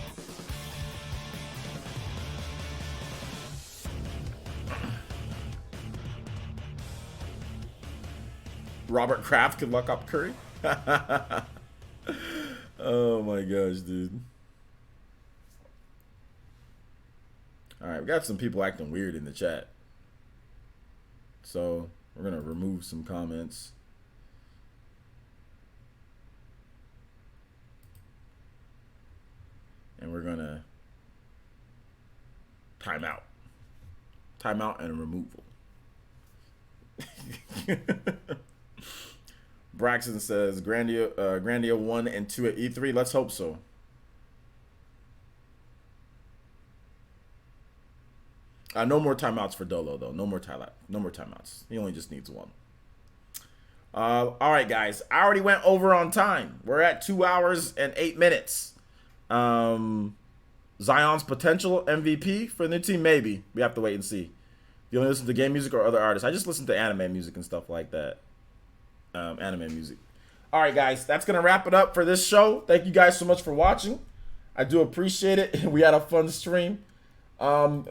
Robert Kraft could lock up Curry. Oh my gosh, dude. All right, we got some people acting weird in the chat. So we're gonna remove some comments. And we're gonna time out and removal. Braxton says Grandia 1 and 2 at E3. Let's hope so. No more timeouts for Dolo though. No more timeouts. He only just needs one. All right, guys. I already went over on time. We're at 2 hours and 8 minutes. Zion's potential MVP for the new team, maybe. We have to wait and see. You only listen to game music or other artists? I just listen to anime music and stuff like that. Anime music. All right, guys, that's gonna wrap it up for this show. Thank you guys so much for watching. I do appreciate it. We had a fun stream.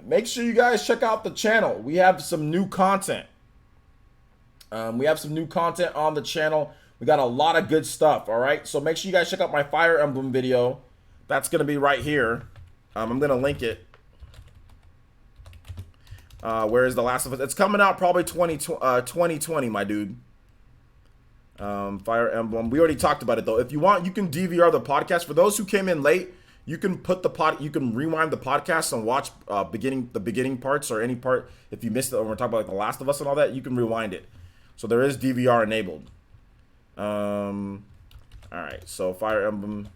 Make sure you guys check out the channel. We have some new content. We have some new content on the channel. We got a lot of good stuff, all right? So make sure you guys check out my Fire Emblem video. That's going to be right here. I'm going to link it. Where is The Last of Us? It's coming out probably 2020, my dude. Fire Emblem. We already talked about it, though. If you want, you can DVR the podcast. For those who came in late, you can you can rewind the podcast and watch the beginning parts or any part. If you missed it, when we're talking about like The Last of Us and all that, you can rewind it. So there is DVR enabled. All right, so Fire Emblem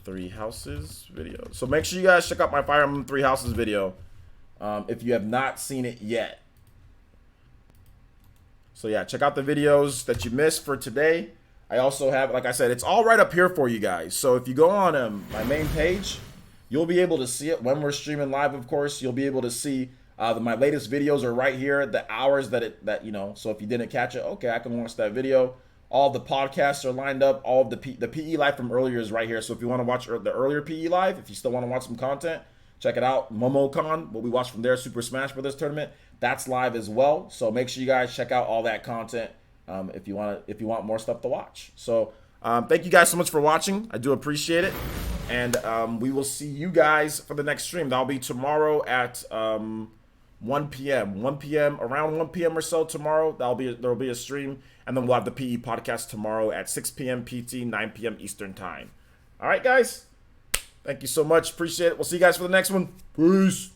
Three Houses video. So make sure you guys check out my Fire Emblem Three Houses video if you have not seen it yet. So yeah, check out the videos that you missed for today. I also have, like I said, it's all right up here for you guys. So if you go on my main page, you'll be able to see it when we're streaming live. Of course, you'll be able to see my latest videos are right here. The hours that you know. So if you didn't catch it, okay, I can watch that video. All the podcasts are lined up. All of the PE live from earlier is right here. So if you want to watch the earlier PE live, if you still want to watch some content, check it out. MomoCon, what we watched from there, Super Smash Bros. Tournament, that's live as well. So make sure you guys check out all that content if you want more stuff to watch. So thank you guys so much for watching. I do appreciate it, and we will see you guys for the next stream. That'll be tomorrow at 1 p.m. Around 1 p.m. or so tomorrow. There'll be a stream, and then we'll have the PE podcast tomorrow at 6 p.m. PT, 9 p.m. Eastern time. All right, guys. Thank you so much. Appreciate it. We'll see you guys for the next one. Peace.